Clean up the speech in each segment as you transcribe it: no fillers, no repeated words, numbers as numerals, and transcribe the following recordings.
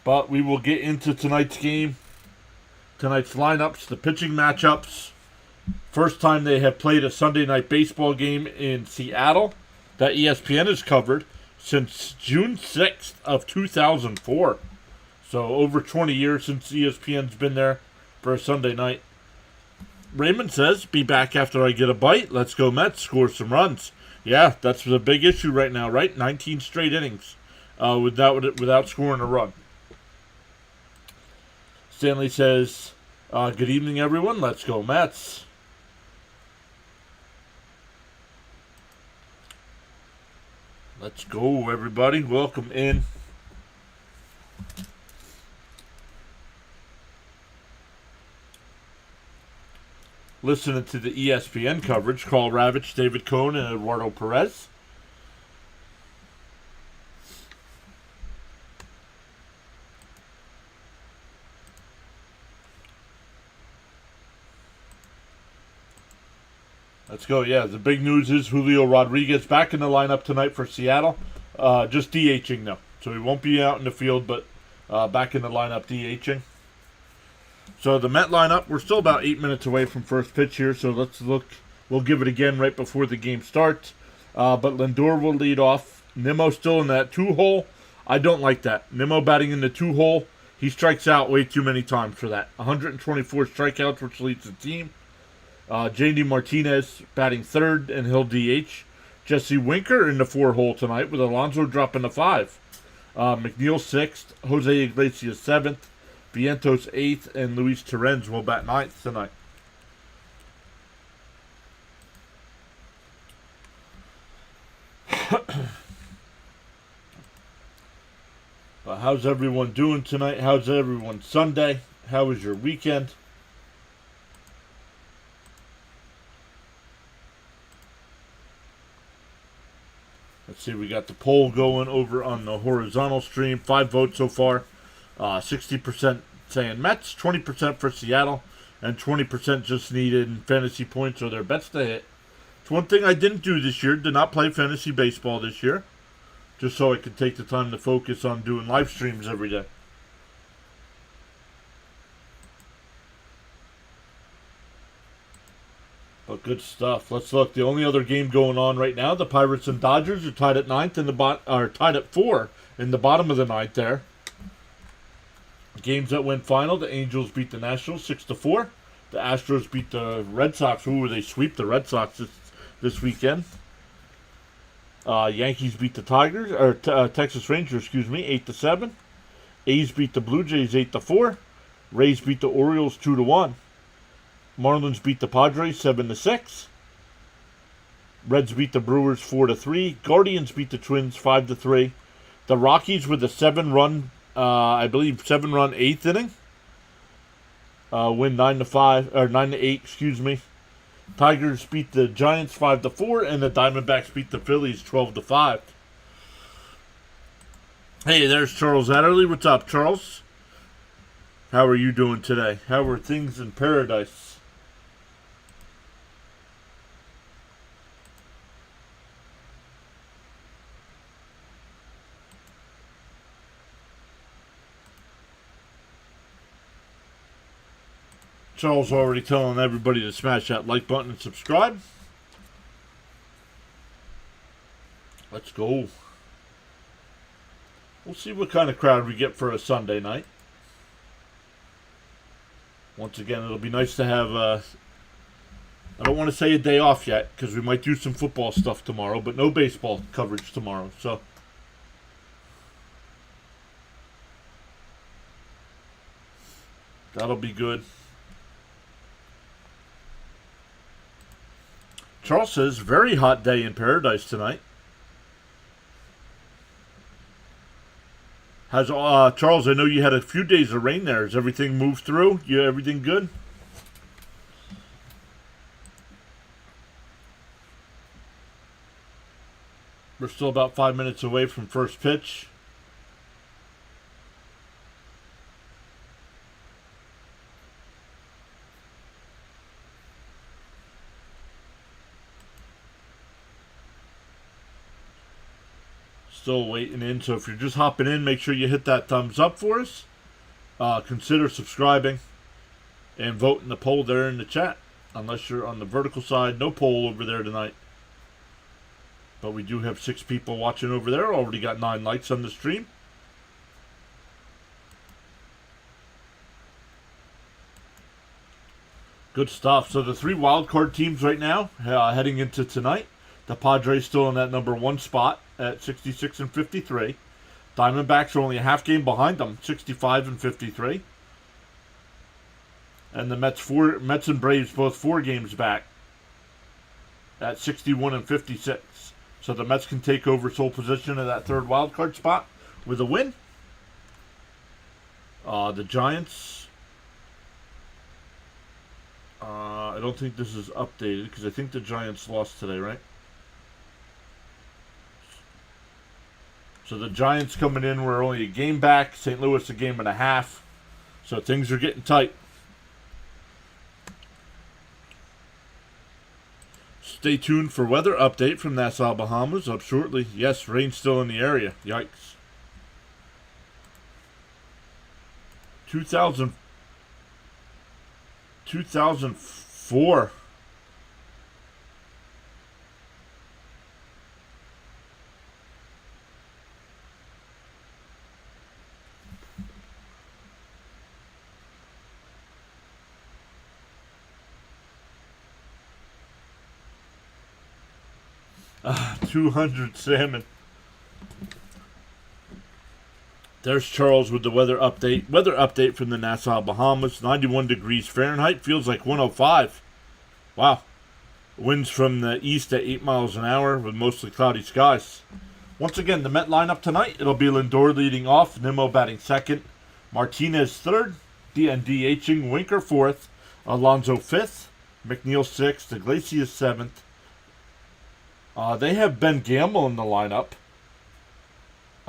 But we will get into tonight's game, tonight's lineups, the pitching matchups. First time they have played a Sunday night baseball game in Seattle that ESPN has covered since June 6th of 2004. So over 20 years since ESPN's been there for a Sunday night. Raymond says, be back after I get a bite. Let's go Mets, score some runs. Yeah, that's the big issue right now, right? 19 straight innings without scoring a run. Stanley says, good evening, everyone. Let's go Mets. Let's go, everybody. Welcome in. Listening to the ESPN coverage, Carl Ravitch, David Cohn, and Eduardo Perez. Let's go. Yeah, the big news is Julio Rodriguez back in the lineup tonight for Seattle. Just DHing though. So he won't be out in the field, but back in the lineup DHing. So the Met lineup, we're still about 8 minutes away from first pitch here, so let's look. We'll give it again right before the game starts. But Lindor will lead off. Nimmo still in that 2-hole. I don't like that. Nimmo batting in the 2-hole. He strikes out way too many times for that. 124 strikeouts, which leads the team. J.D. Martinez batting third, and he'll DH. Jesse Winker in the 4-hole tonight with Alonso dropping to 5. McNeil 6th, Jose Iglesias 7th, Vientos 8th, and Luis Torrens will bat 9th tonight. But how's everyone doing tonight? How's everyone Sunday? How was your weekend? Let's see, we got the poll going over on the horizontal stream. 5 votes so far. 60% saying Mets, 20% for Seattle, and 20% just needed fantasy points or their bets to hit. It's one thing I didn't do this year. Did not play fantasy baseball this year. Just so I could take the time to focus on doing live streams every day. But good stuff. Let's look. The only other game going on right now, the Pirates and Dodgers are tied at 9th and are tied at 4 in the bottom of the 9th there. Games that went final, the Angels beat the Nationals 6-4. The Astros beat the Red Sox. They sweep the Red Sox this weekend. Yankees beat the Tigers, or Texas Rangers, 8-7. A's beat the Blue Jays 8-4. Rays beat the Orioles 2-1. Marlins beat the Padres 7-6. Reds beat the Brewers 4-3. Guardians beat the Twins 5-3. The Rockies with a 7-run 8th inning. Win 9-5 or 9-8. Tigers beat the Giants 5-4, and the Diamondbacks beat the Phillies 12-5. Hey, there's Charles Adderley. What's up, Charles? How are you doing today? How are things in paradise? Charles already telling everybody to smash that like button and subscribe. Let's go. We'll see what kind of crowd we get for a Sunday night. Once again, it'll be nice to have, I don't want to say a day off yet, because we might do some football stuff tomorrow, but no baseball coverage tomorrow, so. That'll be good. Charles says, very hot day in paradise tonight. Has Charles, I know you had a few days of rain there. Has everything moved through? Everything good? We're still about 5 minutes away from first pitch. Still waiting in, so if you're just hopping in, make sure you hit that thumbs up for us. Consider subscribing and vote in the poll there in the chat. Unless you're on the vertical side, no poll over there tonight. But we do have 6 people watching over there. Already got 9 likes on the stream. Good stuff. So the 3 wildcard teams right now, heading into tonight. The Padres still in that number 1 spot at 66 and 53. Diamondbacks are only a half game behind them, 65 and 53. And the Mets and Braves both 4 games back at 61 and 56. So the Mets can take over sole position of that 3rd wild card spot with a win. The Giants, I don't think this is updated because I think the Giants lost today, right? So the Giants coming in, we're only a game back. St. Louis a game and a half. So things are getting tight. Stay tuned for weather update from Nassau, Bahamas up shortly. Yes, rain still in the area. Yikes. 2004. Ah, 200 salmon. There's Charles with the weather update. Weather update from the Nassau, Bahamas. 91 degrees Fahrenheit. Feels like 105. Wow. Winds from the east at 8 miles an hour with mostly cloudy skies. Once again, the Met lineup tonight. It'll be Lindor leading off. Nimmo batting second. Martinez third. DHing. Winker fourth. Alonso fifth. McNeil sixth. Iglesias seventh. They have Ben Gamble in the lineup.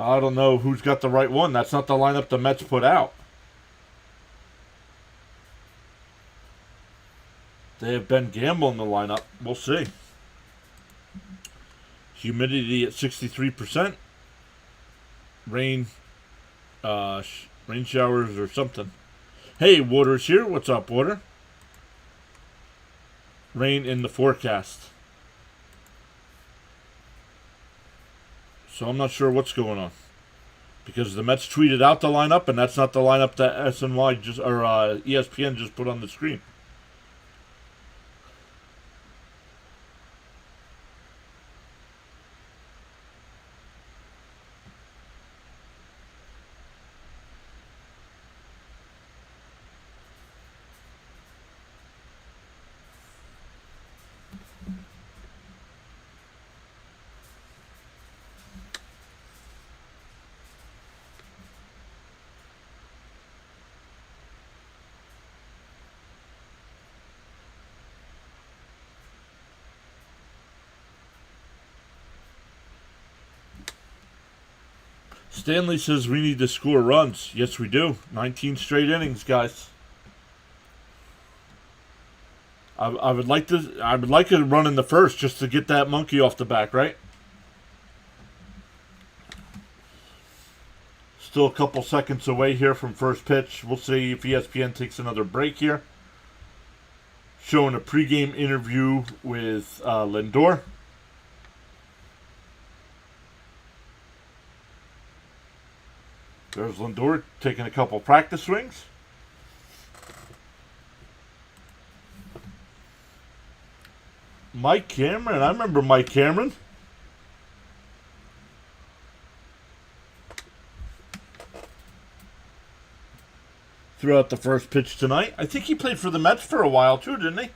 I don't know who's got the right one. That's not the lineup the Mets put out. They have Ben Gamble in the lineup. We'll see. Humidity at 63%. Rain showers or something. Hey, Water's here. What's up, Water? Rain in the forecast. So I'm not sure what's going on. Because the Mets tweeted out the lineup, and that's not the lineup that SNY just or ESPN just put on the screen. Stanley says we need to score runs. Yes, we do. 19 straight innings, guys. I would like a run in the first just to get that monkey off the back, right? Still a couple seconds away here from first pitch. We'll see if ESPN takes another break here. Showing a pregame interview with Lindor. There's Lindor taking a couple practice swings. Mike Cameron. I remember Mike Cameron. Threw out the first pitch tonight. I think he played for the Mets for a while too, didn't he?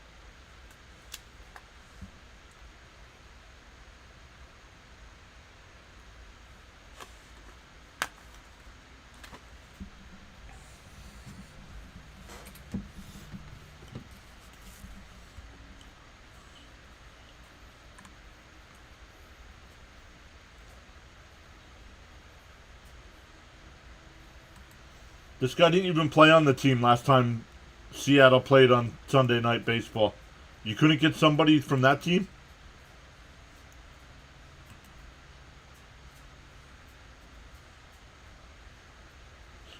This guy didn't even play on the team last time Seattle played on Sunday Night Baseball. You couldn't get somebody from that team?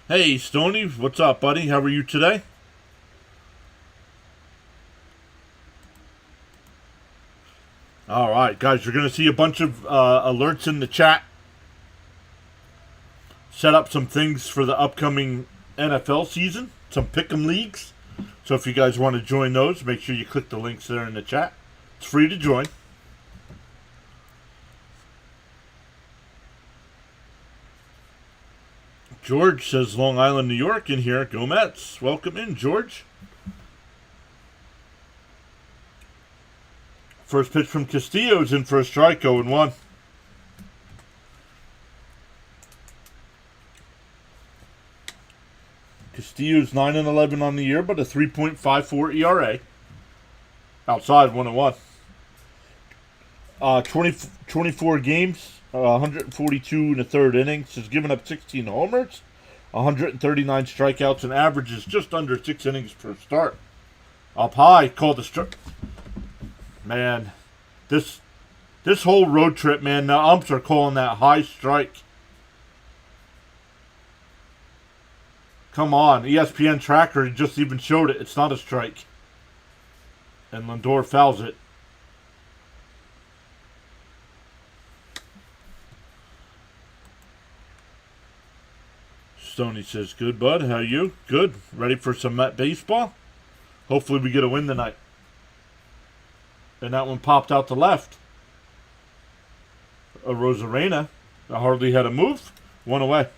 Hey, Stoney, what's up, buddy? How are you today? All right, guys, you're going to see a bunch of alerts in the chat. Set up some things for the upcoming NFL season, some pick'em leagues. So if you guys want to join those, make sure you click the links there in the chat. It's free to join. George says Long Island, New York in here. Go Mets. Welcome in, George. First pitch from Castillo's in for a strike, 0-1. Castillo's 9-11 on the year, but a 3.54 ERA. Outside, 1-1. 24 games, 142 in the third innings. Has given up 16 homers, 139 strikeouts, and averages just under 6 innings per start. Up high, called the strike. Man, this whole road trip, man, the umps are calling that high strike. Come on, ESPN tracker just even showed it. It's not a strike. And Lindor fouls it. Stoney says, good, bud. How you? Good. Ready for some Met baseball? Hopefully we get a win tonight. And that one popped out to left. A Rosarena. I hardly had a move. One away.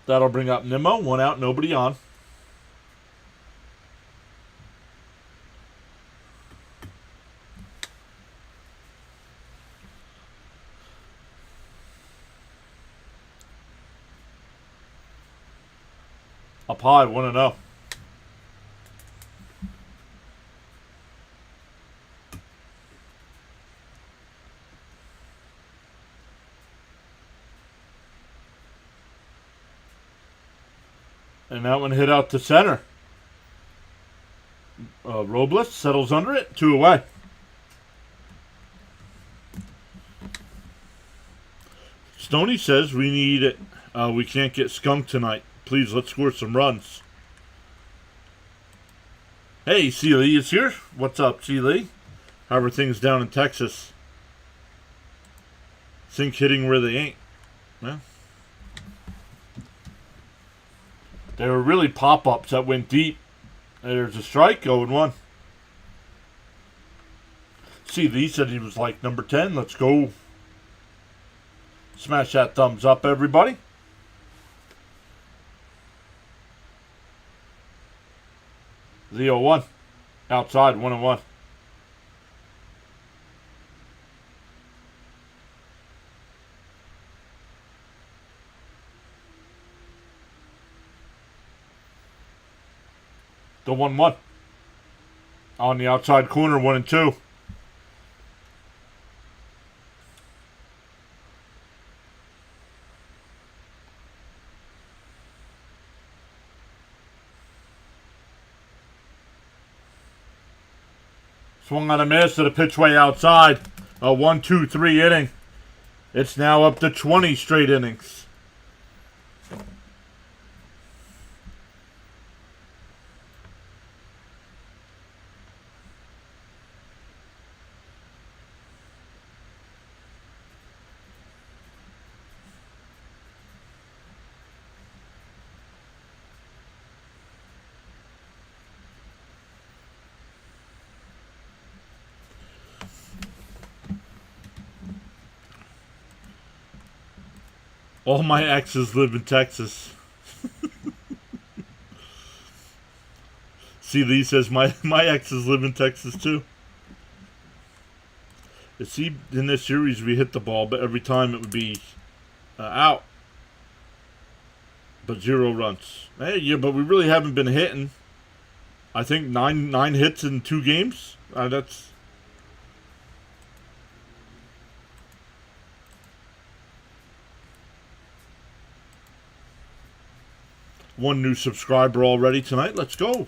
That'll bring up Nimmo. One out, nobody on. Up high, 1-0. And that one hit out to center. Robles settles under it. 2 away. Stoney says we need it. We can't get skunked tonight. Please, let's score some runs. Hey, C. Lee is here. What's up, C. Lee? How are things down in Texas? Think hitting where they ain't. Well, they were really pop-ups that went deep. There's a strike, 0-1. C. Lee said he was like number 10. Let's go. Smash that thumbs up, everybody. The 0-1. Outside, 1-1. The 1-1. On the outside corner, 1-2. Swung on a miss at a pitch way outside. A 1-2-3 inning. It's now up to 20 straight innings. All my exes live in Texas. See, Lee says my exes live in Texas too. See, in this series we hit the ball, but every time it would be out. But 0 runs. Hey, yeah, but we really haven't been hitting. I think nine hits in 2 games. That's... One new subscriber already tonight. Let's go.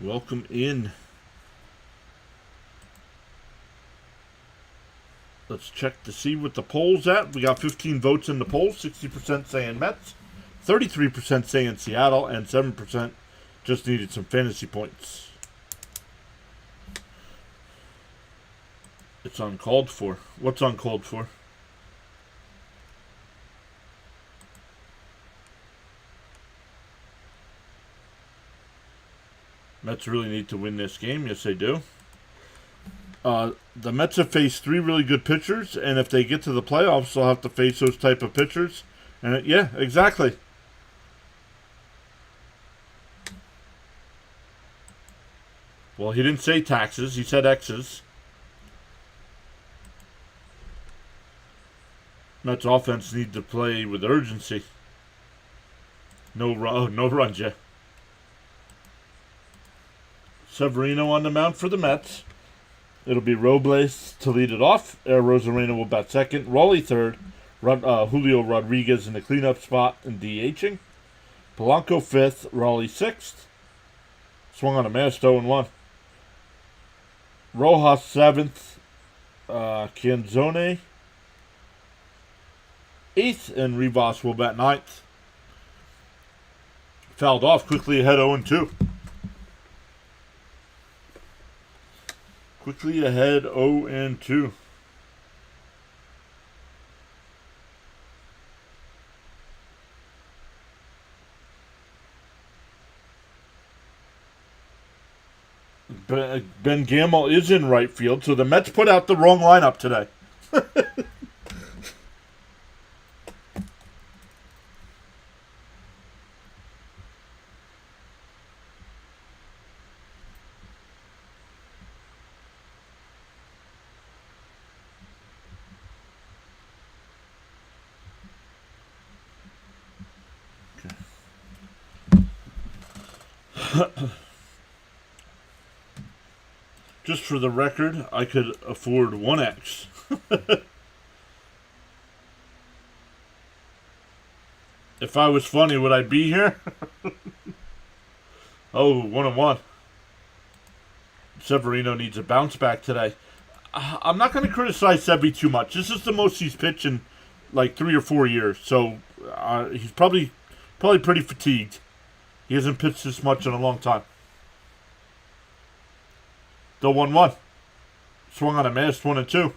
Welcome in. Let's check to see what the poll's at. We got 15 votes in the poll. 60% saying Mets, 33% saying Seattle, and 7% just needed some fantasy points. It's uncalled for. What's uncalled for? Mets really need to win this game. Yes, they do. The Mets have faced 3 really good pitchers, and if they get to the playoffs, they'll have to face those type of pitchers. And yeah, exactly. Well, he didn't say taxes. He said X's. Mets offense need to play with urgency. No runs yet. Severino on the mound for the Mets. It'll be Robles to lead it off. Rosarena will bat second. Raleigh third. Julio Rodriguez in the cleanup spot and DHing. Polanco fifth. Raleigh sixth. Swung on a miss, 0-1. Rojas seventh. Canzone eighth. And Rivas will bat ninth. Fouled off, quickly ahead 0-2. Quickly ahead 0-2. Ben Gamble is in right field, so the Mets put out the wrong lineup today. Just for the record, I could afford 1X. If I was funny, would I be here? Oh, 1-1. Severino needs a bounce back today. I'm not going to criticize Sevy too much. This is the most he's pitched in like 3 or 4 years. So he's probably pretty fatigued. He hasn't pitched this much in a long time. The 1-1. Swung on a miss, 1-2.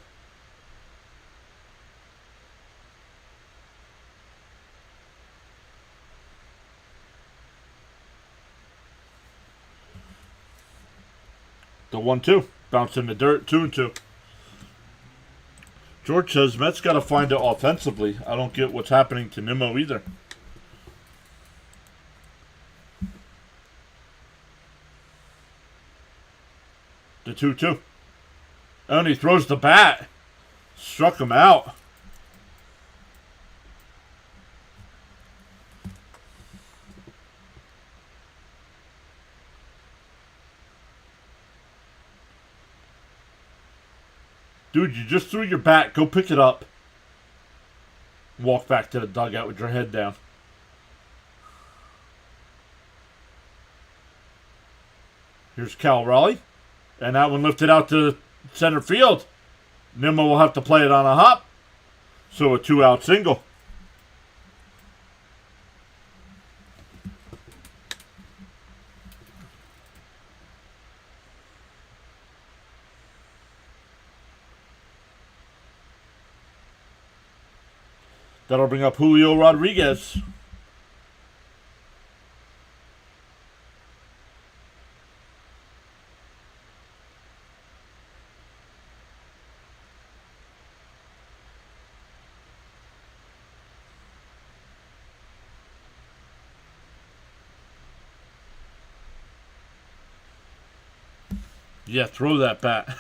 The 1-2. Bounced in the dirt, 2-2. George says Mets got to find it offensively. I don't get what's happening to Nimmo either. The 2-2. And he throws the bat. Struck him out. Dude, you just threw your bat. Go pick it up. Walk back to the dugout with your head down. Here's Cal Raleigh. And that one lifted out to center field. Nimmo will have to play it on a hop. So a 2-out single. That'll bring up Julio Rodriguez. Yeah, throw that bat.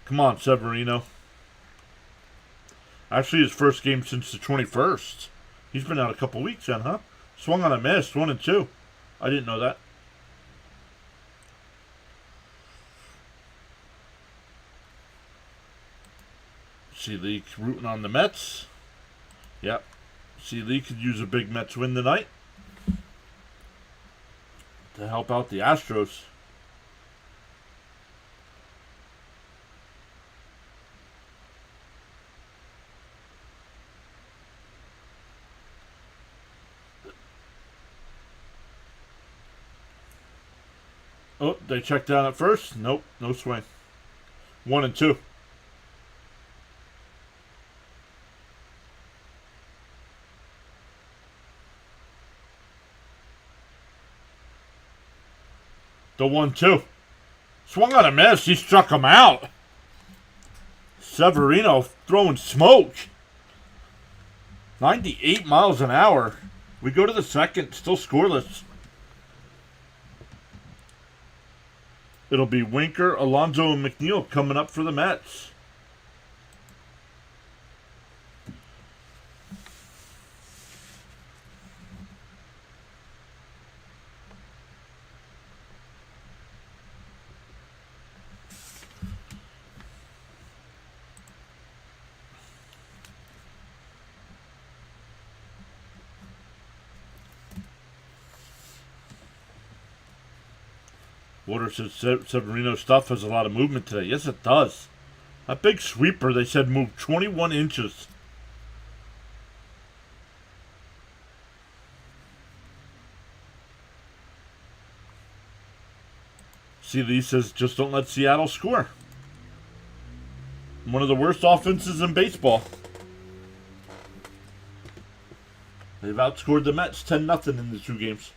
Come on, Severino. Actually, his first game since the 21st. He's been out a couple weeks then, huh? Swung on a miss, 1-2. I didn't know that. See Lee rooting on the Mets. Yep. See Lee could use a big Mets win tonight. to help out the Astros. Oh, they checked down at first. Nope, no swing. 1-2. The 1-2. Swung on a miss. He struck him out. Severino throwing smoke. 98 miles an hour. We go to the second, still scoreless. It'll be Winker, Alonso, and McNeil coming up for the Mets. Water said Severino stuff has a lot of movement today. Yes, it does. That big sweeper, they said, moved 21 inches. See, Lee says, just don't let Seattle score. One of the worst offenses in baseball. They've outscored the Mets 10-0 in the 2 games.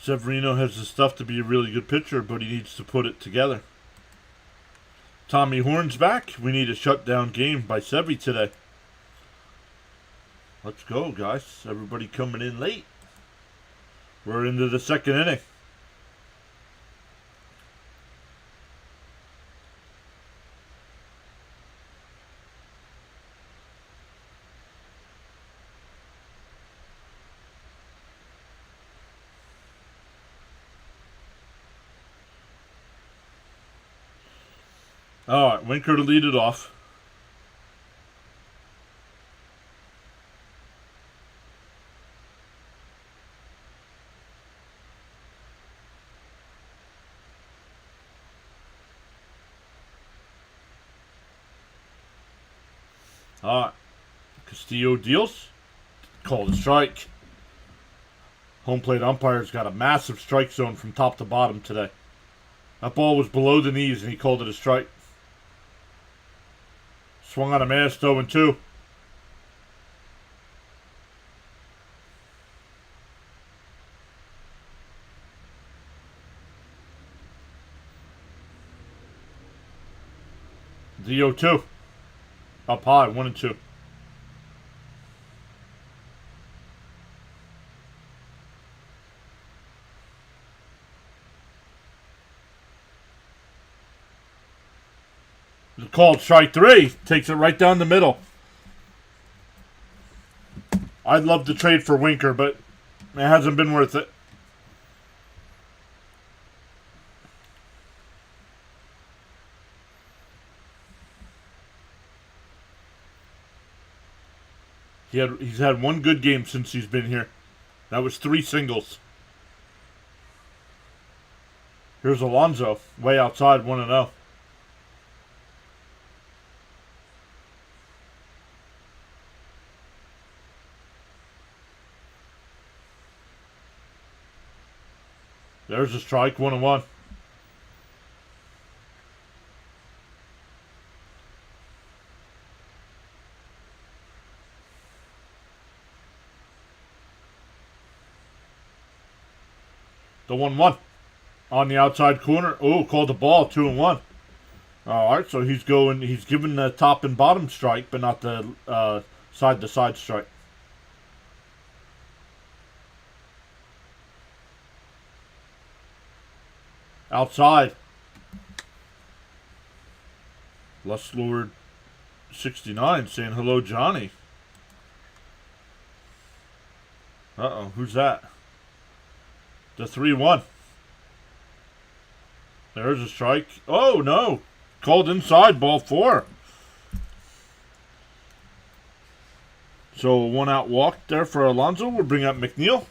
Severino has the stuff to be a really good pitcher, but he needs to put it together. Tommy Horn's back. We need a shutdown game by Sevy today. Let's go, guys. Everybody coming in late. We're into the second inning. All right, Winker to lead it off. All right, Castillo deals. Called a strike. Home plate umpire's got a massive strike zone from top to bottom today. That ball was below the knees and he called it a strike. Swung on a miss, 0-2. The 0-2. Up high, 1-2. Called strike 3. Takes it right down the middle. I'd love to trade for Winker, but it hasn't been worth it. He's had one good game since he's been here. That was 3 singles. Here's Alonso, way outside, 1-0. There's a strike, 1-1. The 1-1 on the outside corner. Oh, called the ball, 2-1. All right, so he's giving the top and bottom strike, but not the side to side strike. Outside. Lust Lord 69 saying hello, Johnny. Uh-oh, who's that? The 3-1. There's a strike. Oh, no. Called inside, ball 4. So, 1 out walk there for Alonso. We'll bring up McNeil.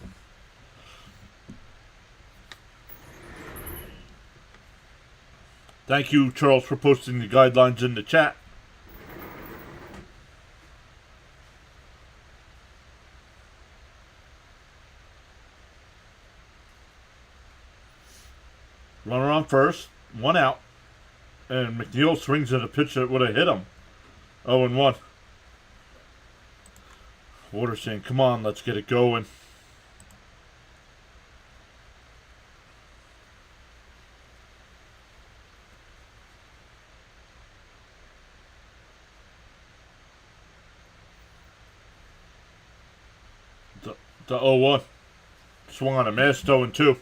Thank you, Charles, for posting the guidelines in the chat. Runner on first, 1 out. And McNeil swings at a pitch that would have hit him. 0-1. Water saying, come on, let's get it going. The 0-1. Swung on a miss, 0-2.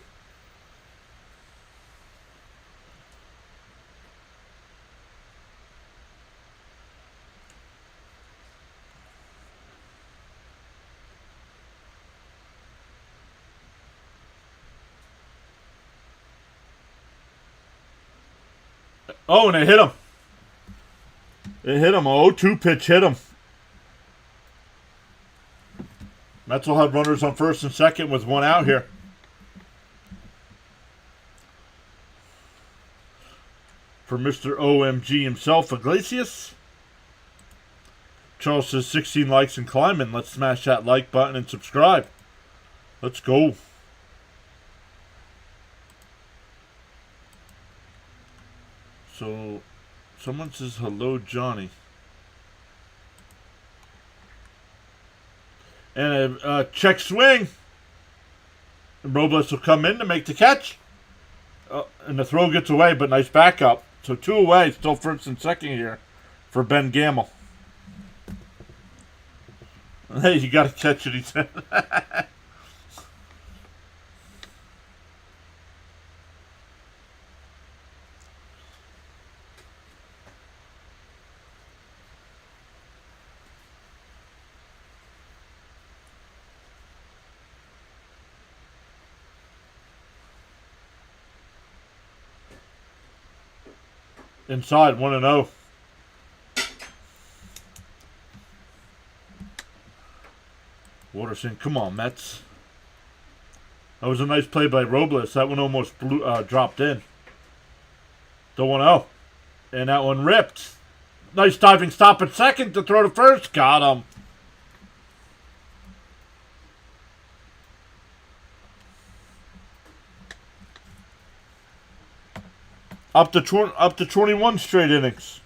Oh, and it hit him. It hit him. A 0-2 pitch hit him. Mets will have runners on first and second with 1 out here. For Mr. OMG himself, Iglesias. Charles says 16 likes and climbing. Let's smash that like button and subscribe. Let's go. So, someone says hello, Johnny. And a check swing. Robles will come in to make the catch. And the throw gets away, but nice backup. So 2 away, still first and second here for Ben Gamble. Hey, you got to catch it, he said. Inside, 1-0. Waterson, come on, Mets. That was a nice play by Robles. That one almost dropped in. The 1-0. And that one ripped. Nice diving stop at second to throw to first. Got him. Up to 21 straight innings.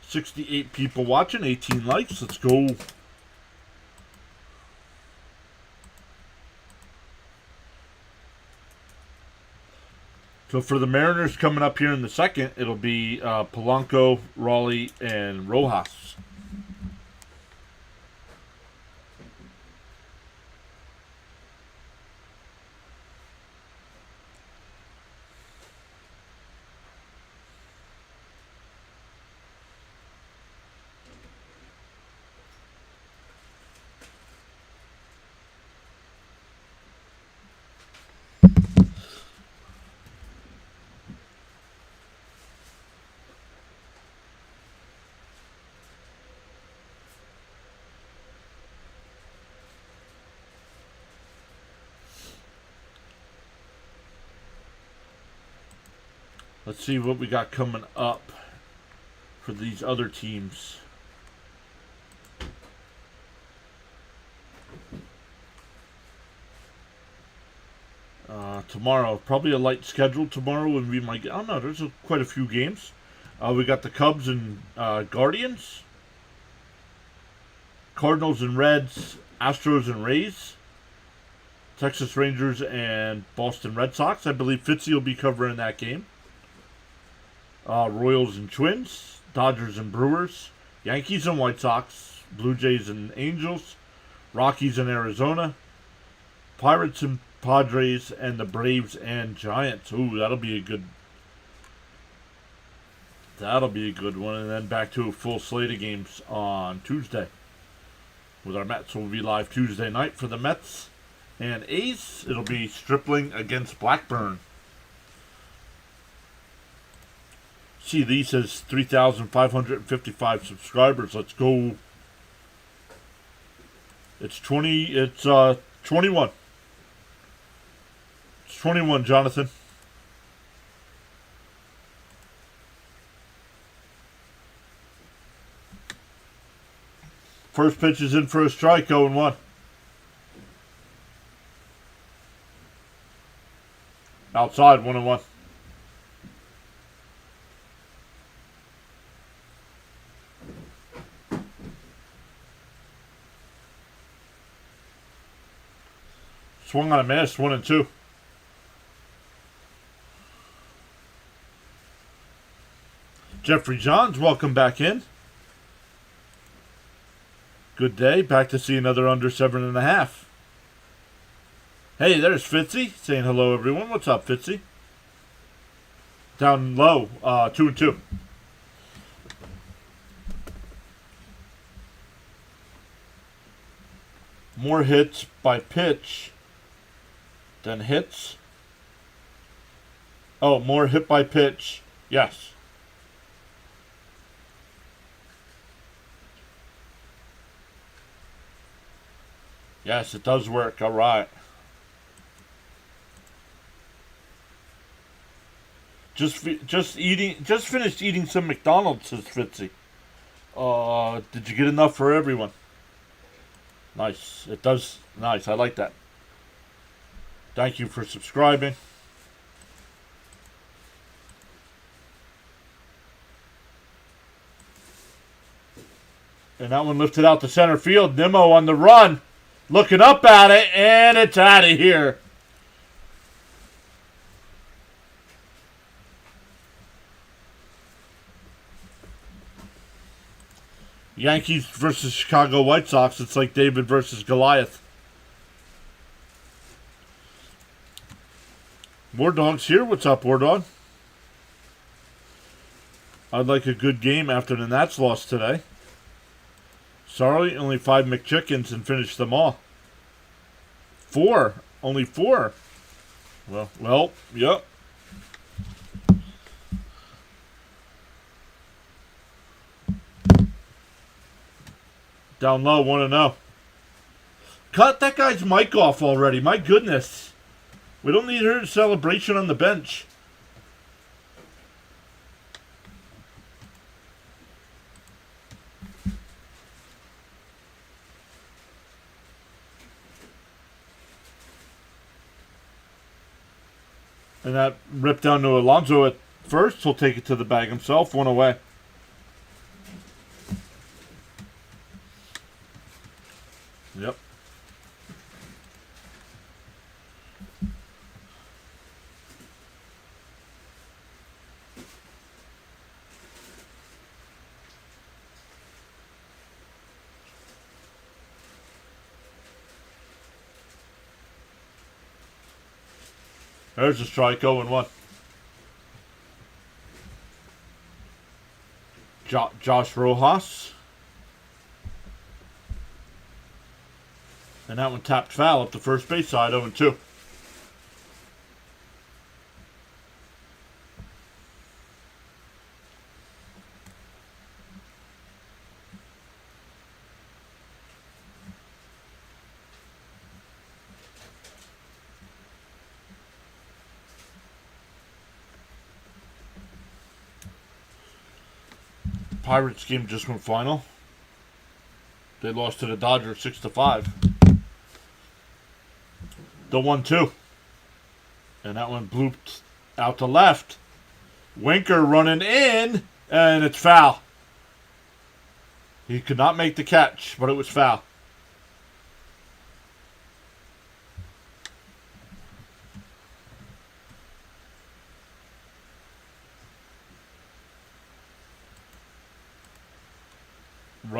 $68 people watching, 18 likes. Let's go. So for the Mariners coming up here in the second, it'll be Polanco, Raleigh, and Rojas. Let's see what we got coming up for these other teams. Tomorrow, probably a light schedule tomorrow when we might get. Oh no, there's quite a few games. We got the Cubs and Guardians, Cardinals and Reds, Astros and Rays, Texas Rangers and Boston Red Sox. I believe Fitzy will be covering that game. Royals and Twins, Dodgers and Brewers, Yankees and White Sox, Blue Jays and Angels, Rockies and Arizona, Pirates and Padres, and the Braves and Giants. Ooh, that'll be a good one. And then back to a full slate of games on Tuesday with our Mets. We'll be live Tuesday night for the Mets and A's. It'll be Stripling against Blackburn. See, these says 3,555 subscribers. Let's go. It's 21. It's 21, Jonathan. First pitch is in for a strike, 0-1. Outside, 1-1. Swung on a miss, 1-2. Jeffrey Johns, welcome back in. Good day. Back to see another under 7.5. Hey, there's Fitzy saying hello, everyone. What's up, Fitzy? Down low, 2-2. More hits by pitch than hits. Oh, more hit by pitch. Yes. Yes, it does work. All right. Just finished eating some McDonald's, says Fitzy. Did you get enough for everyone? Nice. It does. Nice. I like that. Thank you for subscribing. And that one lifted out to center field. Nimmo on the run. Looking up at it, and it's out of here. Yankees versus Chicago White Sox. It's like David versus Goliath. War Dog's here. What's up, War Dog? I'd like a good game after the Nats lost today. Sorry, only 5 McChickens and finished them all. 4. Only 4. Well, yep. Down low, 1-0. Cut that guy's mic off already. My goodness. We don't need her celebration on the bench. And that ripped down to Alonso at first. He'll take it to the bag himself. 1 away. Yep. There's a strike, 0-1. Josh Rojas. And that one tapped foul up the first base side, 0-2. Pirates game just went final. They lost to the Dodgers 6-5. The 1-2. And that one blooped out to left. Winker running in, and it's foul. He could not make the catch, but it was foul.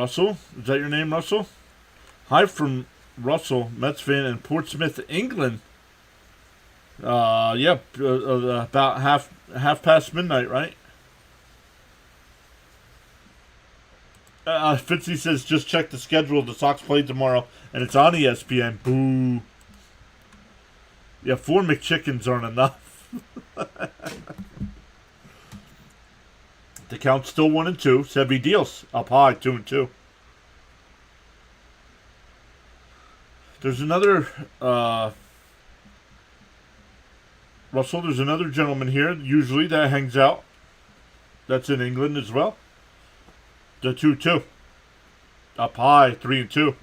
Russell, is that your name, Russell? Hi from Russell, Mets fan in Portsmouth, England. Yeah, about half past midnight, right? Fitzy says just check the schedule. The Sox play tomorrow, and it's on ESPN. Boo. Yeah, 4 McChickens aren't enough. The count's still 1-2. Sevy Deals up high, 2-2. There's another Russell. There's another gentleman here. Usually that hangs out. That's in England as well. The 2-2. Up high, 3-2.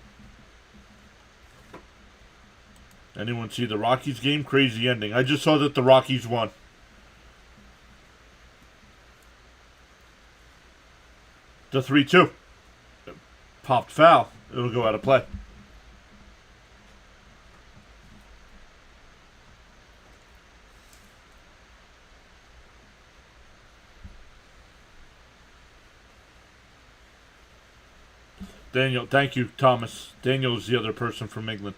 Anyone see the Rockies game? Crazy ending. I just saw that the Rockies won. The 3-2. Popped foul. It'll go out of play. Daniel, thank you, Thomas. Daniel is the other person from England.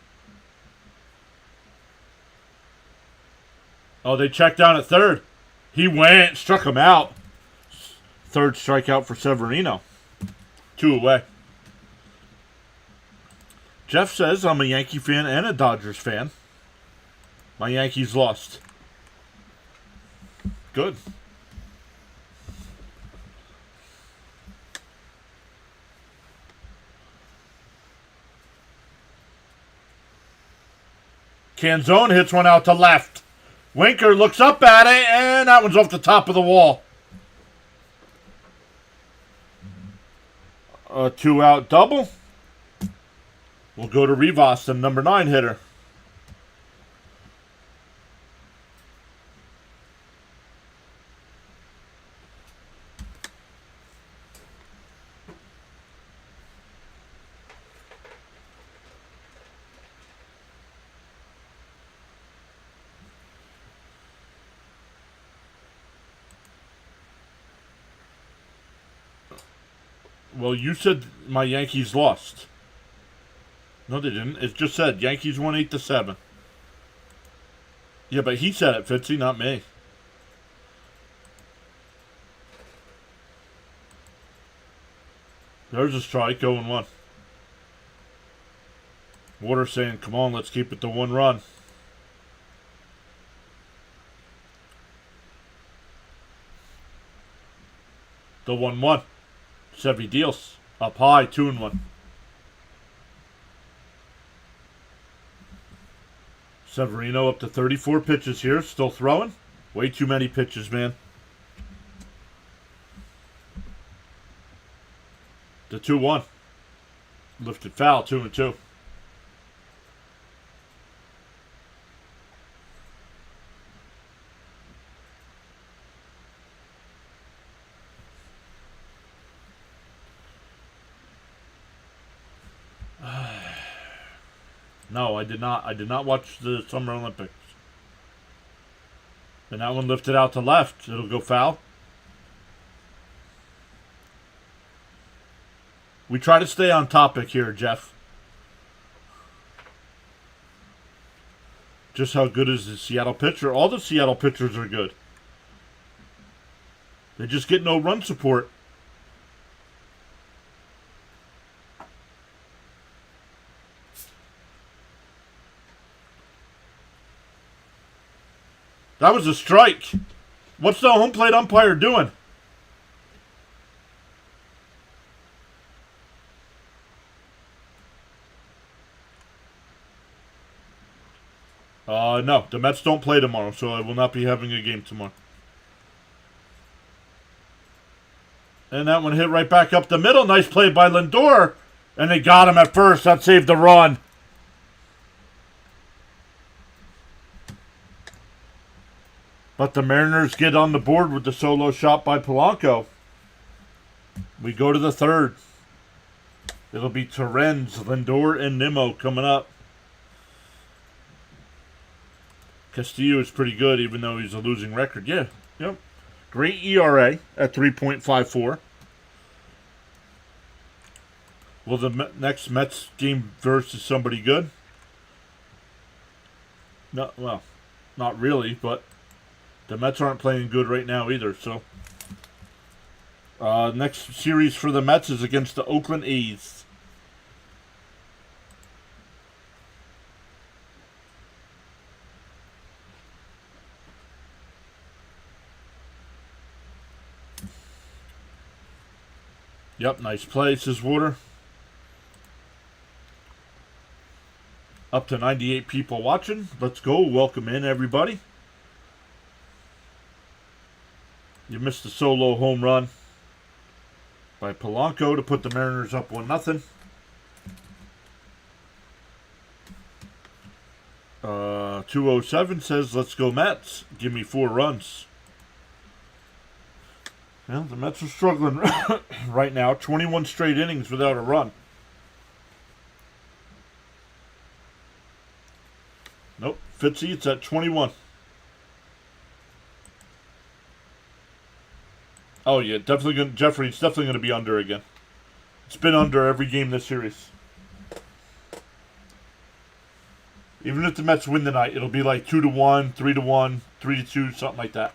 Oh, they checked down at third. He went, struck him out. Third strikeout for Severino. 2 away. Jeff says I'm a Yankee fan and a Dodgers fan. My Yankees lost. Good. Canzone hits one out to left. Winker looks up at it, and that one's off the top of the wall. A 2-out double. We'll go to Rivas, the number 9 hitter. Well, you said my Yankees lost. No, they didn't. It just said Yankees won 8-7. Yeah, but he said it, Fitzy, not me. There's a strike, 0-1. Water saying, come on, let's keep it to 1 run. The 1-1. Sevy Deals. Up high, 2-1. Severino up to 34 pitches here. Still throwing. Way too many pitches, man. The 2-1. Lifted foul, 2-2. No, I did not. I did not watch the Summer Olympics. And that one lifted out to left. It'll go foul. We try to stay on topic here, Jeff. Just how good is the Seattle pitcher? All the Seattle pitchers are good. They just get no run support. That was a strike. What's the home plate umpire doing? No, the Mets don't play tomorrow, so I will not be having a game tomorrow. And that one hit right back up the middle. Nice play by Lindor. And they got him at first. That saved the run. But the Mariners get on the board with the solo shot by Polanco. We go to the third. It'll be Torrens, Lindor, and Nimmo coming up. Castillo is pretty good, even though he's a losing record. Yeah, yep. Great ERA at 3.54. Will the next Mets game versus somebody good? No, well, not really, but the Mets aren't playing good right now either. So, next series for the Mets is against the Oakland A's. Yep, nice play, says Water. Up to 98 people watching. Let's go. Welcome in, everybody. You missed a solo home run by Polanco to put the Mariners up 1-0. 207 says, let's go Mets. Give me 4 runs. Well, the Mets are struggling right now. 21 straight innings without a run. Nope. Fitzy, it's at 21. Oh, yeah. Jeffrey's definitely going to be under again. It's been under every game this series. Even if the Mets win tonight, it'll be like 2-1, 3-1, 3-2, something like that.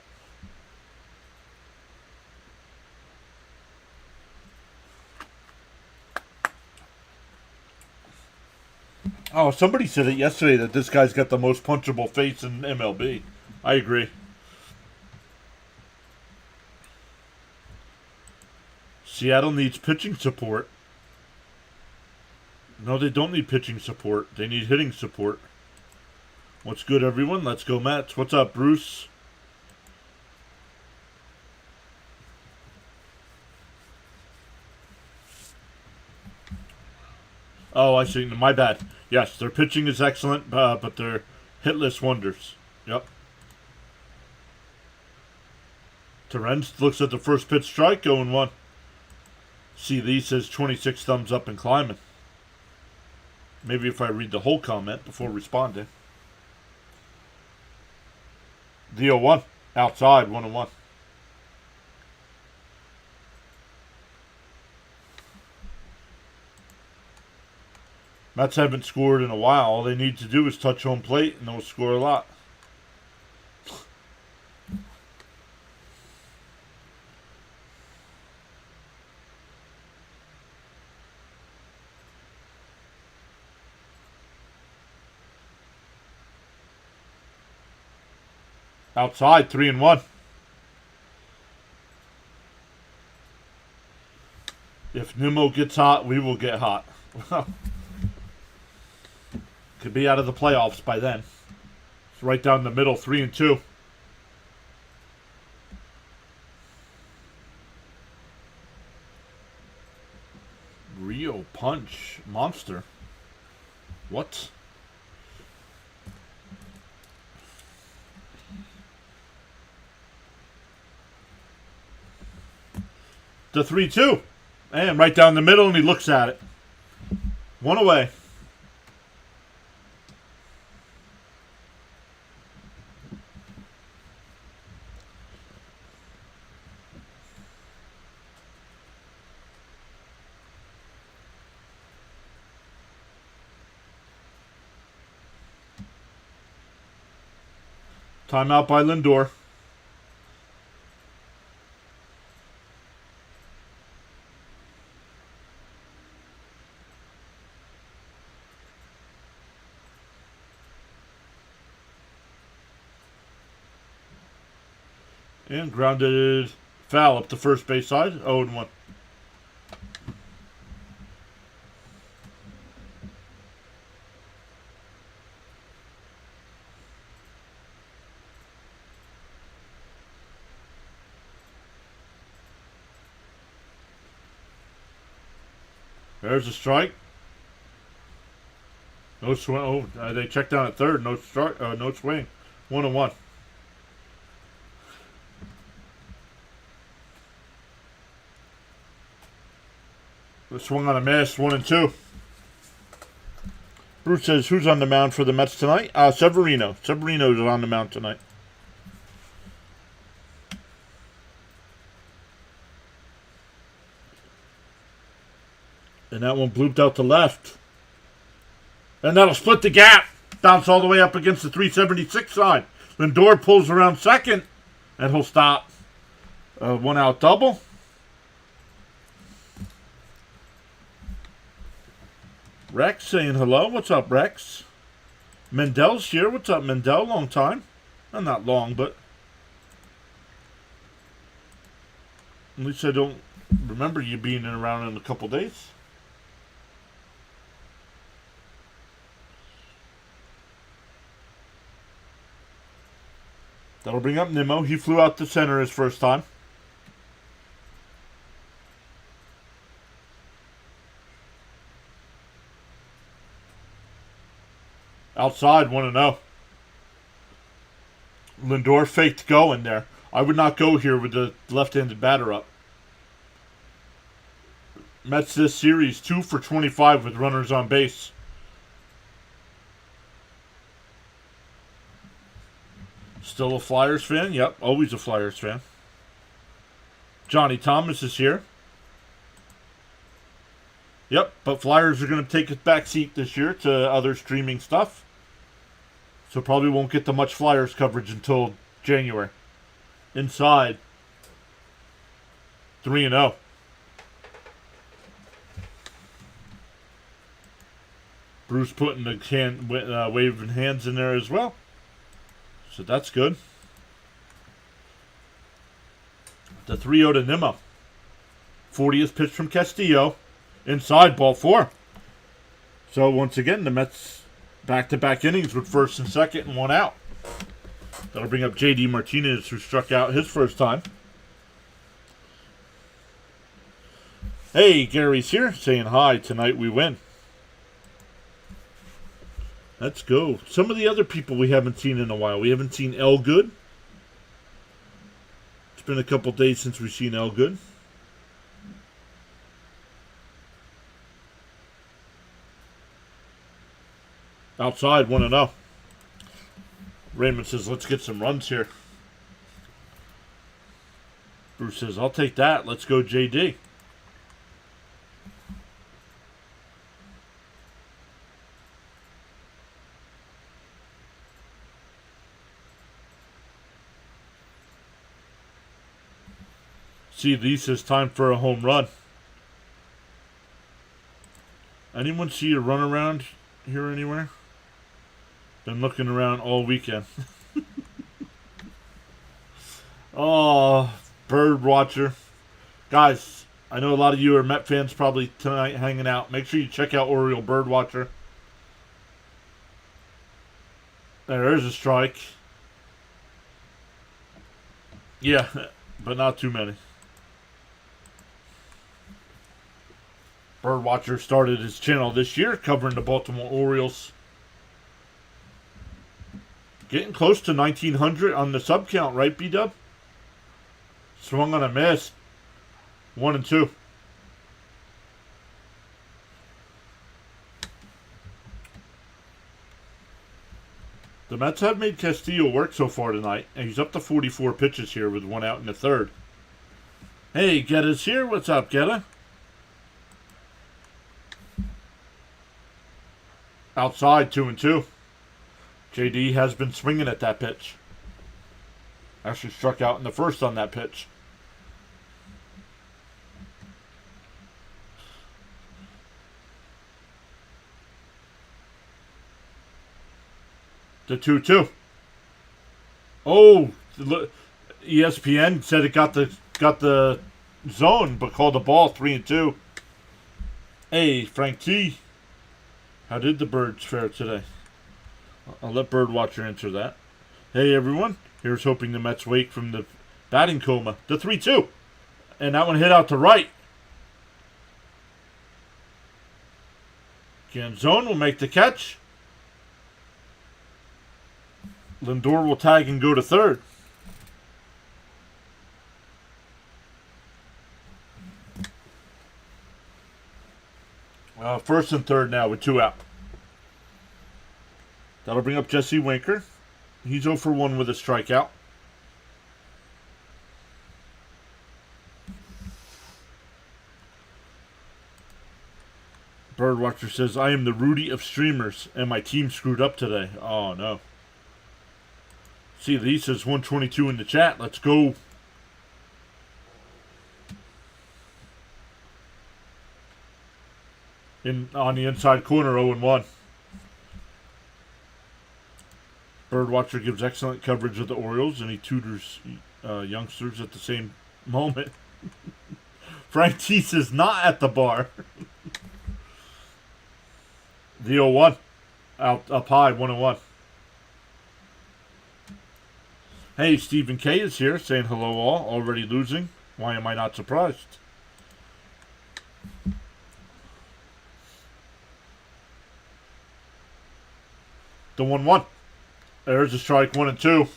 Oh, somebody said it yesterday that this guy's got the most punchable face in MLB. I agree. Seattle needs pitching support. No, they don't need pitching support. They need hitting support. What's good, everyone? Let's go, Mets. What's up, Bruce? Oh, I see. My bad. Yes, their pitching is excellent, but they're hitless wonders. Yep. Terrence looks at the first pitch strike, 0-1. C. Lee says 26 thumbs up and climbing. Maybe if I read the whole comment before responding. The 0-1. Outside, 1-1. Mets haven't scored in a while. All they need to do is touch home plate and they'll score a lot. Outside, 3-1. If Nimmo gets hot, we will get hot. Could be out of the playoffs by then. It's right down the middle, 3-2. Rio Punch Monster. What? The 3-2. And right down the middle, and he looks at it. 1 away. Timeout by Lindor. And grounded foul up the first base side. 0-1. There's a strike. No swing. Oh, they checked down at third. No strike. No swing. 1-1. The swung on a miss. 1-2. Bruce says, who's on the mound for the Mets tonight? Severino. Severino's on the mound tonight. And that one blooped out to left. And that'll split the gap. Bounce all the way up against the 376 side. Lindor pulls around second. And he'll stop. One out double. Rex saying hello. What's up, Rex? Mendel's here. What's up, Mendel? Long time. Well, not long, but at least I don't remember you being around in a couple days. That'll bring up Nimmo. He flew out to center his first time. Outside, 1-0. Lindor faked going there. I would not go here with the left-handed batter up. Mets this series 2 for 25 with runners on base. Still a Flyers fan? Yep, always a Flyers fan. Johnny Thomas is here. Yep, but Flyers are going to take a back seat this year to other streaming stuff. So probably won't get the much Flyers coverage until January. Inside. 3-0. Bruce putting the waving hands in there as well. So that's good. The 3-0 to Nimmo. 40th pitch from Castillo. Inside, ball 4. So once again, the Mets back-to-back innings with first and second and one out. That'll bring up J.D. Martinez, who struck out his first time. Hey, Gary's here saying hi. Tonight we win. Let's go. Some of the other people we haven't seen in a while. We haven't seen Elgood. It's been a couple days since we've seen Elgood. Outside, 1-0. Raymond says, let's get some runs here. Bruce says, I'll take that. Let's go, JD. See, Lee says, time for a home run. Anyone see a run around here anywhere? Been looking around all weekend. Oh, bird watcher. Guys, I know a lot of you are Met fans probably tonight hanging out. Make sure you check out Oriole Bird Watcher. There's a strike. Yeah, but not too many. Birdwatcher started his channel this year covering the Baltimore Orioles. Getting close to 1,900 on the sub count, right, B-Dub? Swung on a miss. 1-2. The Mets have made Castillo work so far tonight, and he's up to 44 pitches here with one out in the third. Hey, Guetta's here. What's up, Guetta? Outside, 2-2. JD has been swinging at that pitch. Actually struck out in the first on that pitch. The 2-2. Oh, ESPN said it got the zone, but called the ball 3-2. Hey, Frank T. How did the birds fare today? I'll let Birdwatcher answer that. Hey, everyone. Here's hoping the Mets wake from the batting coma. The 3-2. And that one hit out to right. Ganzone will make the catch. Lindor will tag and go to third. First and third now with 2 out. That'll bring up Jesse Winker. He's 0 for 1 with a strikeout. Birdwatcher says, I am the Rudy of streamers, and my team screwed up today. Oh, no. See, Lee says 122 in the chat. Let's go. On the inside corner, 0-1. Birdwatcher gives excellent coverage of the Orioles, and he tutors youngsters at the same moment. Frank Teese is not at the bar. The 0-1. Up high, 1-1. Hey, Stephen K is here saying hello all. Already losing. Why am I not surprised? The 1-1. There's a strike, 1-2.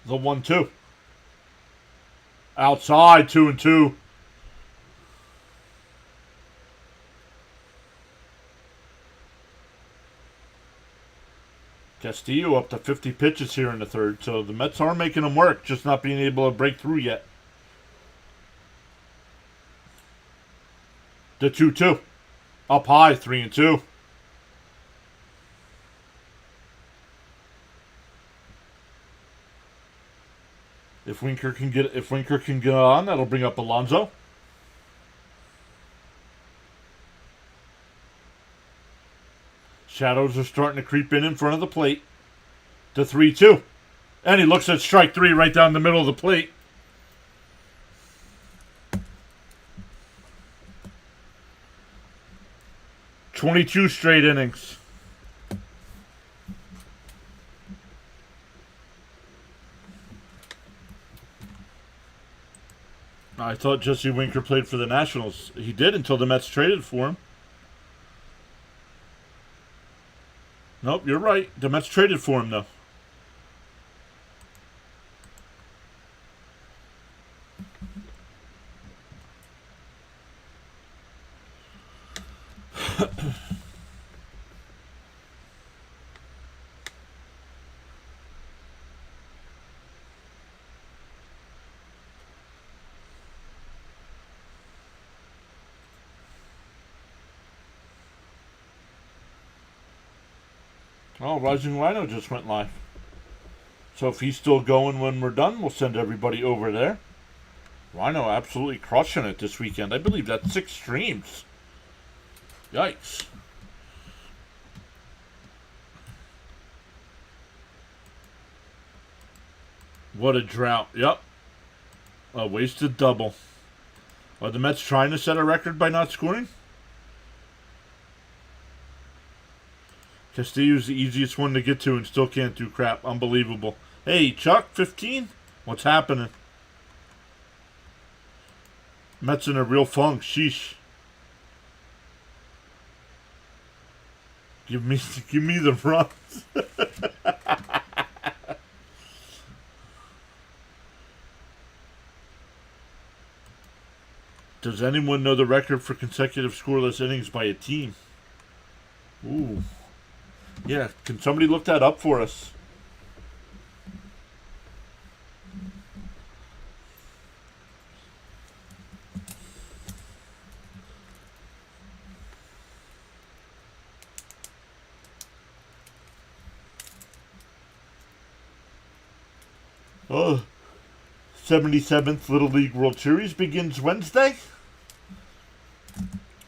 The 1-2. Outside, 2-2. Castillo up to 50 pitches here in the third, so the Mets are making them work, just not being able to break through yet. The 2-2. Up high, 3-2. If Winker can get on, that'll bring up Alonso. Shadows are starting to creep in front of the plate. The 3-2. And he looks at strike 3 right down the middle of the plate. "22 straight innings. I thought Jesse Winker played for the Nationals. He did until the Mets traded for him. Nope, you're right. The Mets traded for him, though. Oh, Rising Rhino just went live. So if he's still going when we're done, we'll send everybody over there. Rhino absolutely crushing it this weekend. I believe that's 6 streams. Yikes. What a drought. Yep. A wasted double. Are the Mets trying to set a record by not scoring? Castillo's the easiest one to get to and still can't do crap. Unbelievable. Hey, Chuck, 15? What's happening? Mets in a real funk. Sheesh. Give me the runs. Does anyone know the record for consecutive scoreless innings by a team? Ooh. Yeah, can somebody look that up for us? Oh, 77th Little League World Series begins Wednesday.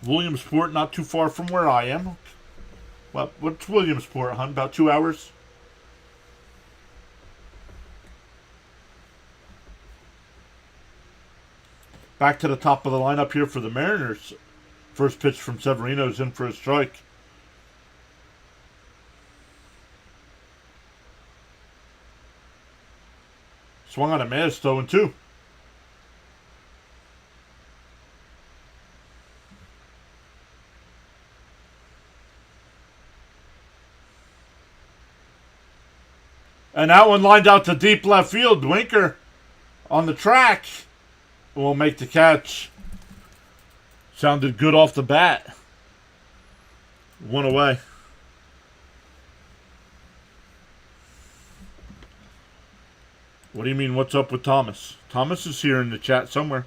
Williamsport, not too far from where I am. Well, what's Williamsport, hon? About 2 hours? Back to the top of the lineup here for the Mariners. First pitch from Severino's in for a strike. Swung on a miss, 0-2. And that one lined out to deep left field. Winker on the track will make the catch. Sounded good off the bat. One away. What do you mean, what's up with Thomas? Thomas is here in the chat somewhere.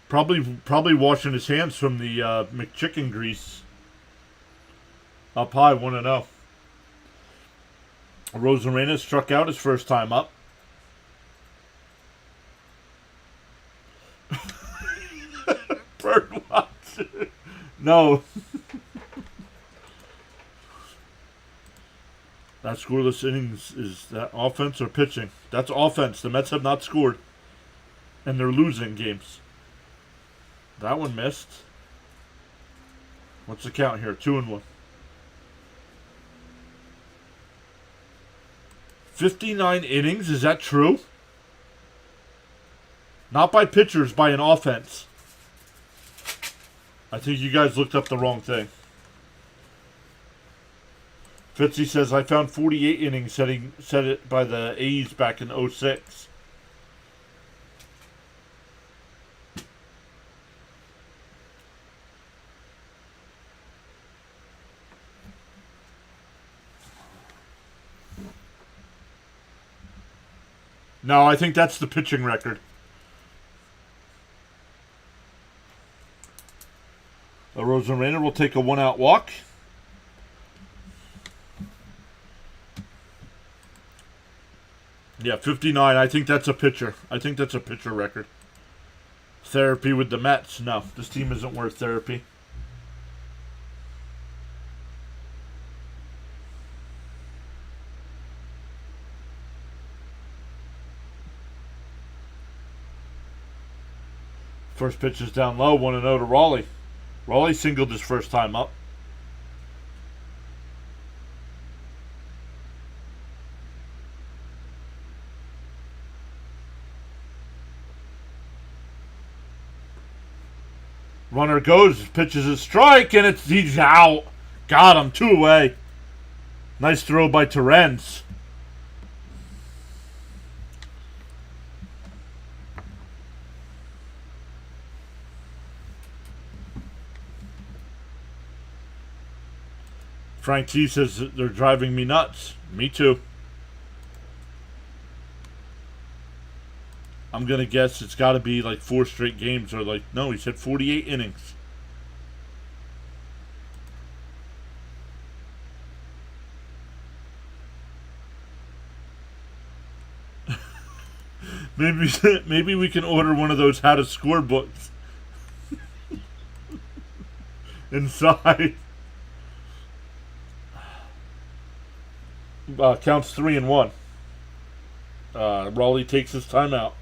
Probably washing his hands from the McChicken grease. Up high, 1-0. Rosarena struck out his first time up. Birdwatcher. No. That scoreless innings, is that offense or pitching? That's offense. The Mets have not scored. And they're losing games. That one missed. What's the count here? 2-1. 59 innings, is that true? Not by pitchers, by an offense. I think you guys looked up the wrong thing. Fitzy says, I found 48 innings set it by the A's back in 06. No, I think that's the pitching record. Rosarena will take a 1-out walk. Yeah, 59. I think that's a pitcher. I think that's a pitcher record. Therapy with the Mets. No, this team isn't worth therapy. First pitch is down low, 1-0 to Raleigh. Raleigh singled his first time up. Runner goes, pitches a strike, and he's out. Got him, 2 away. Nice throw by Terrence. Frank T says they're driving me nuts. Me too. I'm going to guess it's got to be like 4 straight games or like, no, he said 48 innings. Maybe we can order one of those how to score books. Inside. Counts 3-1. Raleigh takes his timeout.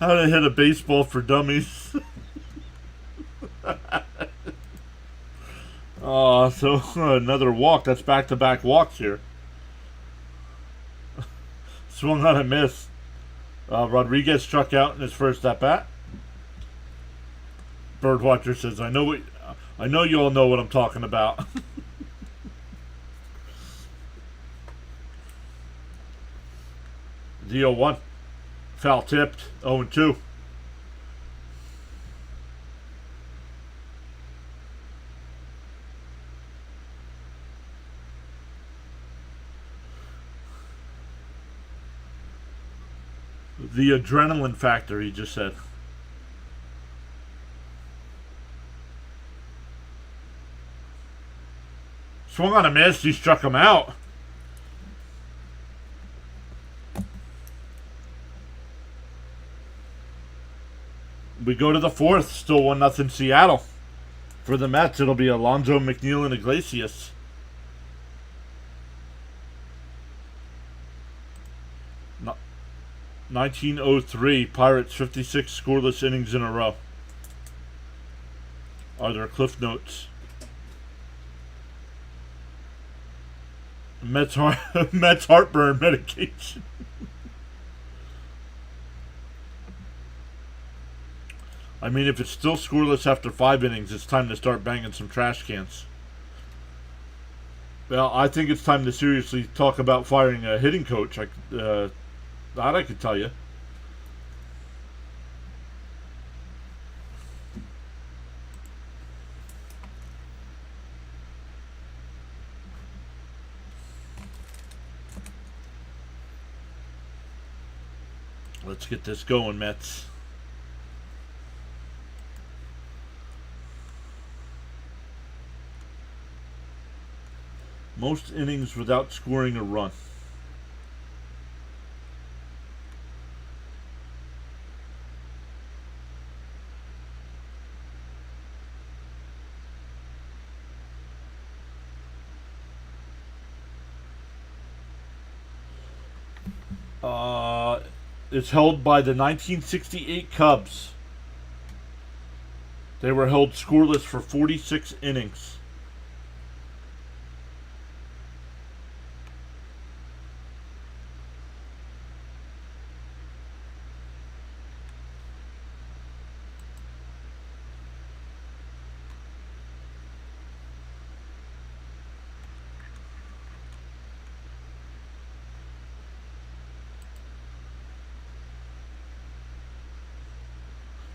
How to hit a baseball for dummies. So another walk. That's back-to-back walks here. Swung on a miss. Rodriguez struck out in his first at-bat. Birdwatcher says, I know you all know what I'm talking about. The 0-1. Foul tipped, 0-2. The adrenaline factor, he just said. Swung on a miss, he struck him out. We go to the 4th, still 1-0 Seattle. For the Mets, it'll be Alonso, McNeil, and Iglesias. 1903, Pirates 56 scoreless innings in a row. Are there cliff notes? Mets heartburn medication. I mean, if it's still scoreless after 5 innings, it's time to start banging some trash cans. Well, I think it's time to seriously talk about firing a hitting coach. That I could tell you. Let's get this going, Mets. Most innings without scoring a run. It's held by the 1968 Cubs. They were held scoreless for 46 innings.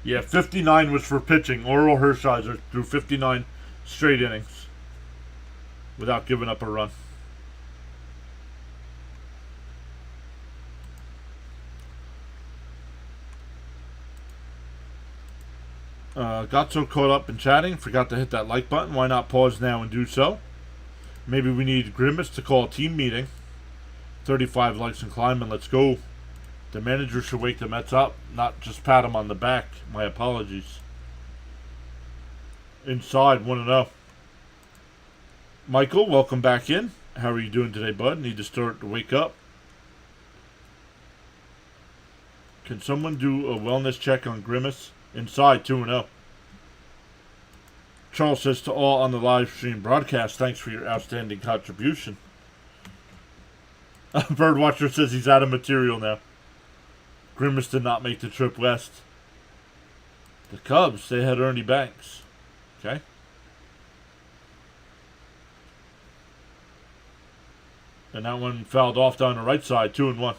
Yeah, 59 was for pitching. Oral Hershiser threw 59 straight innings without giving up a run. Got so caught up in chatting, forgot to hit that like button. Why not pause now and do so? Maybe we need Grimace to call a team meeting. 35 likes and climbing. Let's go. The manager should wake the Mets up, not just pat them on the back. My apologies. Inside, 1-0. Michael, welcome back in. How are you doing today, bud? Need to start to wake up. Can someone do a wellness check on Grimace? Inside, 2-0. Charles says to all on the live stream broadcast, thanks for your outstanding contribution. Birdwatcher says he's out of material now. Grimace did not make the trip west. The Cubs, they had Ernie Banks. Okay. And that one fouled off down the right side, 2-1.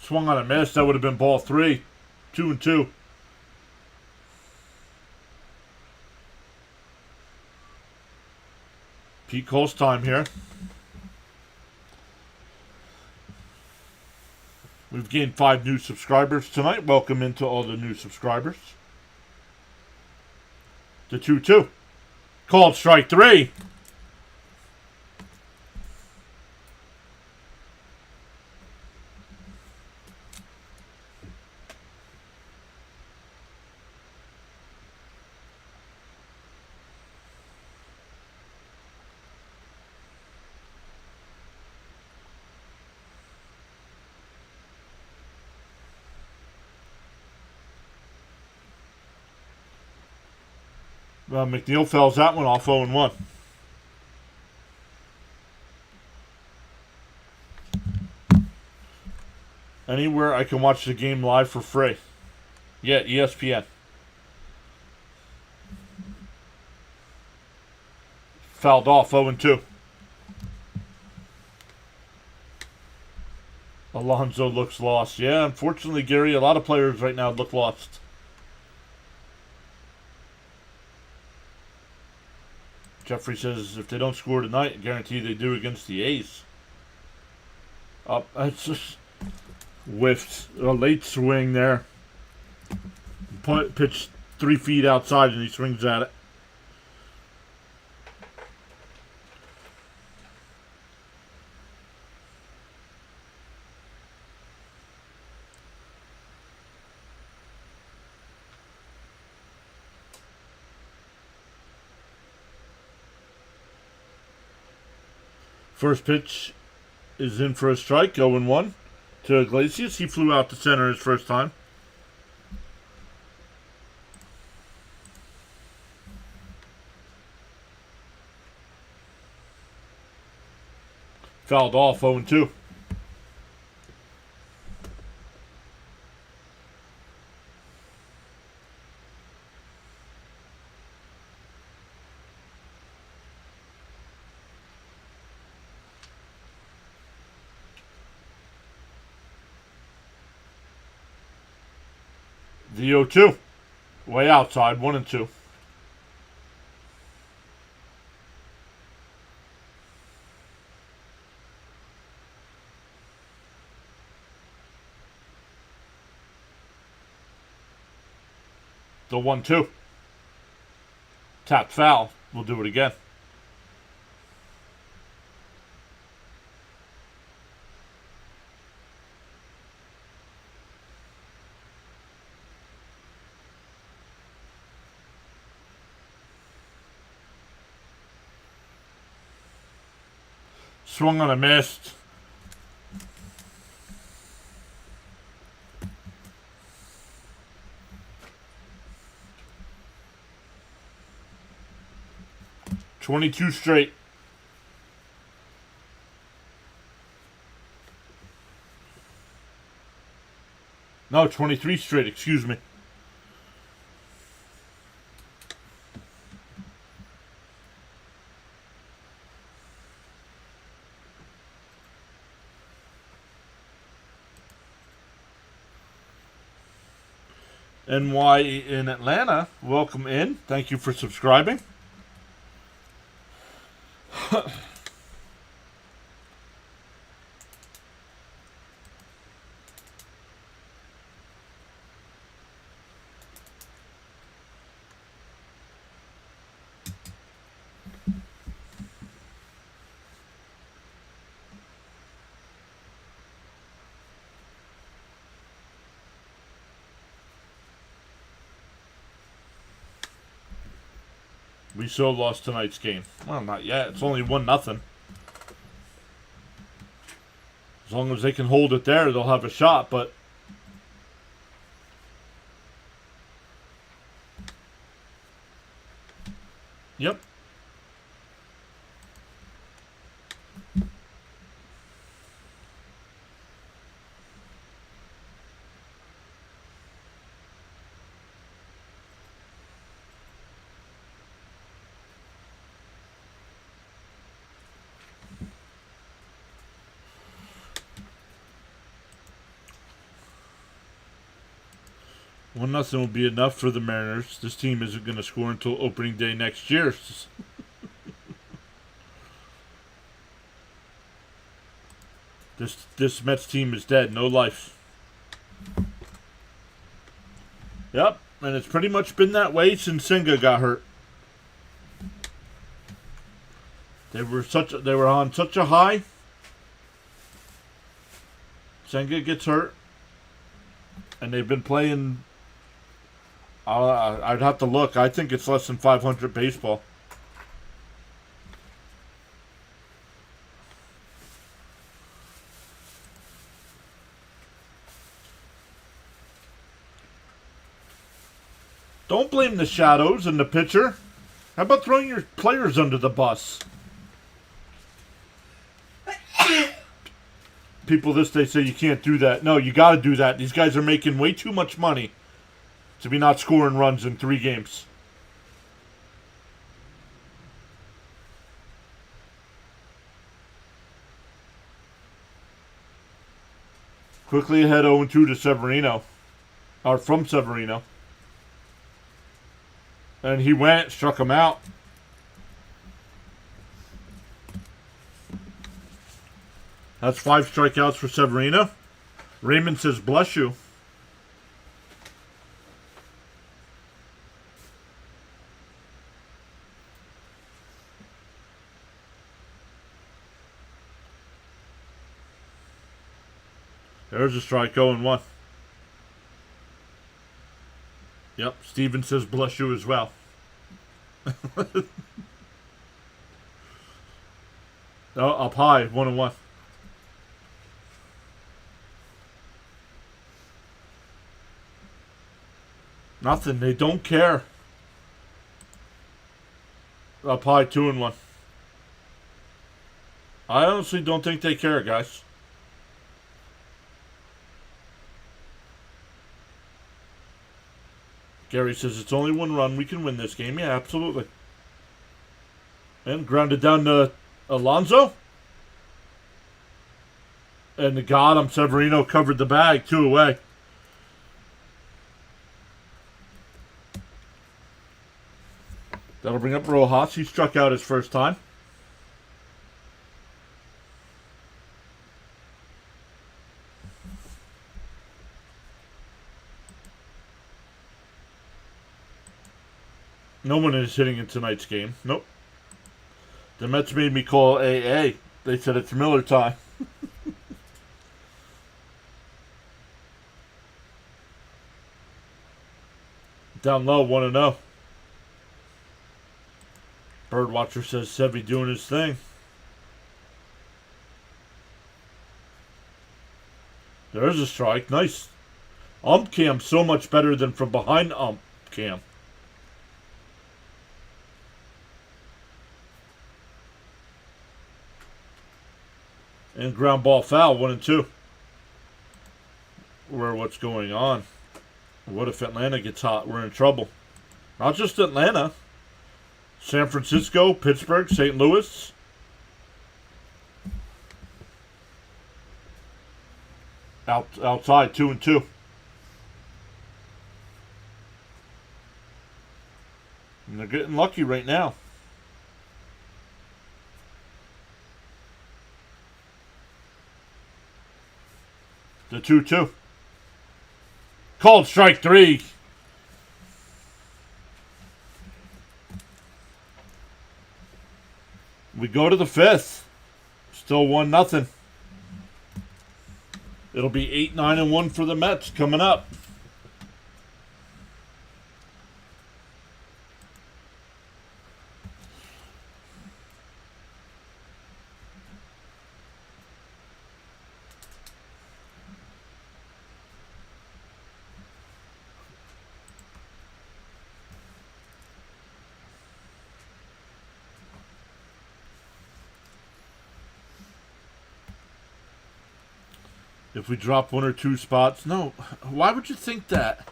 Swung on a miss, that would have been ball 3. 2-2. Pete Cole's time here. We've gained 5 new subscribers tonight. Welcome into all the new subscribers. The 2-2. Called strike 3. McNeil fouls that one off 0-1. Anywhere I can watch the game live for free. Yeah, ESPN. Fouled off 0-2. Alonso looks lost. Yeah, unfortunately, Gary, a lot of players right now look lost. Jeffrey says if they don't score tonight, I guarantee they do against the A's. It's just whiffed. A late swing there. Pitch 3 feet outside and he swings at it. First pitch is in for a strike, 0-1 to Iglesias. He flew out to center his first time. Fouled off, 0-2. The 0-2. Way outside, 1-2. The 1-2. Tapped foul. We'll do it again. Swung on a missed. $22 straight. No, 23 straight, excuse me. NY in Atlanta, welcome in. Thank you for subscribing. We so lost tonight's game. Well, not yet. It's only 1-0. As long as they can hold it there, they'll have a shot, but... Yep. Well, nothing will be enough for the Mariners. This team isn't going to score until opening day next year. This Mets team is dead. No life. Yep, and it's pretty much been that way since Senga got hurt. They were on such a high. Senga gets hurt, and they've been playing. I'd have to look. I think it's less than 500 baseball. Don't blame the shadows and the pitcher. How about throwing your players under the bus? People this day say you can't do that. No, you got to do that. These guys are making way too much money to be not scoring runs in 3 games. Quickly ahead 0-2 to Severino. Or from Severino. And he went, struck him out. That's 5 strikeouts for Severino. Raymond says, bless you. There's a strike, 0-1. Yep, Steven says bless you as well. Oh, up high, 1-1. Nothing. They don't care. Up high, 2-1. I honestly don't think they care, guys. Gary says it's only 1 run. We can win this game. Yeah, absolutely. And grounded down to Alonso. And got him. Severino covered the bag. 2 away. That'll bring up Rojas. He struck out his first time. No one is hitting in tonight's game. Nope. The Mets made me call AA. They said it's Miller time. Down low, 1-0. Birdwatcher says Sevy doing his thing. There's a strike. Nice. Ump cam so much better than from behind ump cam. And ground ball foul, 1-2. What's going on? What if Atlanta gets hot? We're in trouble. Not just Atlanta. San Francisco, Pittsburgh, St. Louis. Outside, 2-2. And they're getting lucky right now. The 2-2. Called strike 3. We go to the 5th. Still 1-0. It'll be 8-9-1 for the Mets coming up. If we drop 1 or 2 spots. No, why would you think that?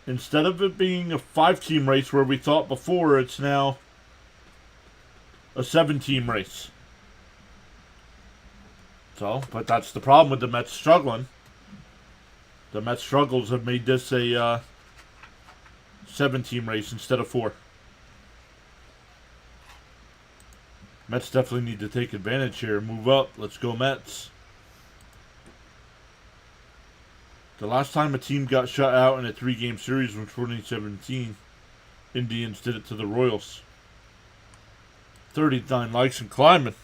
Instead of it being a 5-team race where we thought before, it's now a 7-team race. So, but that's the problem with the Mets struggling. The Mets struggles have made this a 7-team race instead of 4. Mets definitely need to take advantage here. Move up. Let's go Mets. The last time a team got shut out in a 3-game series was 2017. Indians did it to the Royals. 39 likes and climbing.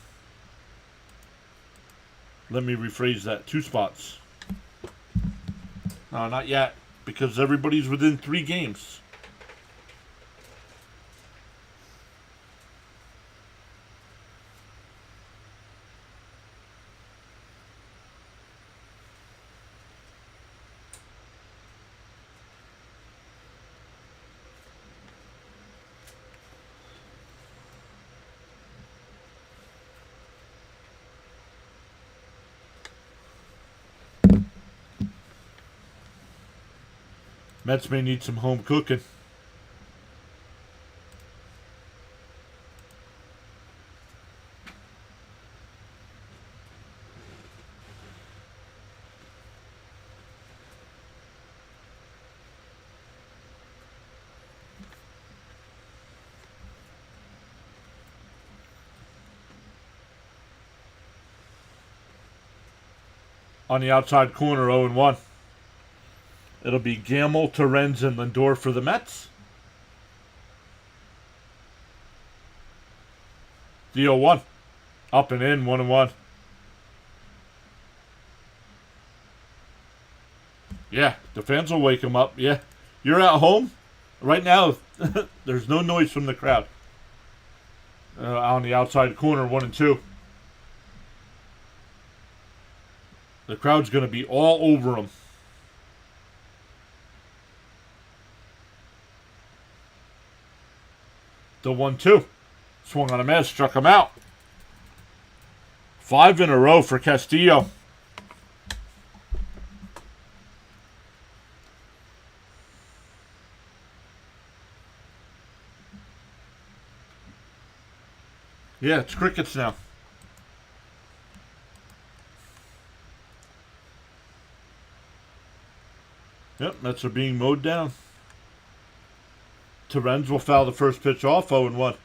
Let me rephrase that. 2 spots. No, not yet, because everybody's within 3 games. Mets may need some home cooking. On the outside corner, 0-1. It'll be Gamble, Torrens, and Lindor for the Mets. The 0-1. Up and in, 1-1. Yeah, the fans will wake him up. Yeah, you're at home right now. There's no noise from the crowd. On the outside corner, 1 and 2. The crowd's going to be all over him. The 1-2. Swung on a miss, struck him out. 5 in a row for Castillo. Yeah, it's crickets now. Yep, Mets are being mowed down. Terens will foul the first pitch off, 0-1.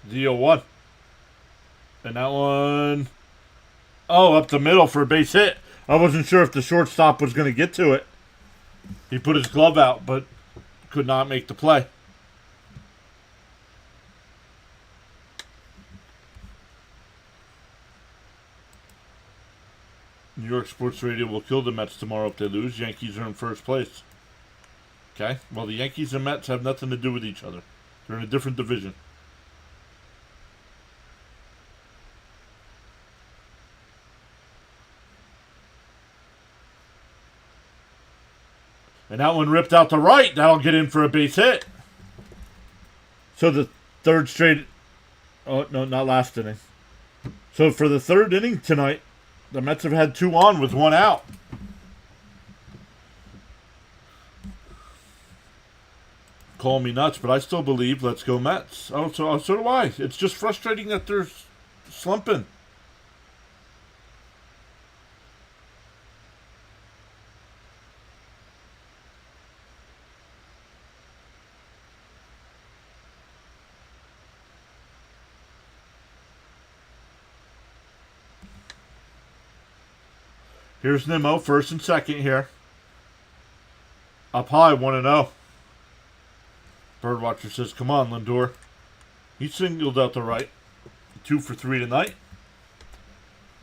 The 0-1. And that one, up the middle for a base hit. I wasn't sure if the shortstop was going to get to it. He put his glove out, but could not make the play. New York Sports Radio will kill the Mets tomorrow if they lose. Yankees are in first place. Okay? Well, the Yankees and Mets have nothing to do with each other. They're in a different division. And that one ripped out to right. That'll get in for a base hit. So the third straight... Oh, no, not last inning. So for the third inning tonight, the Mets have had 2 on with 1 out. Call me nuts, but I still believe let's go Mets. Oh, so do I. It's just frustrating that they're slumping. Here's Nimmo, first and second here. Up high, 1-0. Birdwatcher says, come on, Lindor. He singled out the right. 2 for 3 tonight.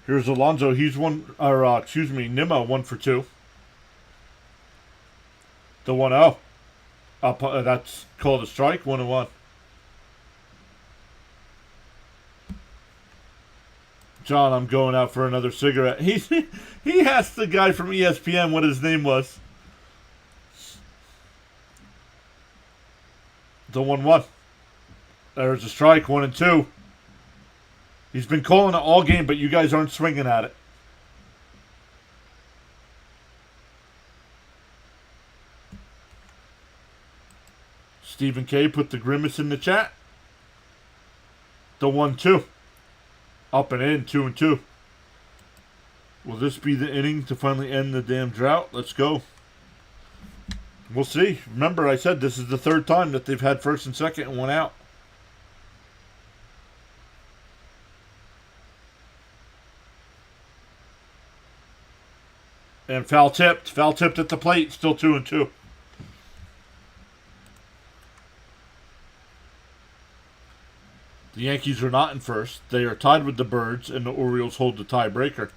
Here's Alonso. Nimmo, 1 for 2. The 1-0. Up, that's called a strike, 1-1. John, I'm going out for another cigarette. He asked the guy from ESPN what his name was. The 1-1. There's a strike, 1-2. He's been calling it all game, but you guys aren't swinging at it. Stephen K. put the grimace in the chat. The 1-2. Up and in, 2-2. Will this be the inning to finally end the damn drought? Let's go. We'll see. Remember, I said this is the third time that they've had first and second and 1 out. And foul tipped. Foul tipped at the plate. Still 2-2. The Yankees are not in first. They are tied with the Birds, and the Orioles hold the tiebreaker.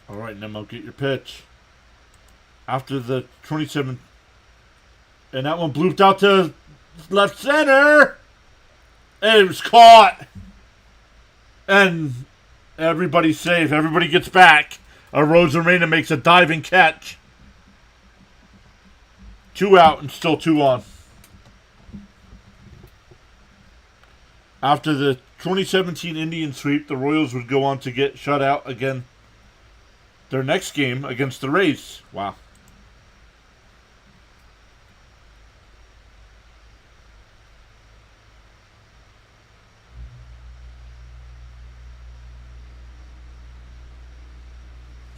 All right, Nemo, get your pitch. After the 27... And that one blooped out to left center. And it was caught. And everybody's safe. Everybody gets back. Rosarena makes a diving catch. 2 out and still 2 on. After the 2017 Indian sweep, the Royals would go on to get shut out again their next game against the Rays. Wow.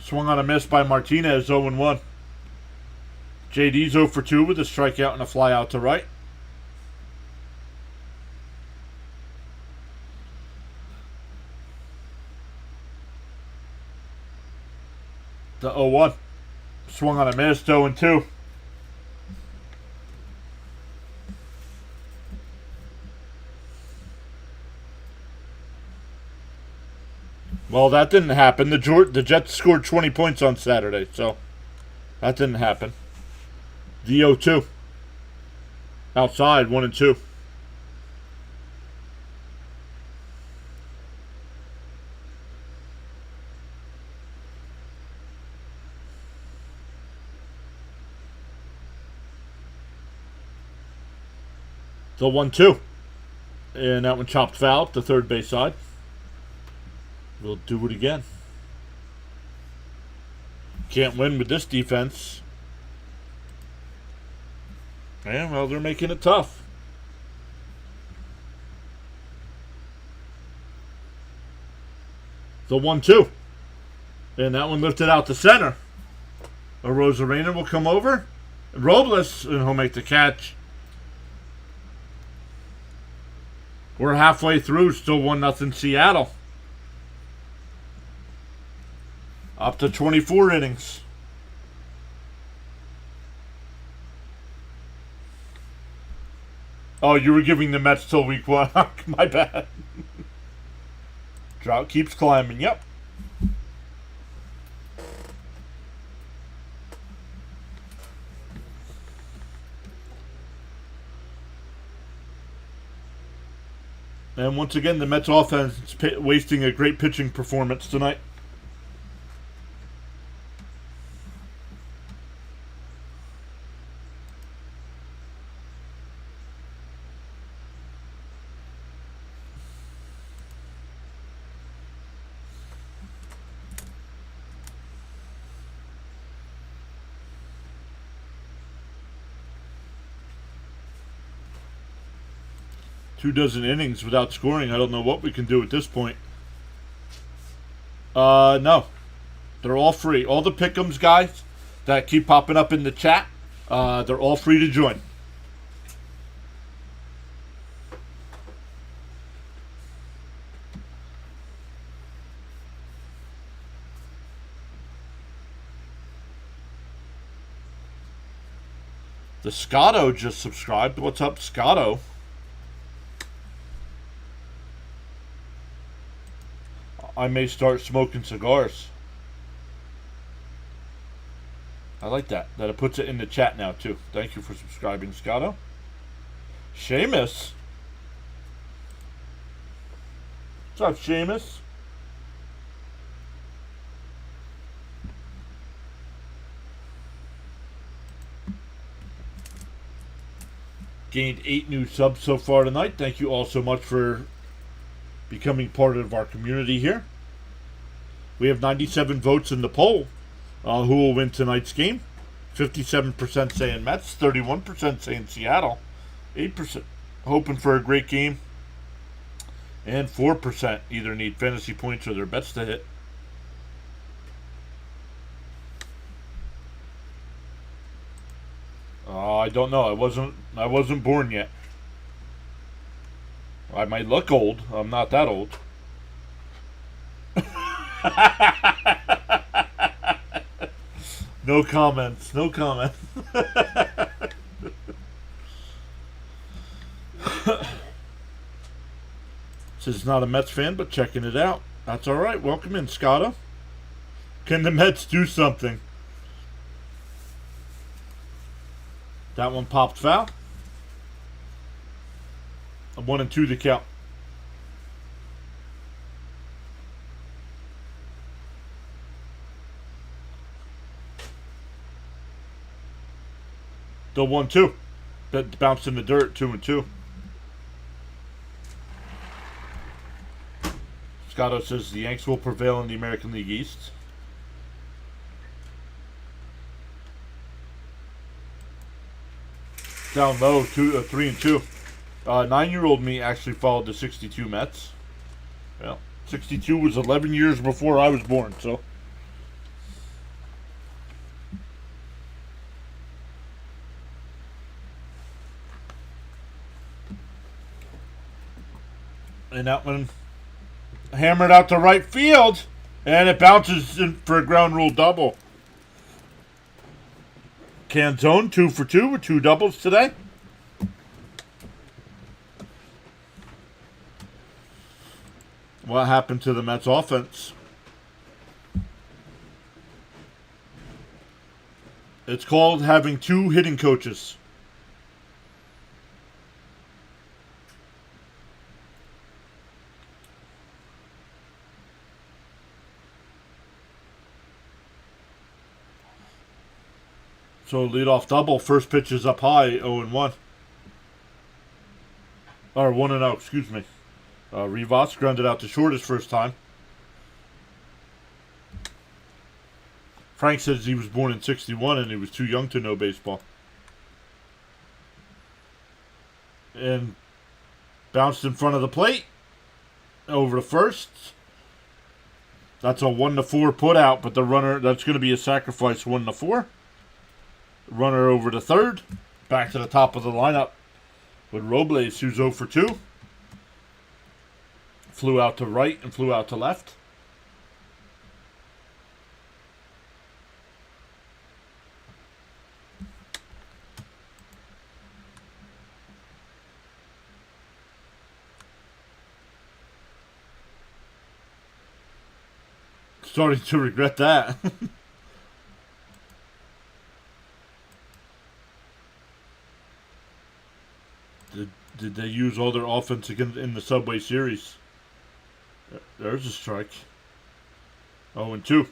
Swung on a miss by Martinez, 0-1. JD's 0 for 2 with a strikeout and a fly out to right. The 0-1. Swung on a miss, 0-2. Well, that didn't happen. The Jets scored 20 points on Saturday, so that didn't happen. The 0-2. Outside, 1-2. The 1-2. And that one chopped foul up the third base side. We'll do it again. Can't win with this defense. And, well, they're making it tough. The 1-2. And that one lifted out the center. A Rosarena will come over. Robles, and he'll make the catch. We're halfway through, still 1-0 Seattle. Up to 24 innings. Oh, you were giving the Mets till week 1. My bad. Drought keeps climbing. Yep. And once again, the Mets offense is wasting a great pitching performance tonight. Two dozen innings without scoring. I don't know what we can do at this point. No. They're all free. All the Pick'ems guys that keep popping up in the chat, they're all free to join. The Scotto just subscribed. What's up, Scotto? I may start smoking cigars. I like that. That it puts it in the chat now, too. Thank you for subscribing, Scotto. Seamus. What's up, Seamus? Gained 8 new subs so far tonight. Thank you all so much for becoming part of our community here. We have 97 votes in the poll. Who will win tonight's game? 57% saying Mets, 31% saying Seattle, 8% hoping for a great game, and 4% either need fantasy points or their bets to hit. I don't know. I wasn't born yet. I might look old. I'm not that old. No comments. No comments. Says not a Mets fan, but checking it out. That's all right. Welcome in, Scotto. Can the Mets do something? That one popped foul. A 1-2 the count. The 1-2 that bounced in the dirt. 2-2. Scotto says the Yanks will prevail in the American League East. Down low, 3-2. 9-year-old me actually followed the 62 Mets. Well, 62 was 11 years before I was born, so. And that one hammered out to right field, and it bounces in for a ground rule double. Canzone, 2 for 2 with 2 doubles today. What happened to the Mets offense? It's called having 2 hitting coaches. So leadoff double, first pitch is up high, 0-1. Or 1-0, excuse me. Rivas grounded out to short his first time. Frank says he was born in 61 and he was too young to know baseball. And bounced in front of the plate. Over to first. That's a 1-4 put out, but the runner, that's going to be a sacrifice, 1-4. Runner over to third. Back to the top of the lineup with Robles, who's 0 for 2. Flew out to right and flew out to left. Starting to regret that. Did they use all their offense again in the Subway Series? There's a strike. 0-2.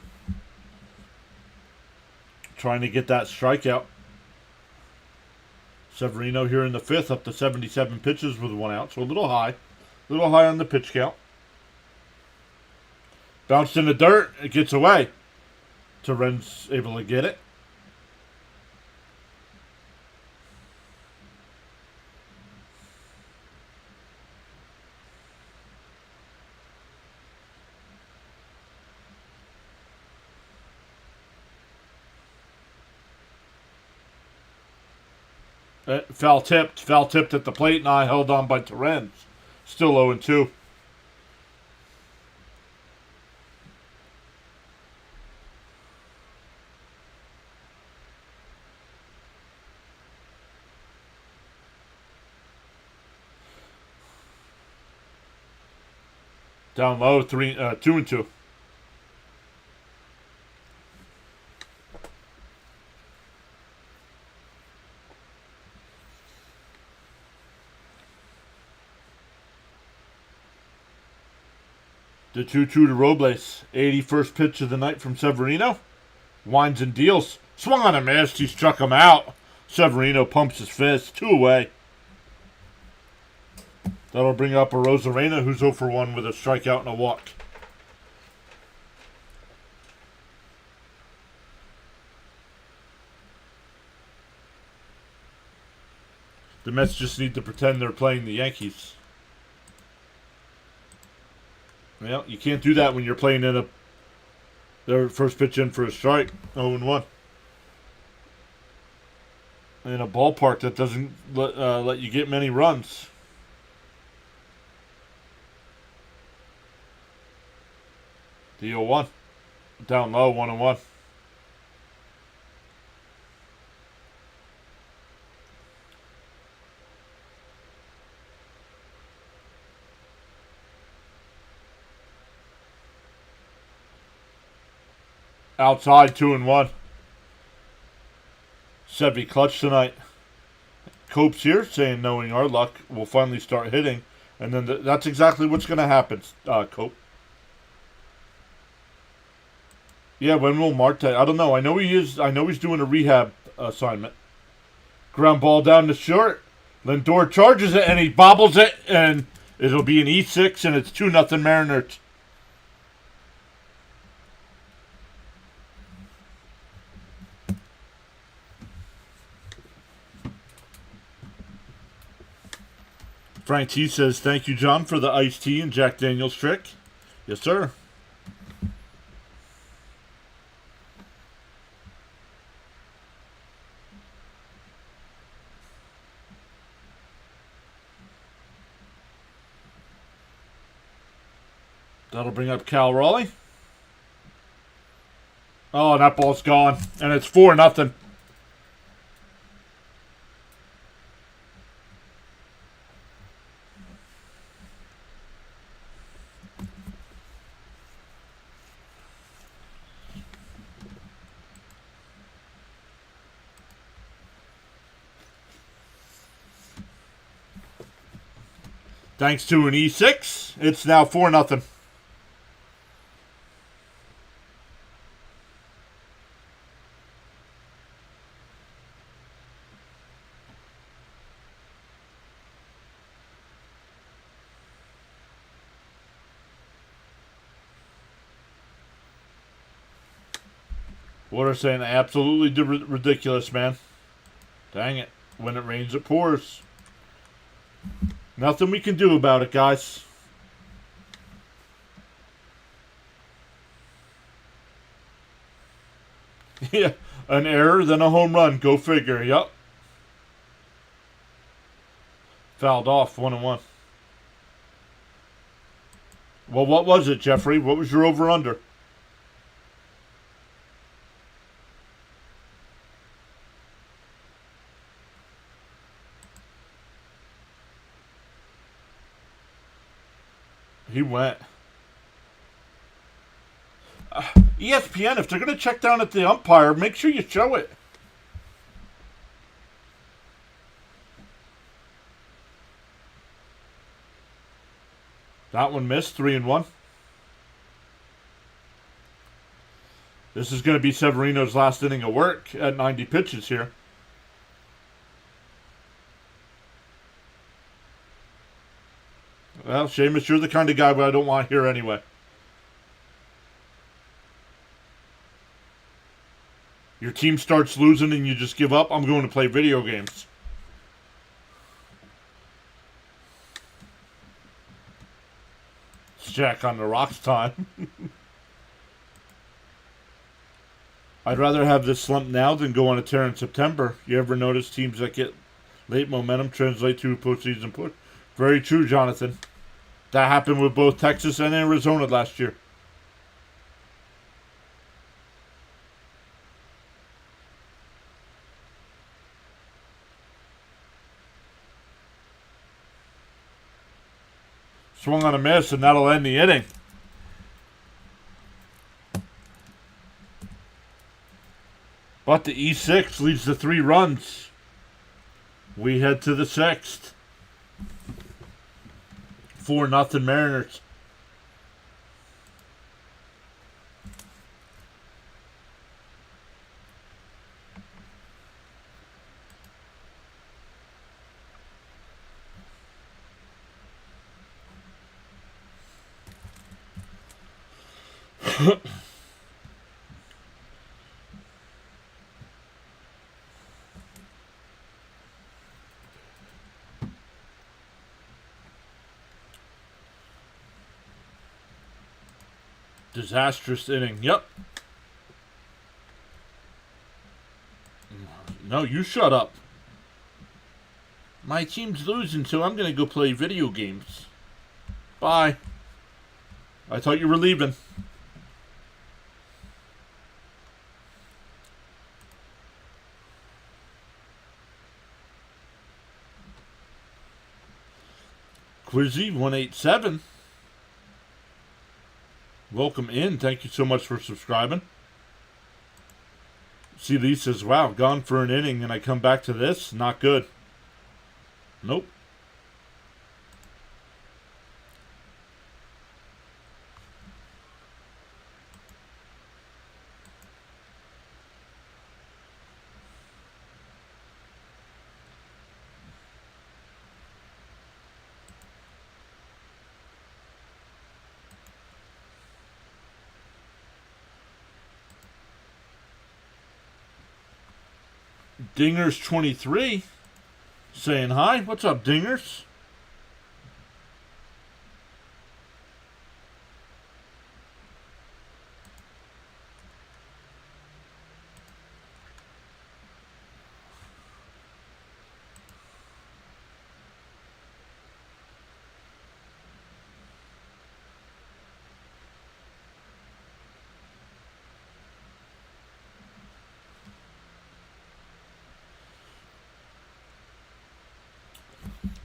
Trying to get that strikeout. Severino here in the 5th, up to 77 pitches with 1 out, so a little high. A little high on the pitch count. Bounced in the dirt, it gets away. Torrens able to get it. Foul tipped at the plate, and I held on by Torrens. Still 0-2. Down low, 2-2. The 2-2 to Robles. 81st pitch of the night from Severino. Winds and deals. Swung on a miss. He struck him out. Severino pumps his fist. 2 away. That'll bring up a Rosarena, who's 0 for 1 with a strikeout and a walk. The Mets just need to pretend they're playing the Yankees. Well, you can't do that when you're playing in their first pitch in for a strike, 0-1. In a ballpark that doesn't let you get many runs. The 0-1. Down low, 1-1. Outside, 2-1. Sevy clutch tonight. Cope's here saying, knowing our luck, we'll finally start hitting. And then that's exactly what's going to happen, Cope. Yeah, when will Marte? I don't know. I know he is. I know he's doing a rehab assignment. Ground ball down the short. Lindor charges it and he bobbles it, and it'll be an E6, and it's 2-0 Mariners. Frank T says, thank you, John, for the iced tea and Jack Daniels trick. Yes, sir. That'll bring up Cal Raleigh. Oh, that ball's gone. And it's 4-0. Thanks to an E6, it's now 4-0. What are saying? Absolutely ridiculous, man. Dang it. When it rains, it pours. Nothing we can do about it, guys. Yeah, an error, then a home run. Go figure. Yup. Fouled off, 1-1. Well, what was it, Jeffrey? What was your over-under? He went. ESPN, if they're going to check down at the umpire, make sure you show it. That one missed, 3-1. This is going to be Severino's last inning of work at 90 pitches here. Well, Seamus, you're the kind of guy I don't want here anyway. Your team starts losing and you just give up. I'm going to play video games. It's Jack on the rocks time. I'd rather have this slump now than go on a tear in September. You ever notice teams that get late momentum translate to a postseason push? Very true, Jonathan. That happened with both Texas and Arizona last year. Swung on a miss, and that'll end the inning. But the E6 leads to 3 runs. We head to the 6th. 4-0 Mariners. Disastrous inning. Yep. No, you shut up. My team's losing, so I'm going to go play video games. Bye. I thought you were leaving. Quizzy 187. Welcome in. Thank you so much for subscribing. See, Lee says, wow, gone for an inning and I come back to this? Not good. Nope. Dingers 23 saying hi. What's up, Dingers?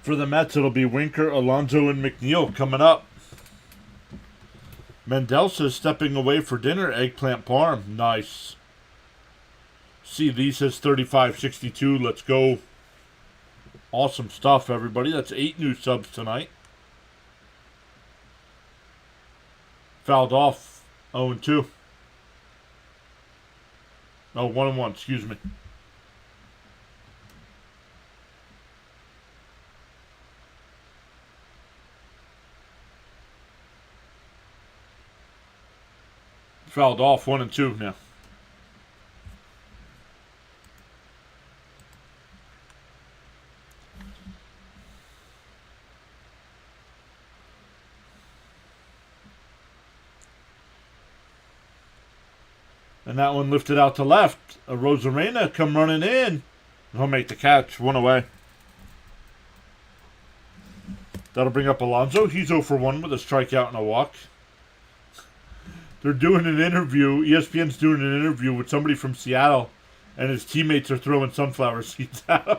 For the Mets, it'll be Winker, Alonso, and McNeil coming up. Mendelsa stepping away for dinner. Eggplant parm. Nice. See, Lee says 35.62. Let's go. Awesome stuff, everybody. That's 8 new subs tonight. Fouled off. 0-2. No, 1-1. Excuse me. Fouled off. 1-2 now. And that one lifted out to left. A Rosarena come running in. He'll make the catch. 1 away. That'll bring up Alonso. He's 0 for 1 with a strikeout and a walk. They're doing an interview. ESPN's doing an interview with somebody from Seattle, and his teammates are throwing sunflower seeds at him.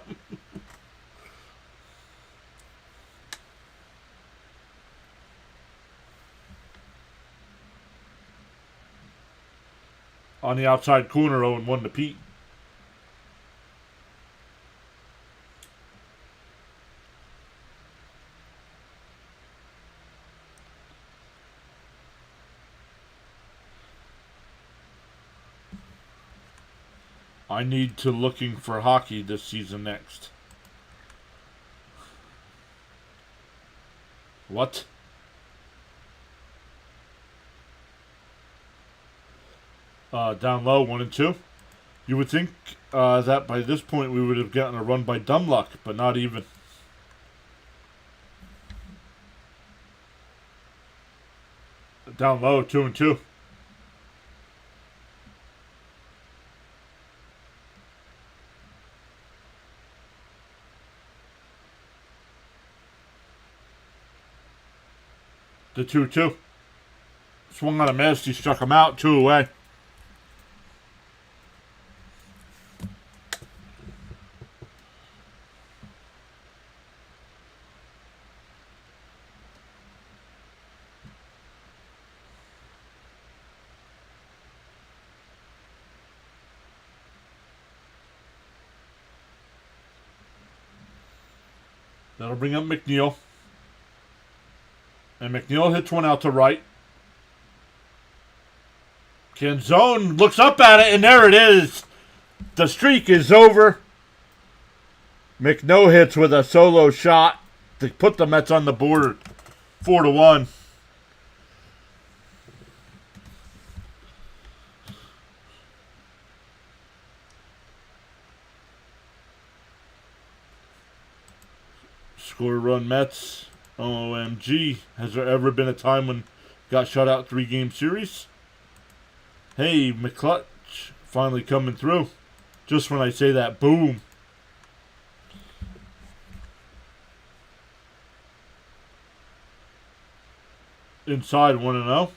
On the outside corner, 0-1 to Pete. I need to looking for hockey this season next. What? Down low, 1-2. You would think that by this point we would have gotten a run by dumb luck, but not even. Down low, 2-2. The 2-2. Swung on a miss. He struck him out. 2 away. That'll bring up McNeil. And McNeil hits one out to right. Canzone looks up at it, and there it is. The streak is over. McNeil hits with a solo shot to put the Mets on the board, 4-1. Score run Mets. OMG. Has there ever been a time when got shut out 3-game series? Hey, McClutch finally coming through. Just when I say that, boom. Inside 1-0.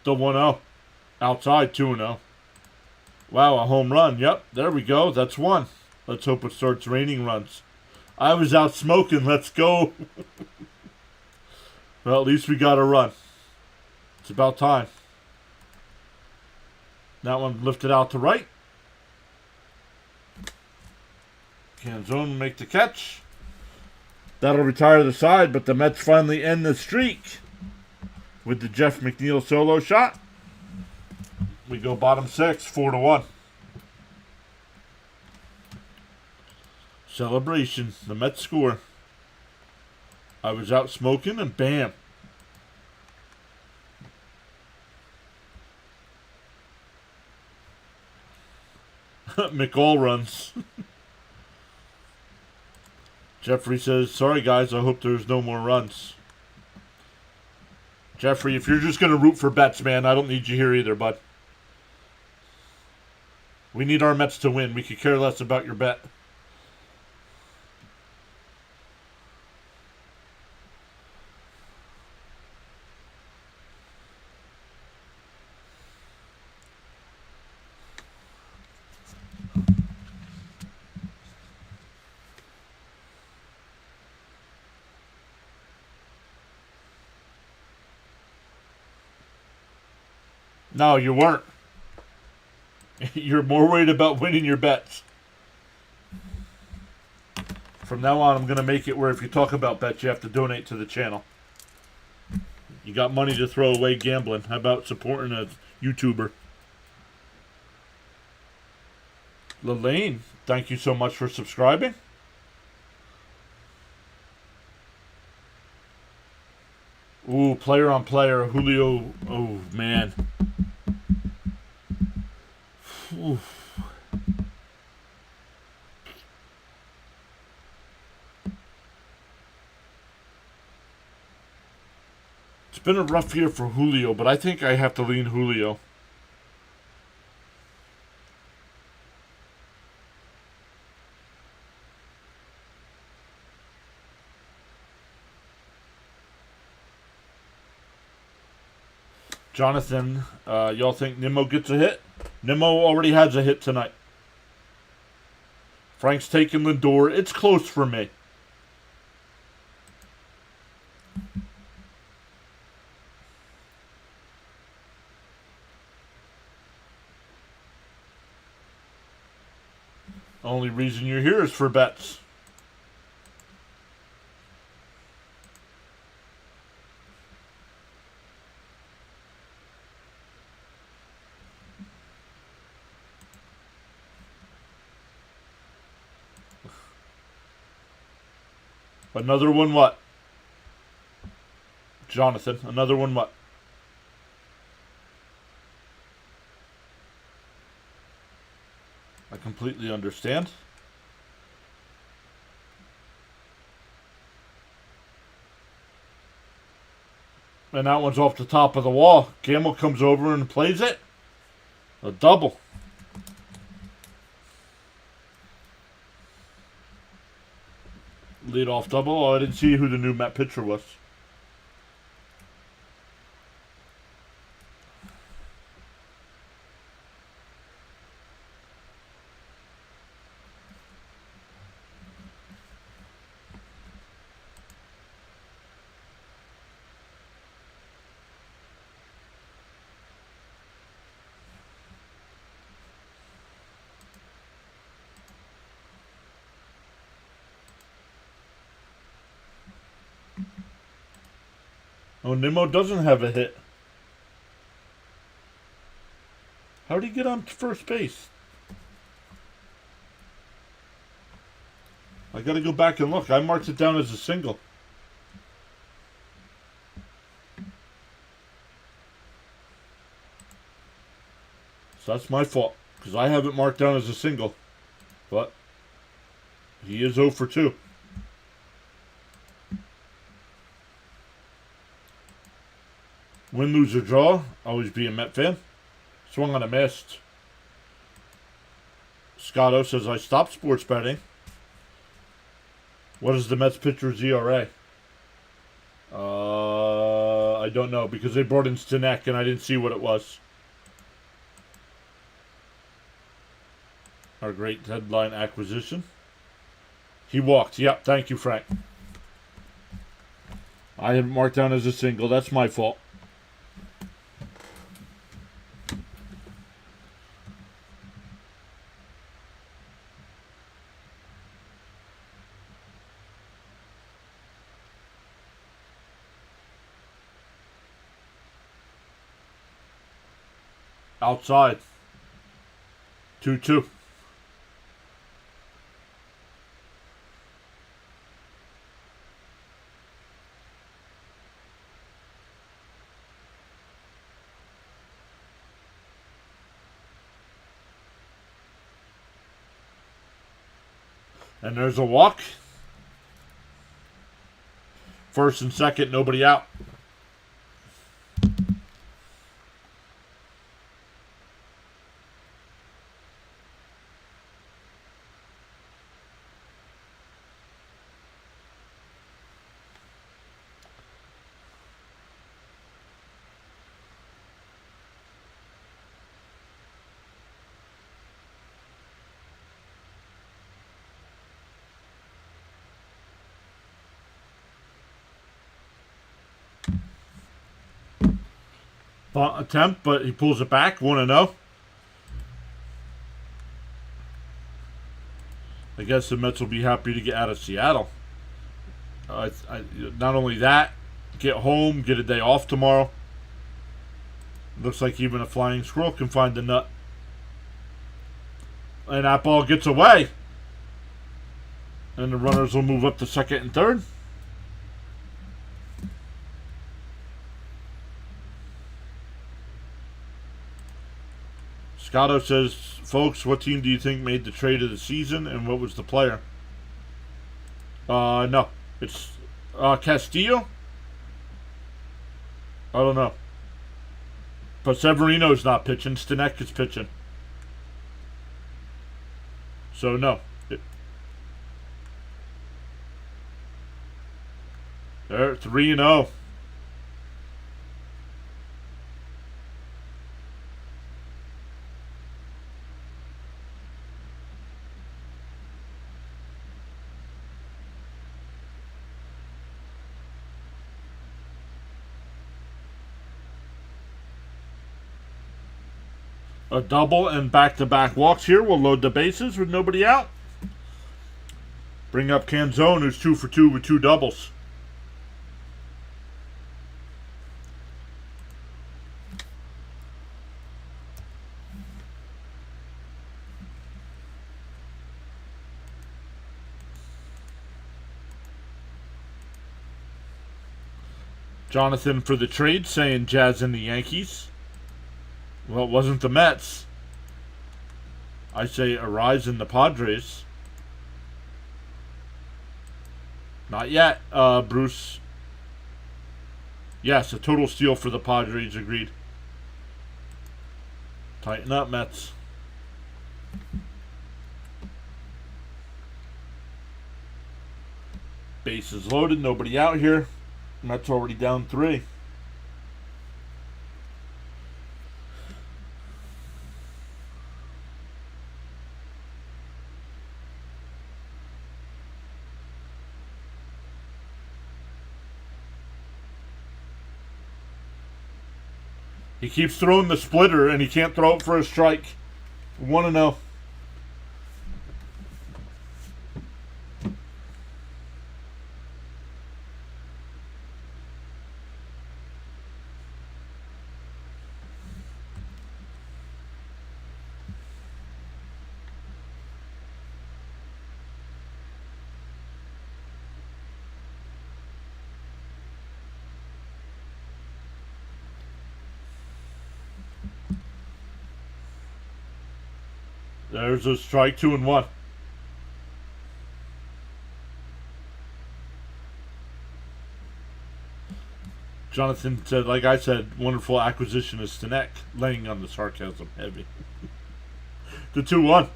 The 1-0. Outside 2-0. Wow, a home run. Yep, there we go. That's one. Let's hope it starts raining runs. I was out smoking. Let's go. Well, at least we got a run. It's about time. That one lifted out to right. Canzone make the catch. That'll retire the side, but the Mets finally end the streak with the Jeff McNeil solo shot. We go bottom 6, 4-1. Celebration. The Mets score. I was out smoking and bam. McCall runs. Jeffrey says, sorry guys, I hope there's no more runs. Jeffrey, if you're just going to root for bets, man, I don't need you here either, bud. We need our Mets to win. We could care less about your bet. No, you weren't. You're more worried about winning your bets. From now on, I'm going to make it where if you talk about bets, you have to donate to the channel. You got money to throw away gambling. How about supporting a YouTuber? Lelaine, thank you so much for subscribing. Ooh, player on player. Julio. Oh, man. Ooh. It's been a rough year for Julio, but I think I have to lean Julio. Jonathan, y'all think Nimmo gets a hit? Nimmo already has a hit tonight. Frank's taking Lindor. It's close for me. Only reason you're here is for bets. Another one what? Jonathan, another one what? I completely understand. And that one's off the top of the wall. Gamble comes over and plays it. A double. Lead off double. Oh, I didn't see who the new Met pitcher was. Oh, Nimmo doesn't have a hit. How did he get on first base? I gotta go back and look. I marked it down as a single. So that's my fault, because I have it marked down as a single. But he is 0 for 2. Win, lose, or draw. Always be a Met fan. Swung on a missed. Scotto says, I stopped sports betting. What is the Mets pitcher's ERA? I don't know, because they brought in Stanek and I didn't see what it was. Our great headline acquisition. He walked. Yep, thank you, Frank. I have it marked down as a single. That's my fault. Outside. 2-2. And there's a walk. First and second, nobody out. Attempt, but he pulls it back. 1-0. I guess the Mets will be happy to get out of Seattle. Not only that, get home, get a day off tomorrow. Looks like even a flying squirrel can find the nut. And that ball gets away. And the runners will move up to second and third. Scotto says, folks, what team do you think made the trade of the season and what was the player? No. It's Castillo? I don't know. But Severino's not pitching. Stanek is pitching. So, no. They're 3-0. A double and back-to-back walks here. We'll load the bases with nobody out. Bring up Canzone, who's 2 for 2 with 2 doubles. Jonathan for the trade, saying Jazz and the Yankees. Well, it wasn't the Mets. I say Arise in the Padres. Not yet, Bruce. Yes, a total steal for the Padres, agreed. Tighten up, Mets. Bases loaded, nobody out here. Mets already down 3. He keeps throwing the splitter, and he can't throw it for a strike. 1-0. There's a strike, 2-1. Jonathan said, like I said, wonderful acquisition of Stanek, laying on the sarcasm heavy. The 2-1.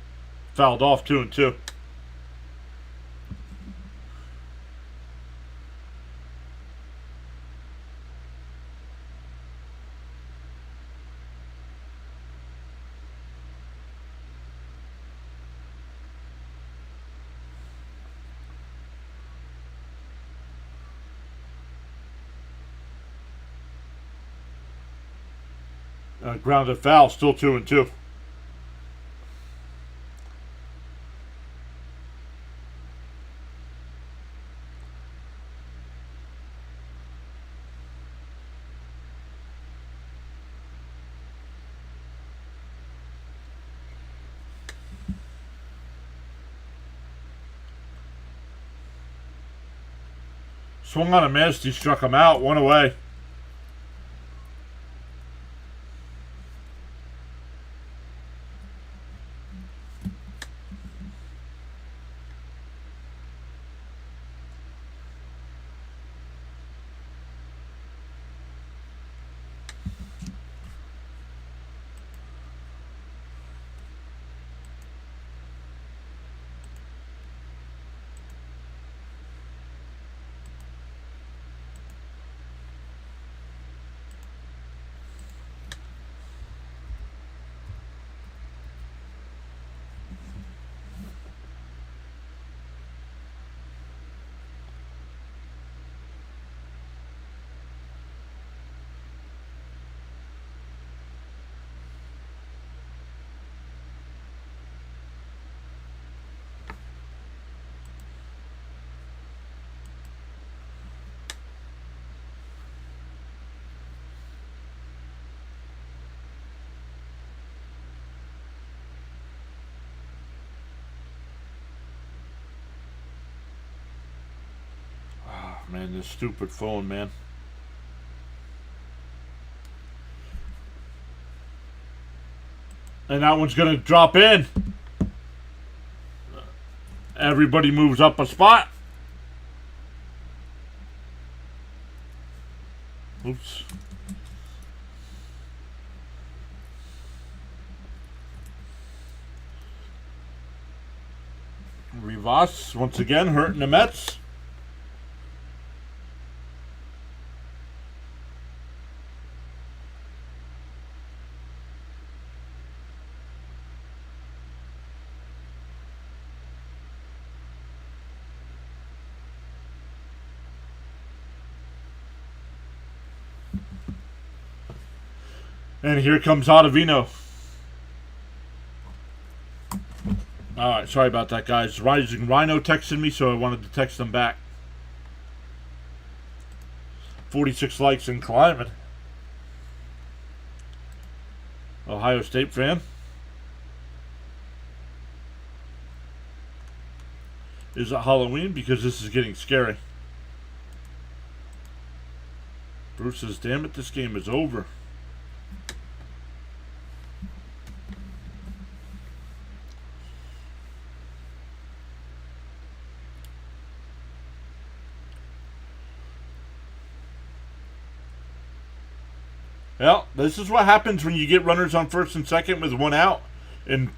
Fouled off 2-2. Grounded foul, still 2-2. Swung on a miss, he struck him out, 1 away. Man, this stupid phone, man. And that one's going to drop in. Everybody moves up a spot. Oops. Rivas, once again, hurting the Mets. And here comes Ottavino. Alright, sorry about that, guys. Rising Rhino texted me, so I wanted to text them back. 46 likes and climbing. Ohio State fan. Is it Halloween? Because this is getting scary. Bruce says, damn it, this game is over. Well, this is what happens when you get runners on first and second with one out in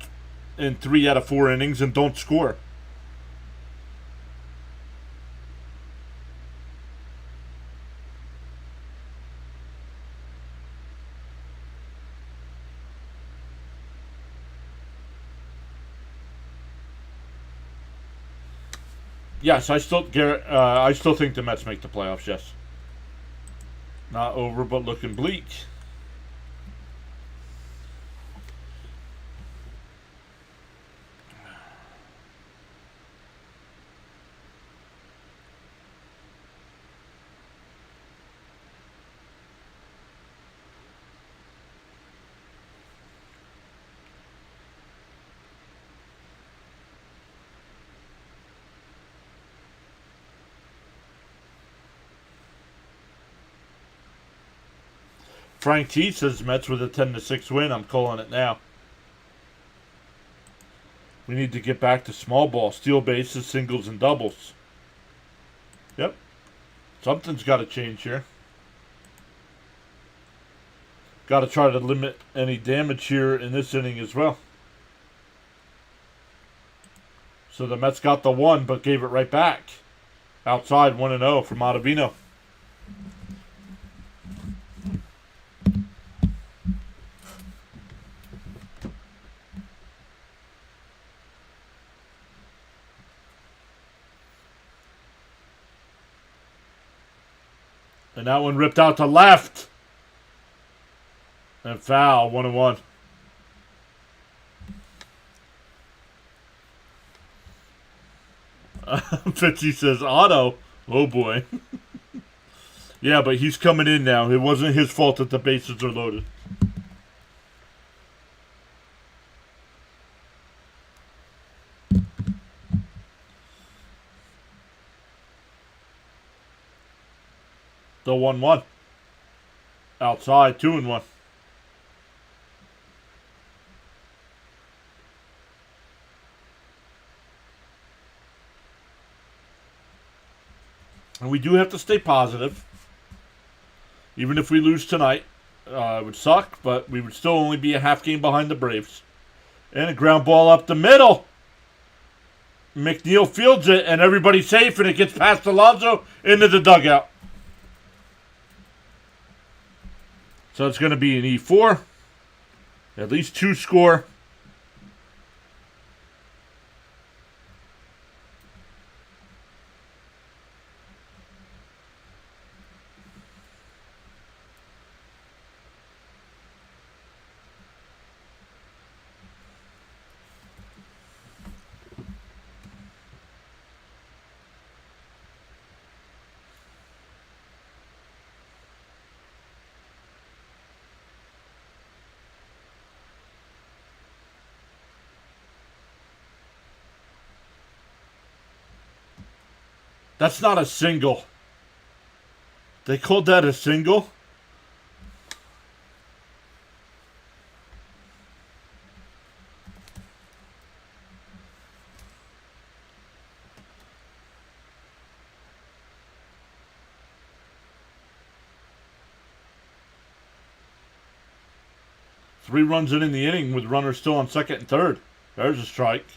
3 out of 4 innings and don't score. Yes, I still think the Mets make the playoffs, yes. Not over, but looking bleak. Frank T says Mets with a 10-6 win. I'm calling it now. We need to get back to small ball, steal bases, singles, and doubles. Yep. Something's got to change here. Got to try to limit any damage here in this inning as well. So the Mets got the 1, but gave it right back. Outside 1-0 from Ottavino. And that one ripped out to left. And foul, 1-1. Fitzy says, Otto. Oh, boy. Yeah, but he's coming in now. It wasn't his fault that the bases are loaded. The 1-1. Outside, 2-1. And we do have to stay positive. Even if we lose tonight. It would suck, but we would still only be a half game behind the Braves. And a ground ball up the middle. McNeil fields it, and everybody's safe, and it gets past Alonso into the dugout. So it's going to be an E4. At least 2 score. That's not a single. They called that a single. Three runs in the inning with runners still on second and third. There's a strike.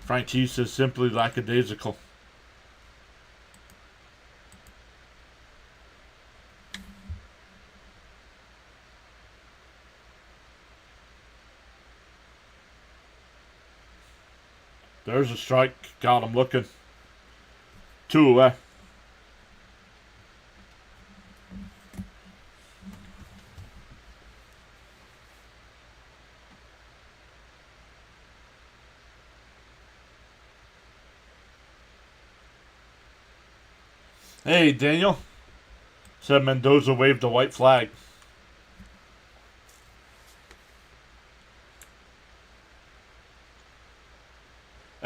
Frank T says simply lackadaisical. There's a strike. Got him looking. 2 away. Hey, Daniel. Said Mendoza waved the white flag.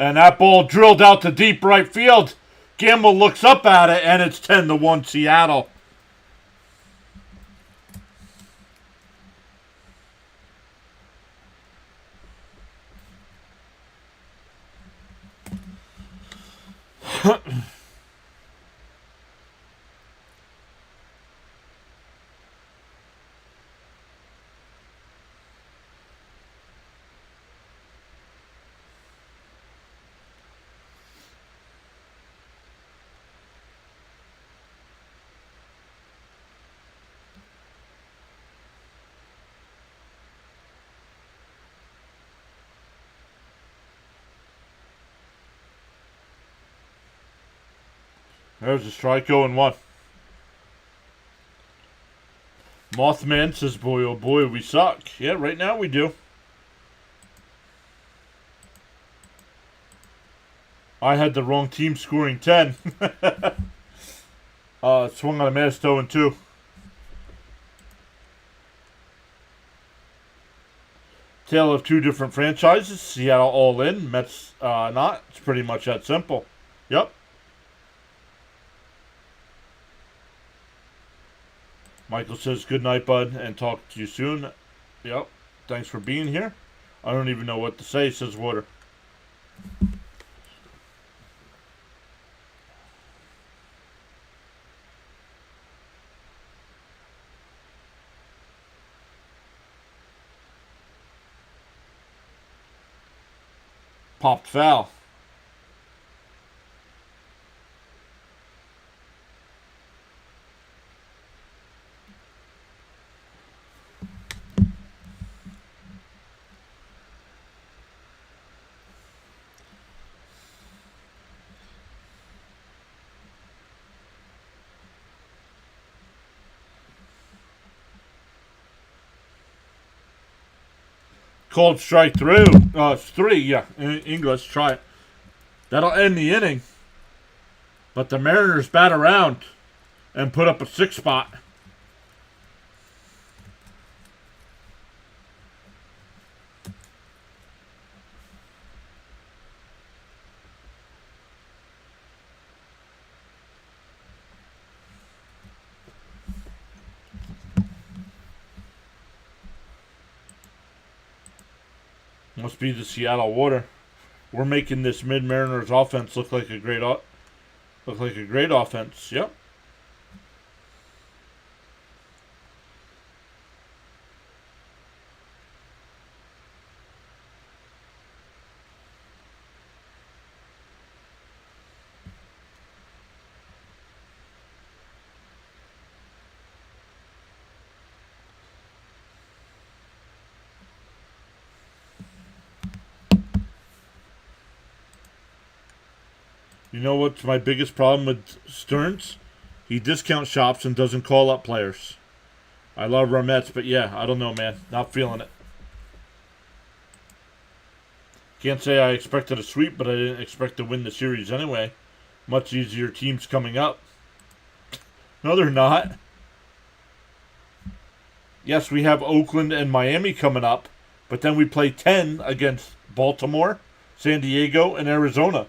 And that ball drilled out to deep right field. Gamble looks up at it, and it's 10-1 Seattle. There's a strike, 0-1. Mothman says, boy, oh boy, we suck. Yeah, right now we do. I had the wrong team scoring 10. Swung on a miss, 0-2. Tale of two different franchises. Seattle all in, Mets not. It's pretty much that simple. Yep. Michael says, good night, bud, and talk to you soon. Yep. Thanks for being here. I don't even know what to say, says Water. Popped foul. Called strike 3. 3, yeah. In English, try it. That'll end the inning. But the Mariners bat around and put up a 6 spot. Must be the Seattle Water. We're making this mid-Mariners offense look like a great offense. Yep. You know what's my biggest problem with Stearns? He discounts shops and doesn't call up players. I love our Mets, but yeah, I don't know, man. Not feeling it. Can't say I expected a sweep, but I didn't expect to win the series anyway. Much easier teams coming up. No, they're not. Yes, we have Oakland and Miami coming up, but then we play 10 against Baltimore, San Diego, and Arizona.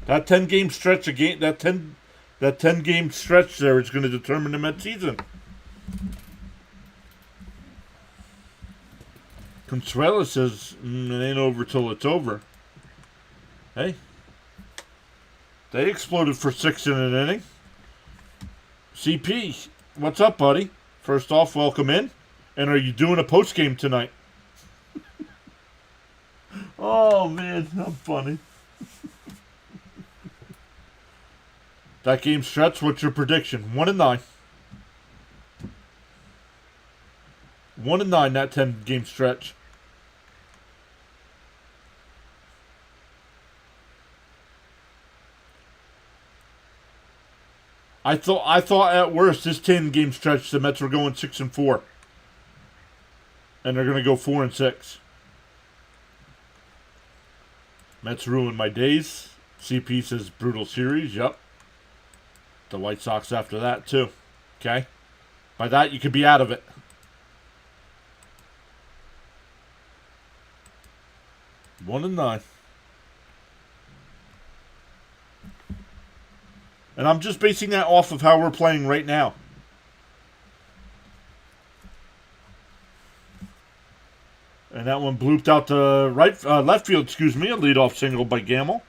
That 10-game stretch again. That 10-game stretch there is going to determine the Mets season. Consuela says it ain't over till it's over. Hey, they exploded for 6 in an inning. CP, what's up, buddy? First off, welcome in. And are you doing a post game tonight? Oh man, I'm funny. That game stretch, what's your prediction? 1-9. 1-9, that 10-game stretch. I thought at worst this 10-game stretch the Mets were going 6-4. And they're gonna go 4-6. Mets ruined my days. CP says brutal series, yep. The White Sox after that too. Okay? By that you could be out of it. One and 9. And I'm just basing that off of how we're playing right now. And that one blooped out to left field, excuse me, a leadoff single by Gamble.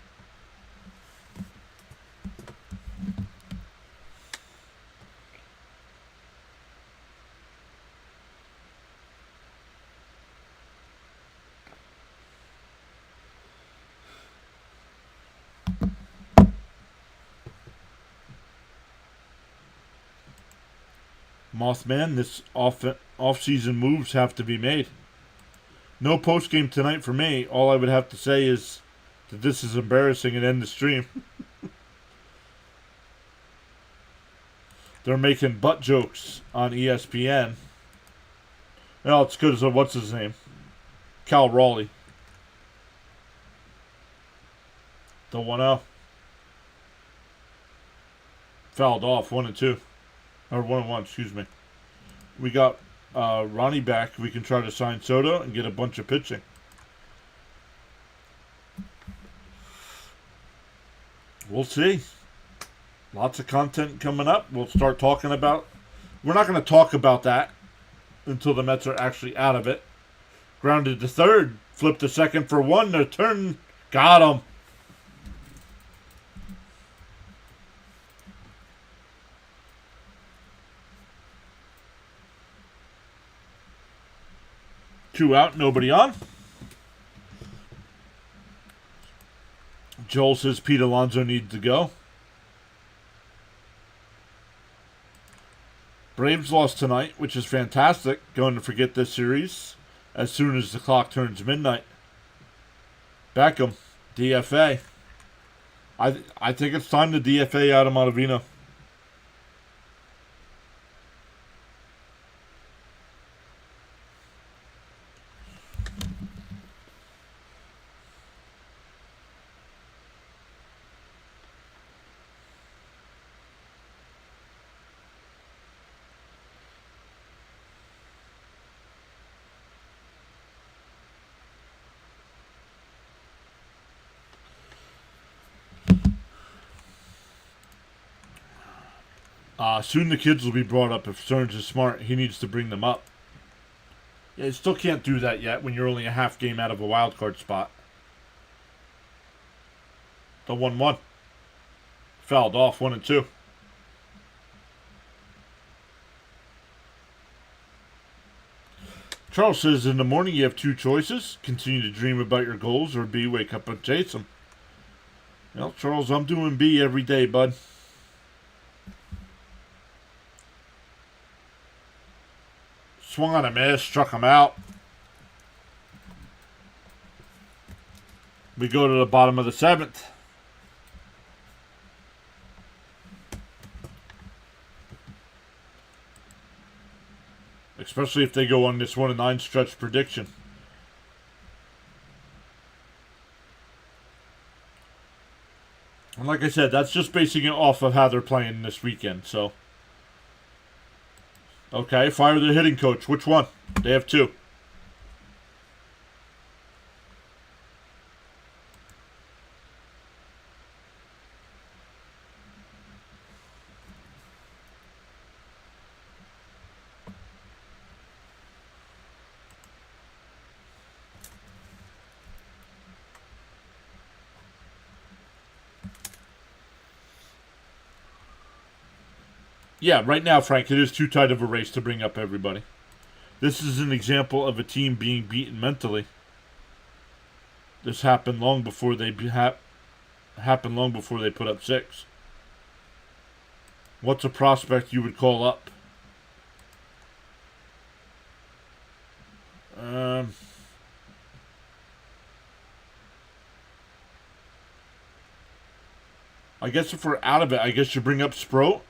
Mothman, this off-season moves have to be made. No post-game tonight for me. All I would have to say is that this is embarrassing and end the stream. They're making butt jokes on ESPN. Well, it's good as what's his name? Cal Raleigh. The 1-0. Fouled off, 1-2. Or 1-1, excuse me. We got Ronnie back. We can try to sign Soto and get a bunch of pitching. We'll see. Lots of content coming up. We'll start talking about... We're not going to talk about that until the Mets are actually out of it. Grounded to third. Flipped to second for 1. The turn. Got him. Two out, nobody on. Joel says Pete Alonso needs to go. Braves lost tonight, which is fantastic. Going to forget this series as soon as the clock turns midnight. Beckham, DFA. I think it's time to DFA Adam Ottavino. Soon the kids will be brought up. If Stearns is smart, he needs to bring them up. Yeah, you still can't do that yet when you're only a half game out of a wild card spot. The 1-1. Fouled off, 1-2. Charles says, in the morning you have two choices. Continue to dream about your goals, or B, wake up and chase them. Well, Charles, I'm doing B every day, bud. Swung on a miss, struck him out. We go to the bottom of the 7th. Especially if they go on this 1-9 stretch prediction. And like I said, that's just basing it off of how they're playing this weekend, so... Okay, fire the hitting coach. Which one? They have 2. Yeah, right now, Frank, it is too tight of a race to bring up everybody. This is an example of a team being beaten mentally. This happened long before they happened long before they put up 6. What's a prospect you would call up? I guess if we're out of it, I guess you bring up Sproat.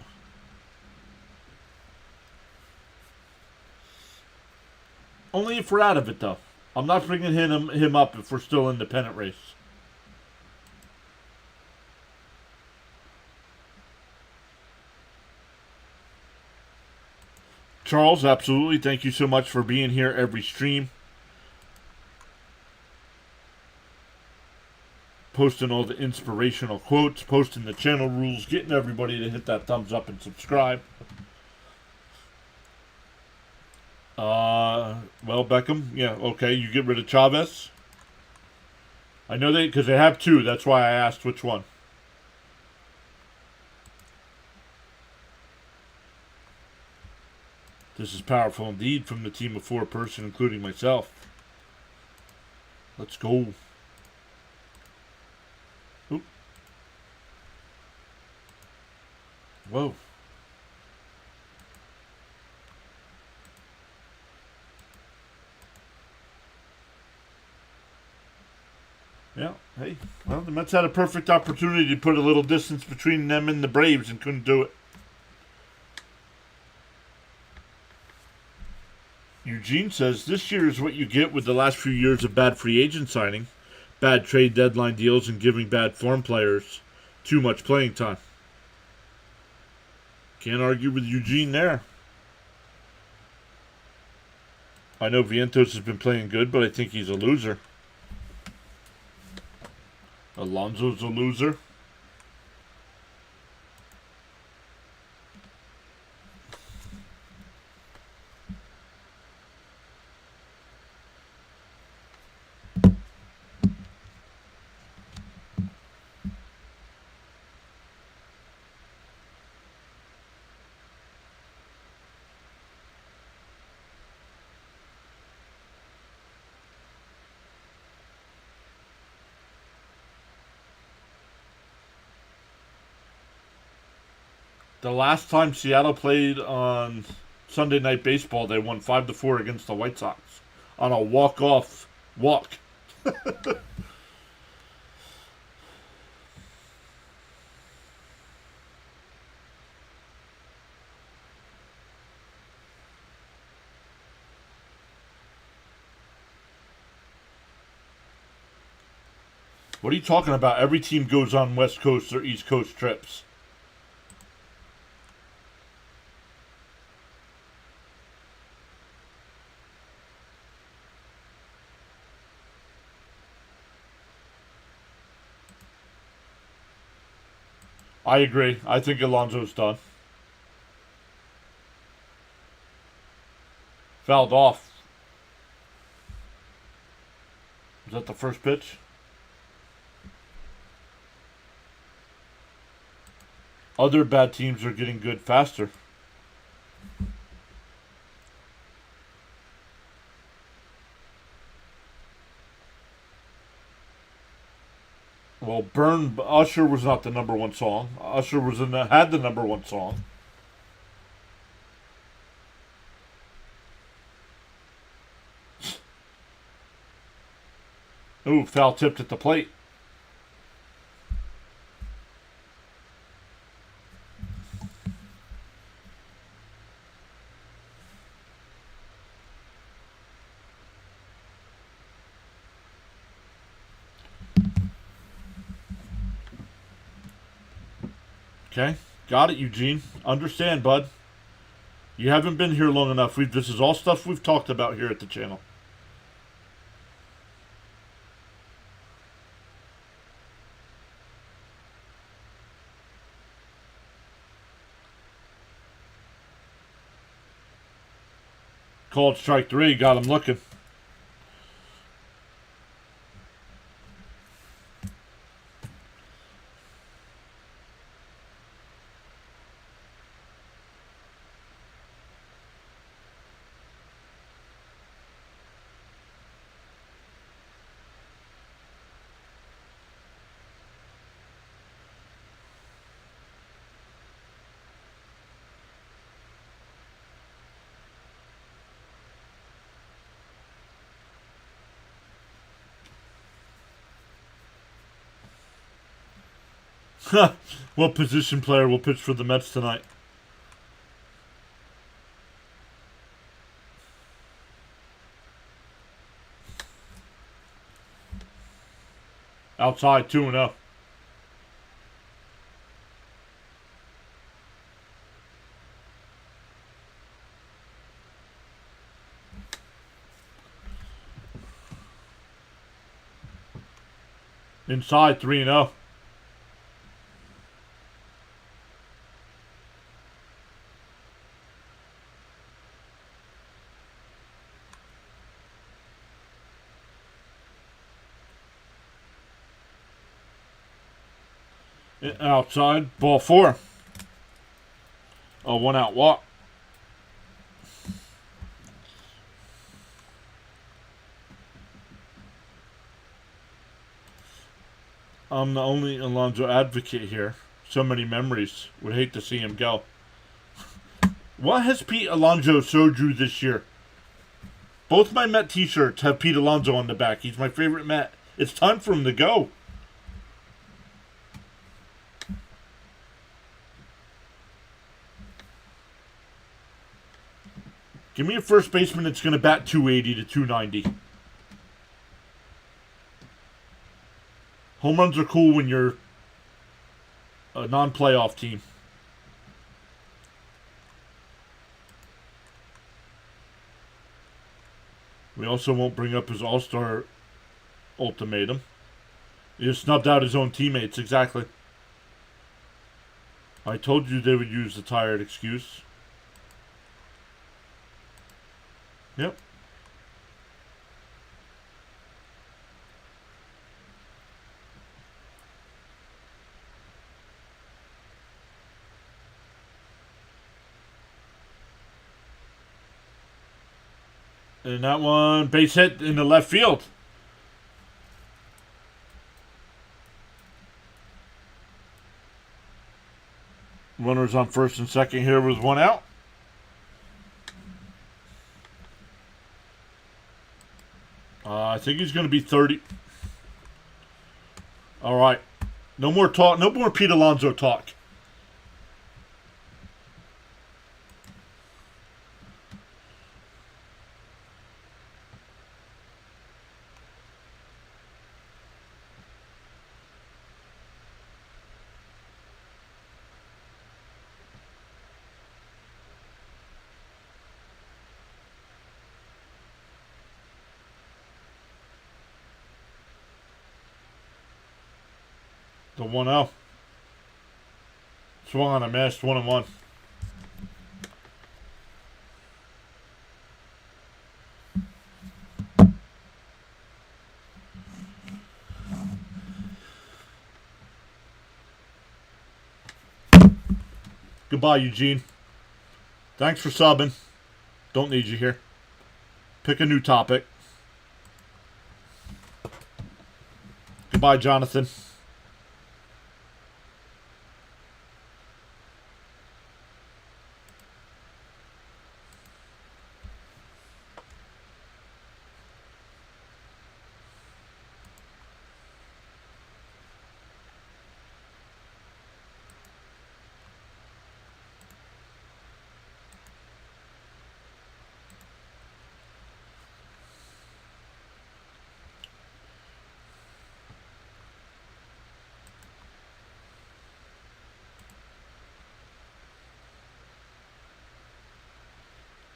Only if we're out of it, though. I'm not bringing him up if we're still in the pennant race. Charles, absolutely. Thank you so much for being here every stream. Posting all the inspirational quotes, posting the channel rules, getting everybody to hit that thumbs up and subscribe. Well, Beckham, yeah, okay, you get rid of Chavez. I know because they have 2, that's why I asked which one. This is powerful indeed from the team of 4 person, including myself. Let's go. Oop. Whoa. Yeah, hey, well, the Mets had a perfect opportunity to put a little distance between them and the Braves and couldn't do it. Eugene says, this year is what you get with the last few years of bad free agent signing, bad trade deadline deals, and giving bad form players too much playing time. Can't argue with Eugene there. I know Vientos has been playing good, but I think he's a loser. Alonso's a loser. The last time Seattle played on Sunday Night Baseball, they won 5-4 against the White Sox on a walk-off walk. What are you talking about? Every team goes on West Coast or East Coast trips. I agree. I think Alonso's done. Fouled off. Was that the first pitch? Other bad teams are getting good faster. Well, Burn Usher was not the number 1 song. Usher had the number 1 song. Ooh, foul tipped at the plate. Okay, got it, Eugene. Understand, bud. You haven't been here long enough. This is all stuff we've talked about here at the channel. Called strike 3, got him looking. What position player will pitch for the Mets tonight? Outside 2-0. Inside 3-0. Outside, ball 4. A 1-out walk. I'm the only Alonso advocate here. So many memories. Would hate to see him go. What has Pete Alonso showed you this year? Both my Met t-shirts have Pete Alonso on the back. He's my favorite Met. It's time for him to go. Give me a first baseman that's going to bat 280 to 290. Home runs are cool when you're a non-playoff team. We also won't bring up his all-star ultimatum. He just snubbed out his own teammates, exactly. I told you they would use the tired excuse. Yep. And that one, base hit in the left field. Runners on first and second here with 1 out. I think he's going to be 30. All right. No more talk. No more Pete Alonso talk. The 1-0. Swung on a missed 1-1. Goodbye, Eugene. Thanks for subbing. Don't need you here. Pick a new topic. Goodbye, Jonathan.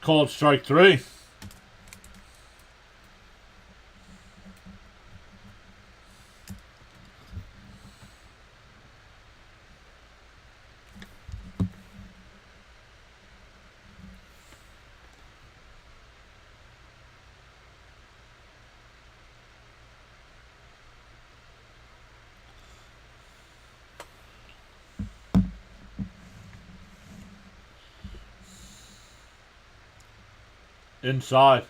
Called strike 3. Inside.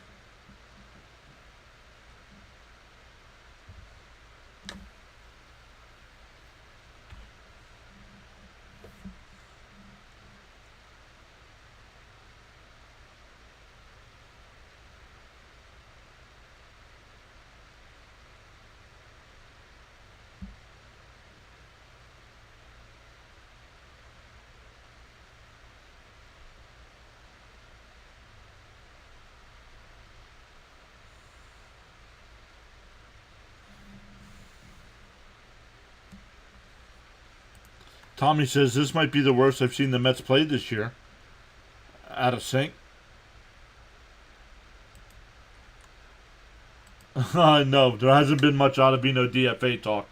Tommy says this might be the worst I've seen the Mets play this year. Out of sync. No, there hasn't been much Ottavino DFA talk.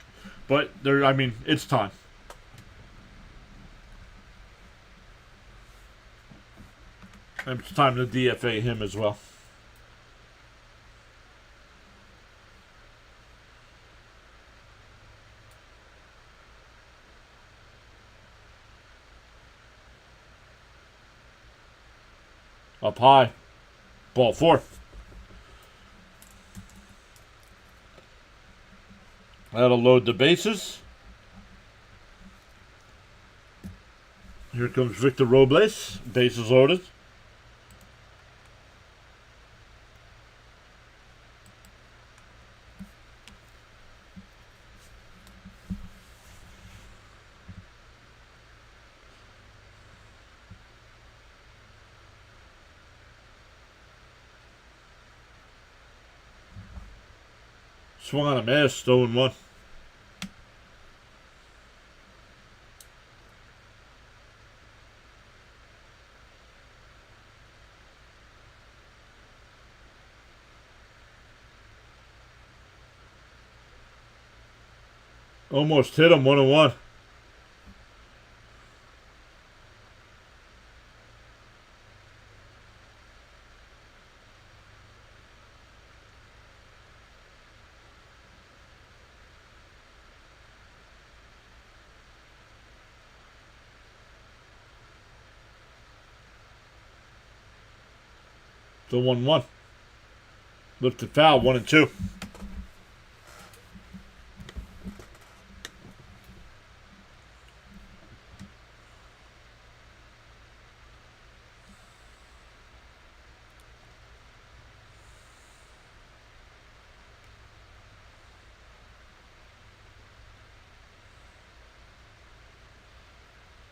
But there, I mean, it's time. And it's time to DFA him as well. Up high. Ball 4. That'll load the bases. Here comes Victor Robles. Bases loaded. Swung on a miss, 0-1. Almost hit him, 1-1. The 1-1. Lifted foul, 1-2.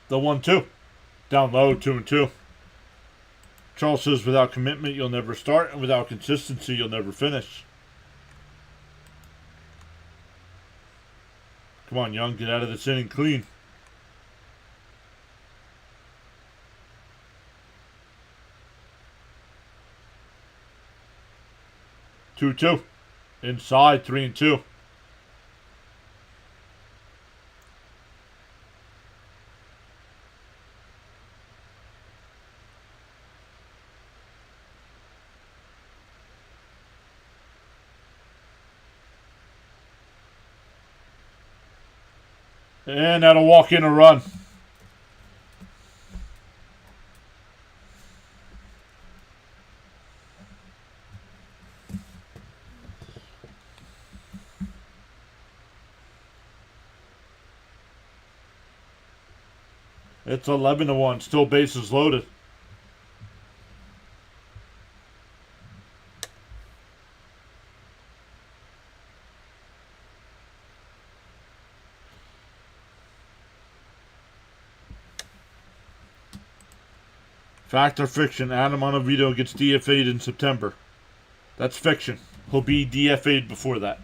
The 1-2. Down low, 2-2. Charles says, without commitment, you'll never start, and without consistency, you'll never finish. Come on, Young, get out of this inning clean. Two. Inside, 3-2. And that'll walk in a run. It's 11-1. Still bases loaded. Fact or fiction, Adam Ottavino gets DFA'd in September. That's fiction. He'll be DFA'd before that.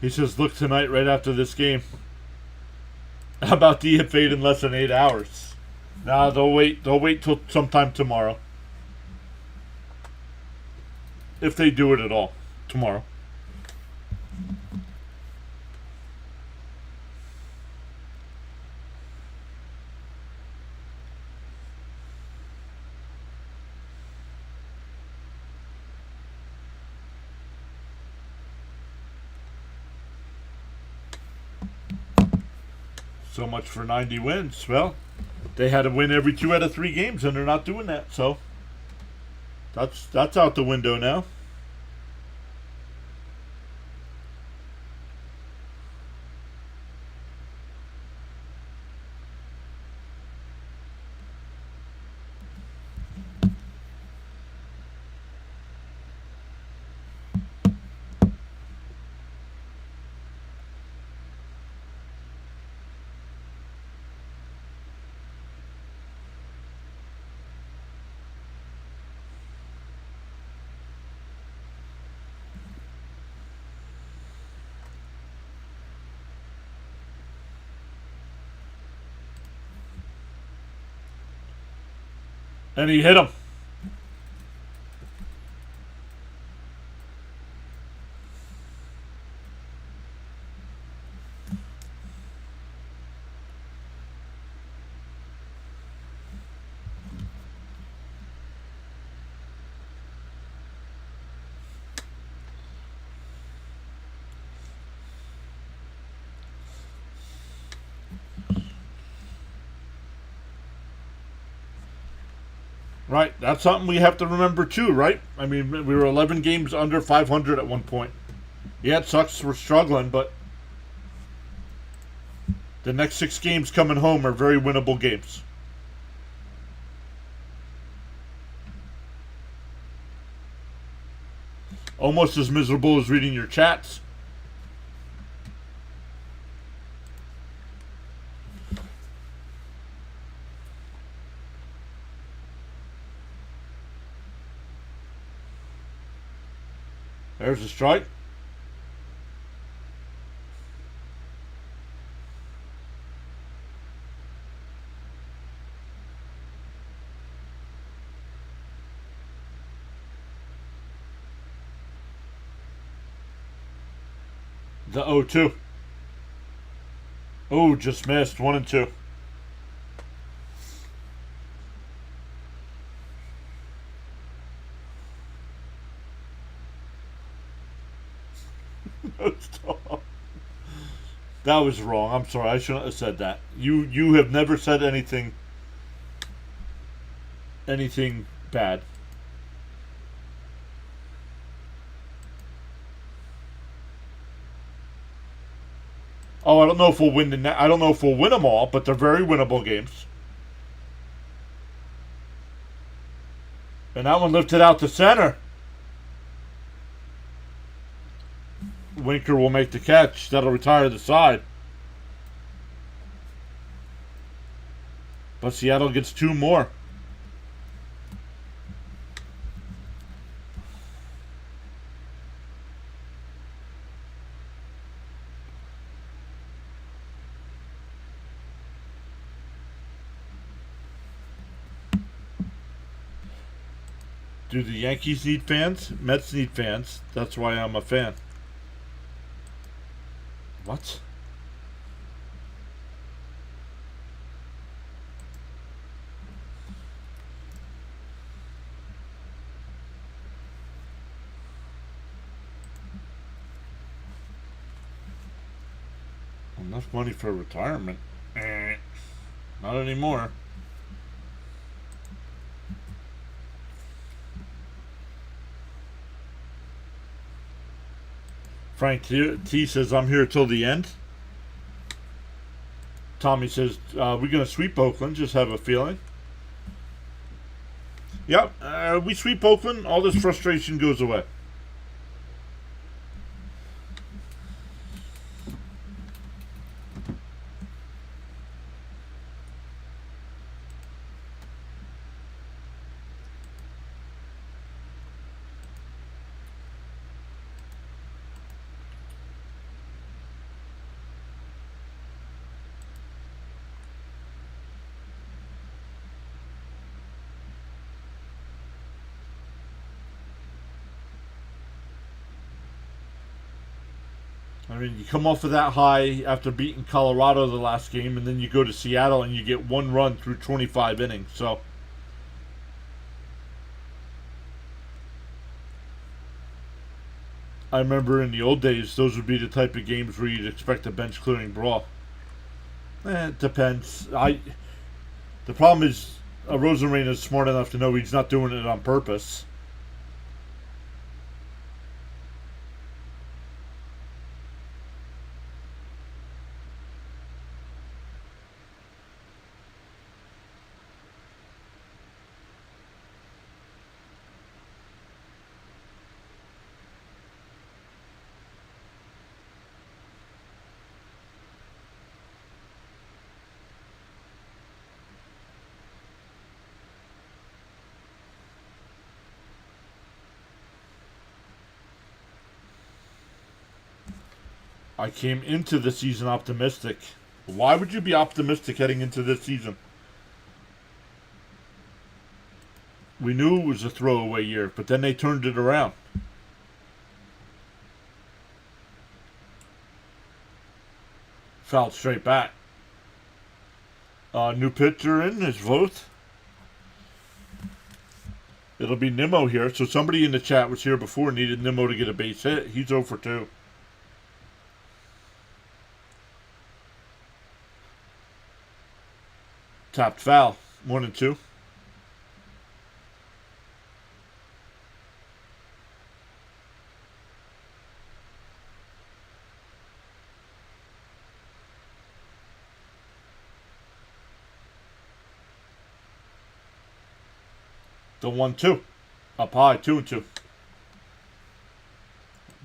He says, look tonight right after this game. How about DFA'd in less than 8 hours? Nah, they'll wait till sometime tomorrow. If they do it at all. Tomorrow. So much for 90 wins. Well, they had to win every 2 out of 3 games, and they're not doing that. So that's out the window now. And he hit him. Right, that's something we have to remember too, right? I mean, we were 11 games under 500 at one point. Yeah, it sucks we're struggling, but the next 6 games coming home are very winnable games. Almost as miserable as reading your chats. There's a strike. The 0-2. Oh, just missed. 1-2. That was wrong. I'm sorry. I shouldn't have said that. You have never said anything bad. Oh, I don't know if we'll win I don't know if we'll win them all, but they're very winnable games. And that one lifted out to center. Winker will make the catch. That'll retire the side. But Seattle gets 2 more. Do the Yankees need fans? Mets need fans. That's why I'm a fan. What? Enough money for retirement? Not anymore. Frank T says, I'm here till the end. Tommy says, we're going to sweep Oakland. Just have a feeling. Yep. We sweep Oakland. All this frustration goes away. I mean, you come off of that high after beating Colorado the last game, and then you go to Seattle and you get 1 run through 25 innings. So, I remember in the old days, those would be the type of games where you'd expect a bench clearing brawl. It depends. The problem is, Rosenrain is smart enough to know he's not doing it on purpose. I came into the season optimistic. Why would you be optimistic heading into this season? We knew it was a throwaway year, but then they turned it around. Fouled straight back. New pitcher in is Voth. It'll be Nimmo here. So somebody in the chat was here before, needed Nimmo to get a base hit. He's 0 for 2. Tapped foul. 1 and 2. The 1-2. Up high, 2 and 2.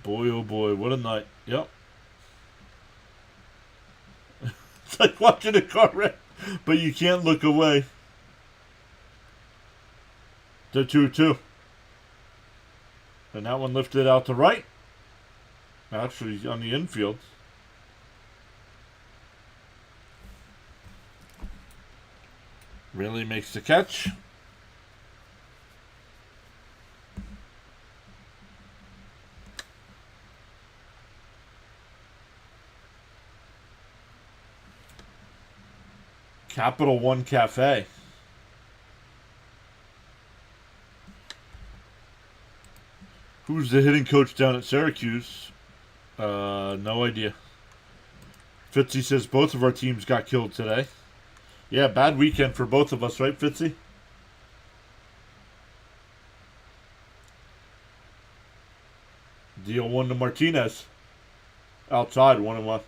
Boy, oh boy, what a night. Yep. It's like watching a car wreck, but you can't look away. The 2-2. And that one lifted out to right. Actually, on the infield. Really makes the catch. Capital One Cafe. Who's the hitting coach down at Syracuse? No idea. Fitzy says both of our teams got killed today. Yeah, bad weekend for both of us, right, Fitzy? Deal 1 to Martinez. Outside, 1-1.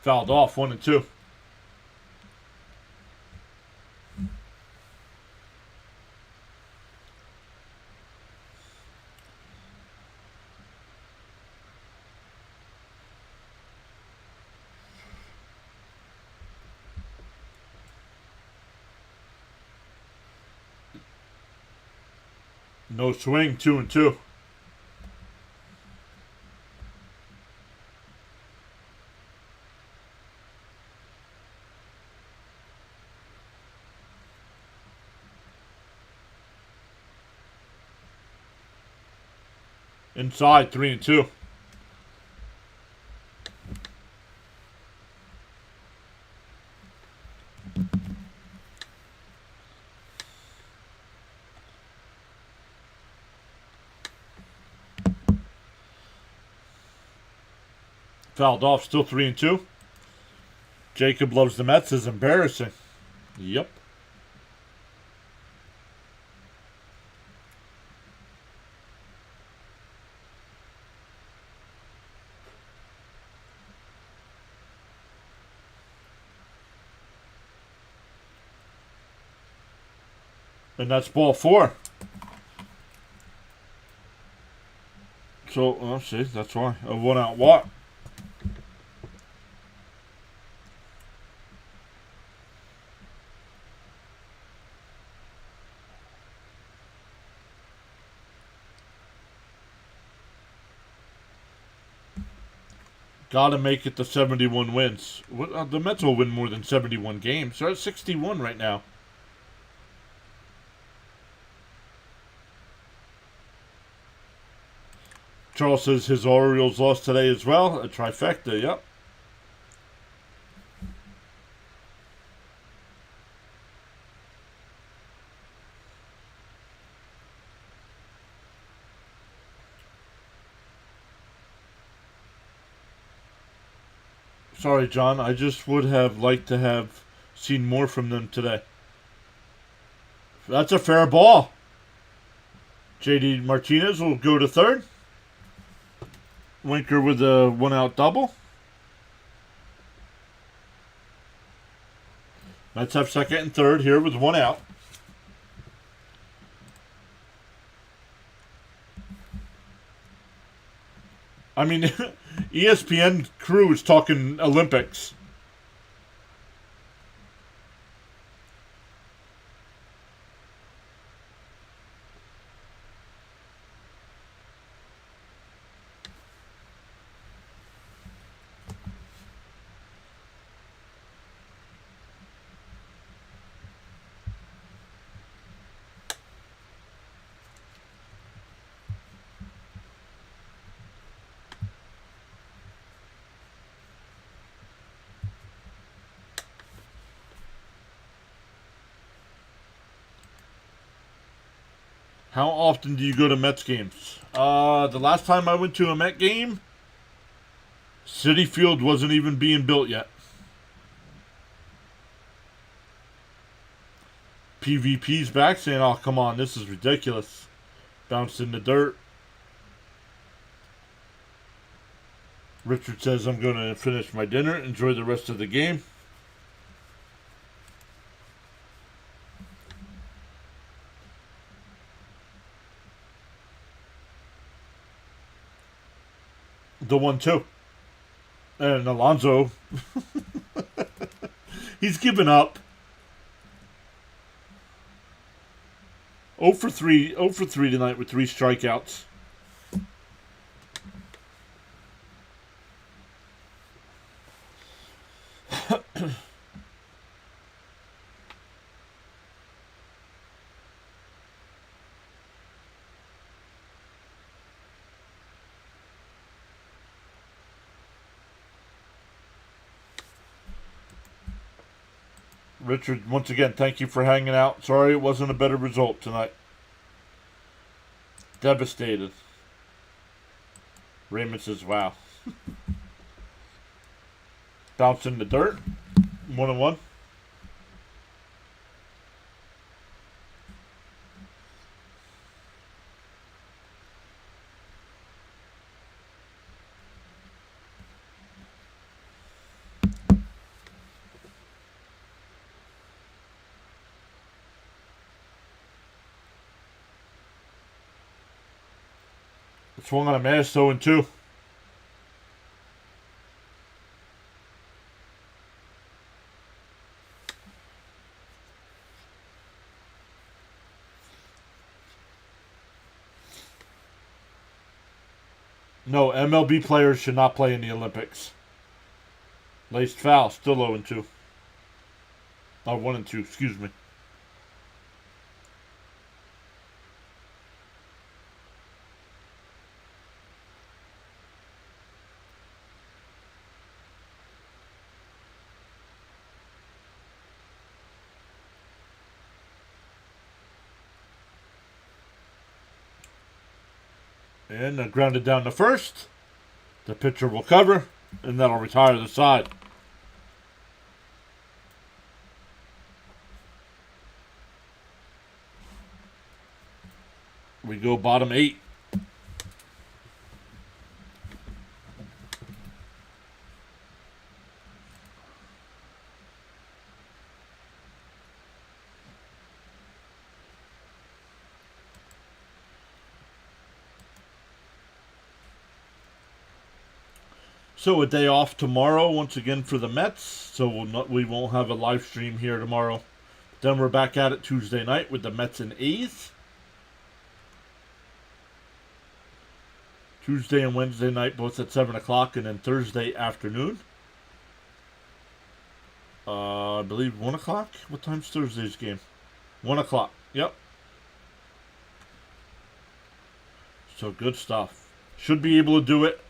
Fouled off, 1 and 2. No swing, 2 and 2. Inside, 3 and 2. Fouled off, still 3 and 2. Jacob loves the Mets is embarrassing. Yep. And that's ball 4. So, see, that's why. A 1-out walk. Gotta make it to 71 wins. The Mets will win more than 71 games. They're at 61 right now. Charles says his Orioles lost today as well. A trifecta, yep. Sorry, John. I just would have liked to have seen more from them today. That's a fair ball. J.D. Martinez will go to third. Winker with a 1-out double. Mets have second and third here with 1 out. I mean, ESPN crew is talking Olympics. How often do you go to Mets games? The last time I went to a Met game, Citi Field wasn't even being built yet. PvP's back saying, oh, come on, this is ridiculous. Bounced in the dirt. Richard says, I'm going to finish my dinner, enjoy the rest of the game. The 1-2. And Alonso, he's given up. 0 for 3 tonight with 3 strikeouts. Richard, once again, thank you for hanging out. Sorry it wasn't a better result tonight. Devastated. Raymond says, wow. Bounce in the dirt. 1-1. Swung on a miss, 0-2. No, MLB players should not play in the Olympics. Laced foul, still 0-2. Oh, 1-2, excuse me. And grounded down to first. The pitcher will cover, and that'll retire the side. We go bottom 8. So a day off tomorrow once again for the Mets. So we won't have a live stream here tomorrow. Then we're back at it Tuesday night with the Mets and A's. Tuesday and Wednesday night both at 7 o'clock, and then Thursday afternoon. I believe 1 o'clock. What time's Thursday's game? 1 o'clock. Yep. So good stuff. Should be able to do it.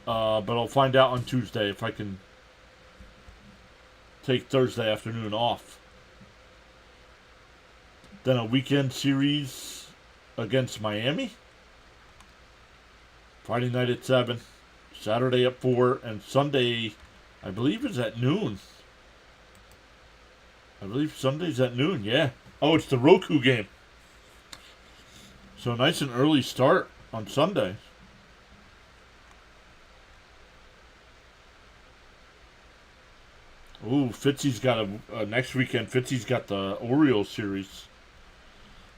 But I'll find out on Tuesday if I can take Thursday afternoon off. Then a weekend series against Miami. Friday night at 7. Saturday at 4. And Sunday, I believe, is at noon. I believe Sunday's at noon, yeah. Oh, it's the Roku game. So nice and early start on Sunday. Ooh, Fitzy's got next weekend. Fitzy's got the Orioles series.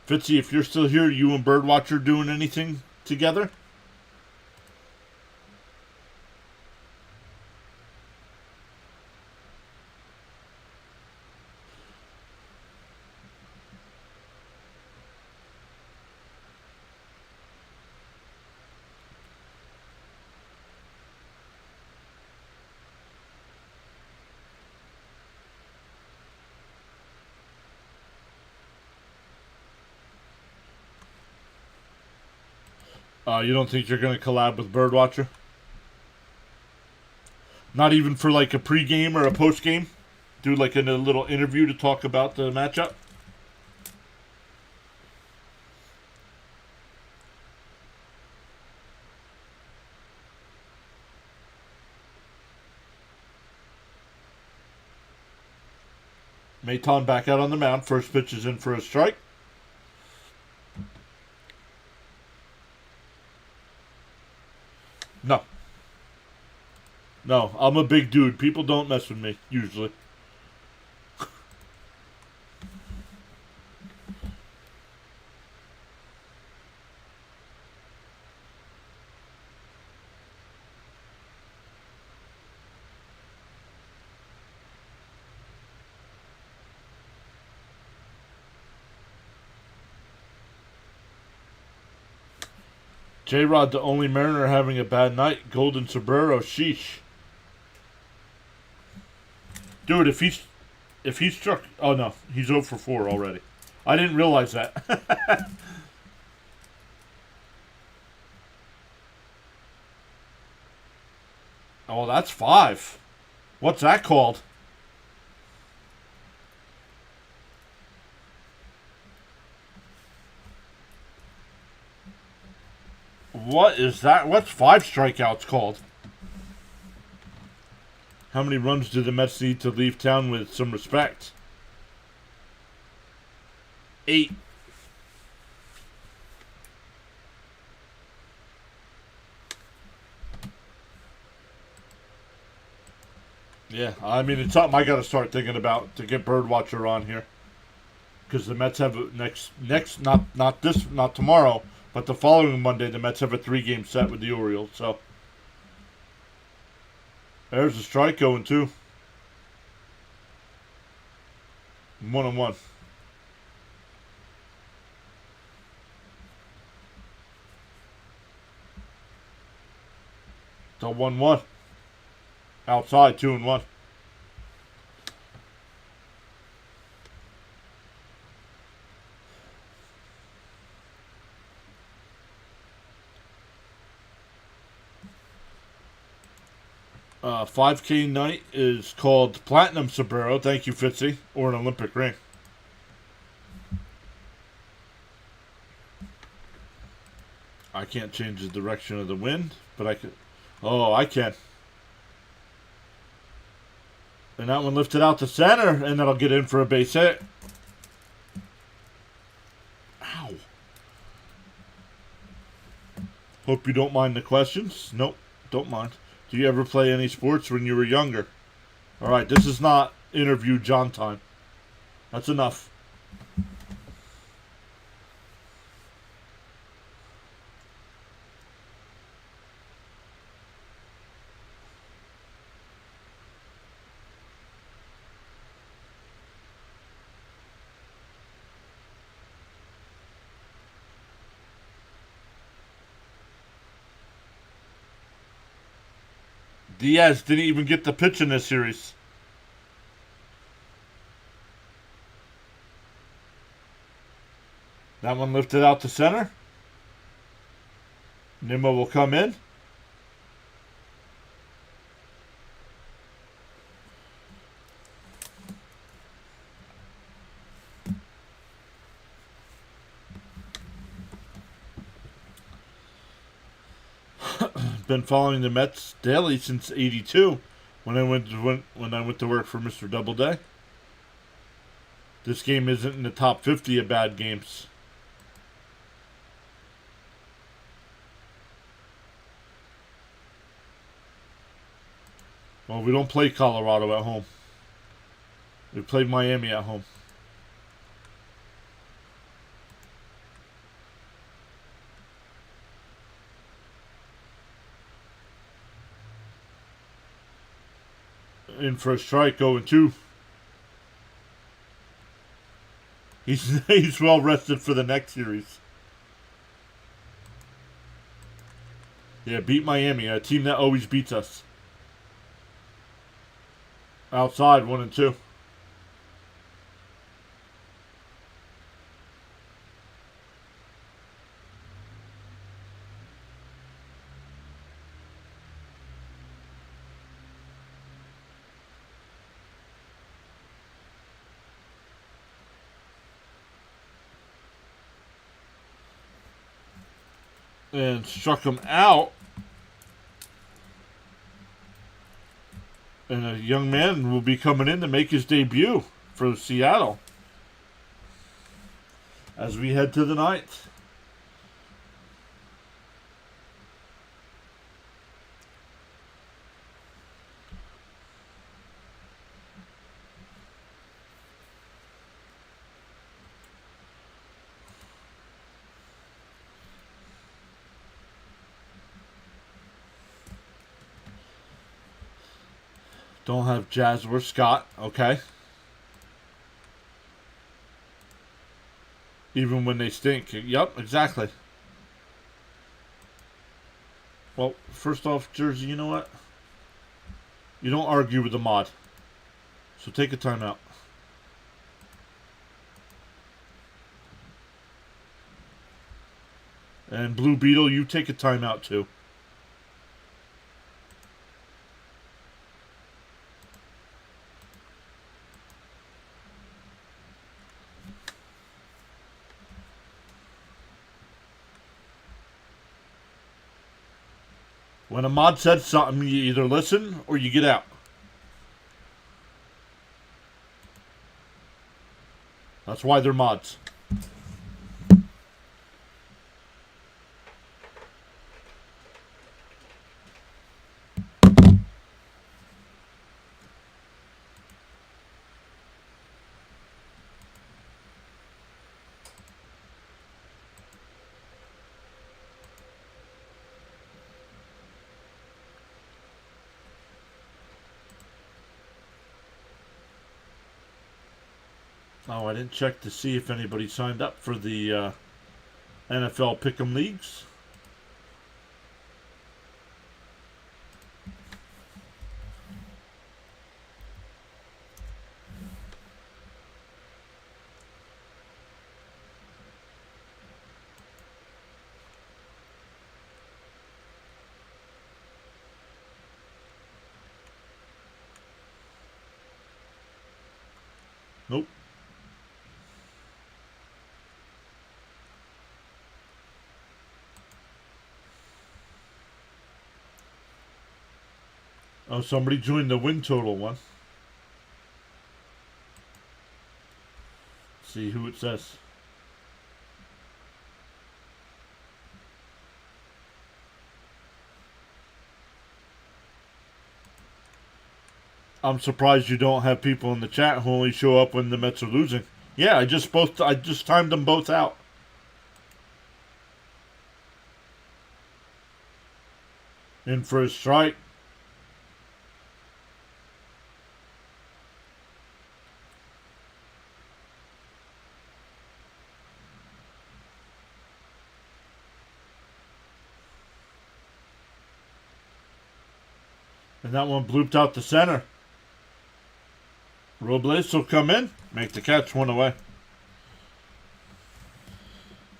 Fitzy, if you're still here, you and Birdwatcher doing anything together? You don't think you're going to collab with Birdwatcher? Not even for like a pregame or a postgame? Do like a little interview to talk about the matchup? Maton back out on the mound. First pitch is in for a strike. No. No, I'm a big dude. People don't mess with me, usually. J-Rod, the only Mariner having a bad night. Golden Sombrero, sheesh. Dude, if he struck... Oh, no. He's 0 for 4 already. I didn't realize that. Oh, that's 5. What's that called? What is that? What's 5 strikeouts called? How many runs do the Mets need to leave town with some respect? 8. Yeah, I mean, it's something I got to start thinking about to get Birdwatcher on here. Because the Mets have not tomorrow, but the following Monday, the Mets have a 3-game set with the Orioles. So there's a strike going too. 1-1. So 1-1. Outside 2-1. $5K night is called Platinum Sombrero. Thank you, Fitzy. Or an Olympic ring. I can't change the direction of the wind, but I can. Oh, I can. And that one lifted out to center, and that'll get in for a base hit. Ow. Hope you don't mind the questions. Nope, don't mind. Do you ever play any sports when you were younger? All right, this is not interview John time. That's enough. Diaz didn't even get the pitch in this series. That one lifted out to center. Nimmo will come in. Been following the Mets daily since '82 when I went to work for Mr. Doubleday. This game isn't in the top 50 of bad games. Well, we don't play Colorado at home. We play Miami at home. In for a strike, 0-2. He's well rested for the next series. Yeah, beat Miami, a team that always beats us. Outside, 1-2. And struck him out. And a young man will be coming in to make his debut. for Seattle as we head to the ninth. Don't have Jazz or Scott. Okay. Even when they stink. Yep, exactly. Well, first off, Jersey, you know what? You don't argue with the mod. So take a timeout. And Blue Beetle, you take a timeout too. When a mod says something, you either listen or you get out. That's why they're mods. Oh, I didn't check to see if anybody signed up for the NFL Pick'em Leagues. Nope. Oh, somebody joined the win total one. See who it says. I'm surprised you don't have people in the chat who only show up when the Mets are losing. Yeah, I just timed them both out. In for a strike. And that one blooped out the center. Robles will come in, make the catch, one away.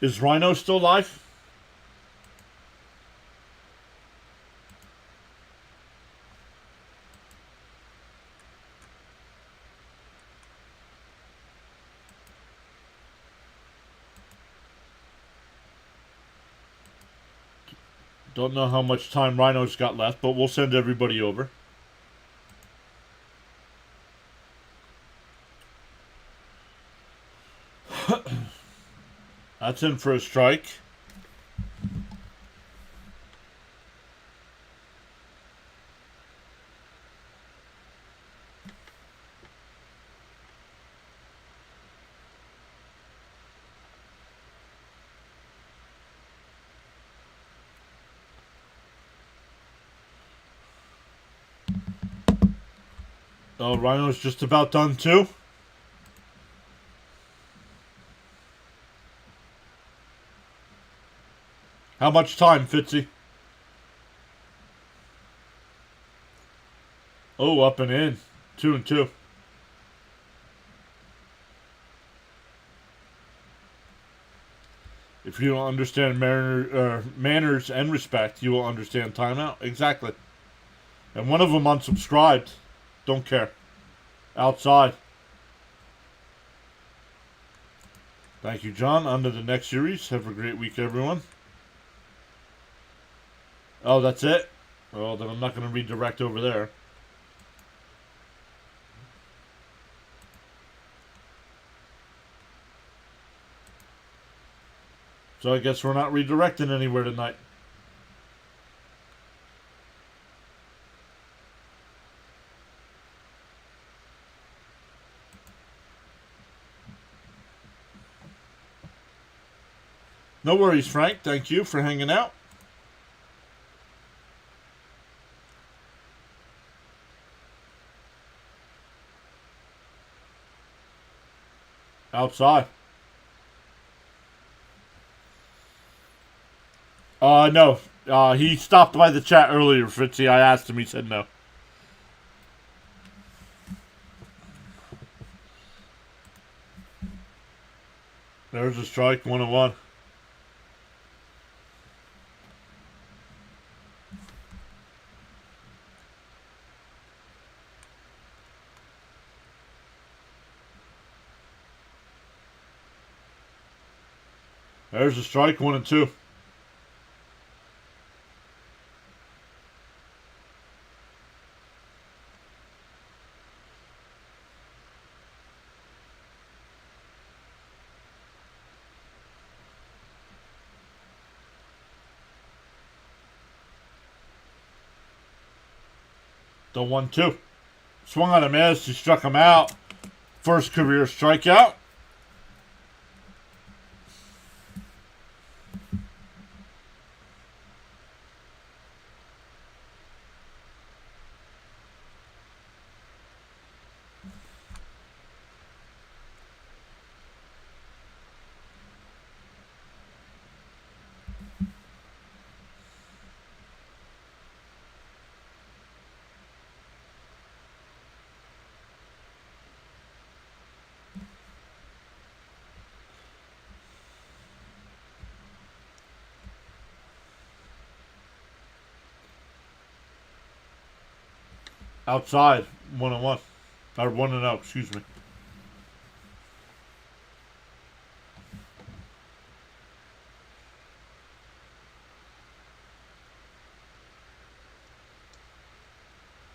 Is Rhino still live? Don't know how much time Rhino's got left, but we'll send everybody over. That's in for a strike. Oh, Rhino's just about done too. How much time, Fitzy? Oh, up and in. 2-2. If you don't understand manners and respect, you will understand timeout. Exactly. And one of them unsubscribed. Don't care. Outside. Thank you, John. On to the next series. Have a great week, everyone. Oh, that's it? Well, then I'm not going to redirect over there. So I guess we're not redirecting anywhere tonight. No worries, Frank. Thank you for hanging out. Outside. No. He stopped by the chat earlier, Fritzy. I asked him. He said no. There's a strike, 1-1. There's a strike, 1-2. The 1-2. Swung on a miss. He struck him out. First career strikeout. Outside, 1-1. Or 1-0, excuse me.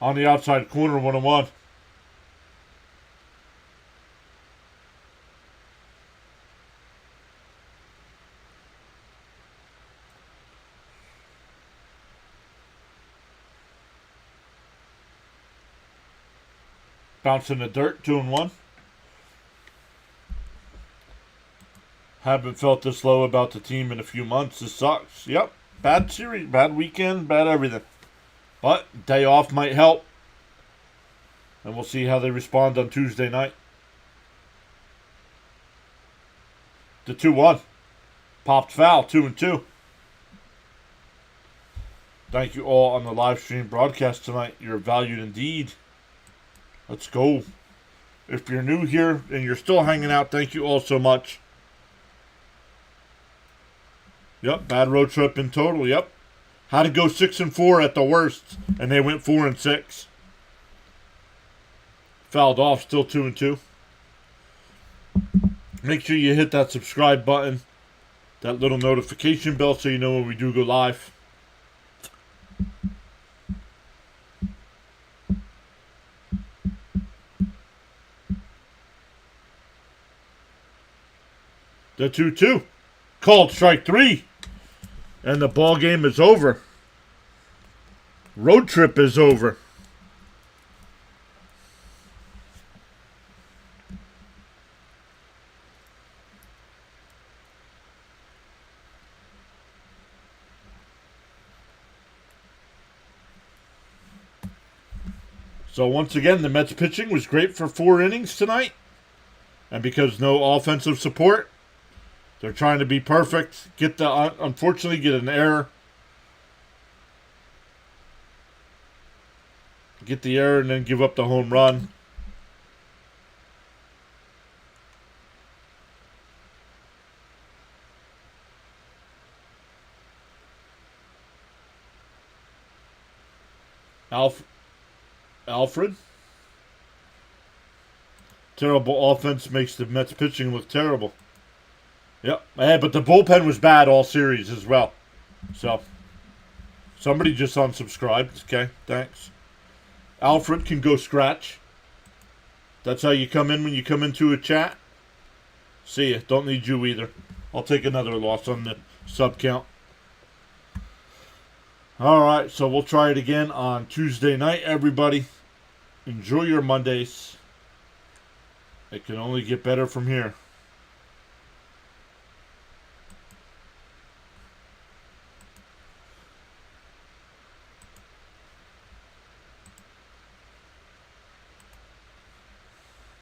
On the outside corner, 1-1. Bounce in the dirt, 2-1. Haven't felt this low about the team in a few months. This sucks. Yep. Bad series, bad weekend, bad everything. But day off might help. And we'll see how they respond on Tuesday night. The 2-1. Popped foul, 2-2. Thank you all on the live stream broadcast tonight. You're valued indeed. Let's go. If you're new here and you're still hanging out, thank you all so much. Yep, bad road trip in total. Yep. Had to go 6-4 at the worst, and they went 4-6. Fouled off, still 2-2. Make sure you hit that subscribe button, that little notification bell so you know when we do go live. The 2-2. Called strike 3. And the ball game is over. Road trip is over. So once again, the Mets pitching was great for 4 innings tonight. And because no offensive support, they're trying to be perfect. Unfortunately, get an error. Get the error and then give up the home run. Alfred. Terrible offense makes the Mets pitching look terrible. Yep. But the bullpen was bad all series as well. So, somebody just unsubscribed. Okay, thanks. Alfred can go scratch. That's how you come in when you come into a chat. See ya. Don't need you either. I'll take another loss on the sub count. All right, so we'll try it again on Tuesday night, everybody. Enjoy your Mondays. It can only get better from here.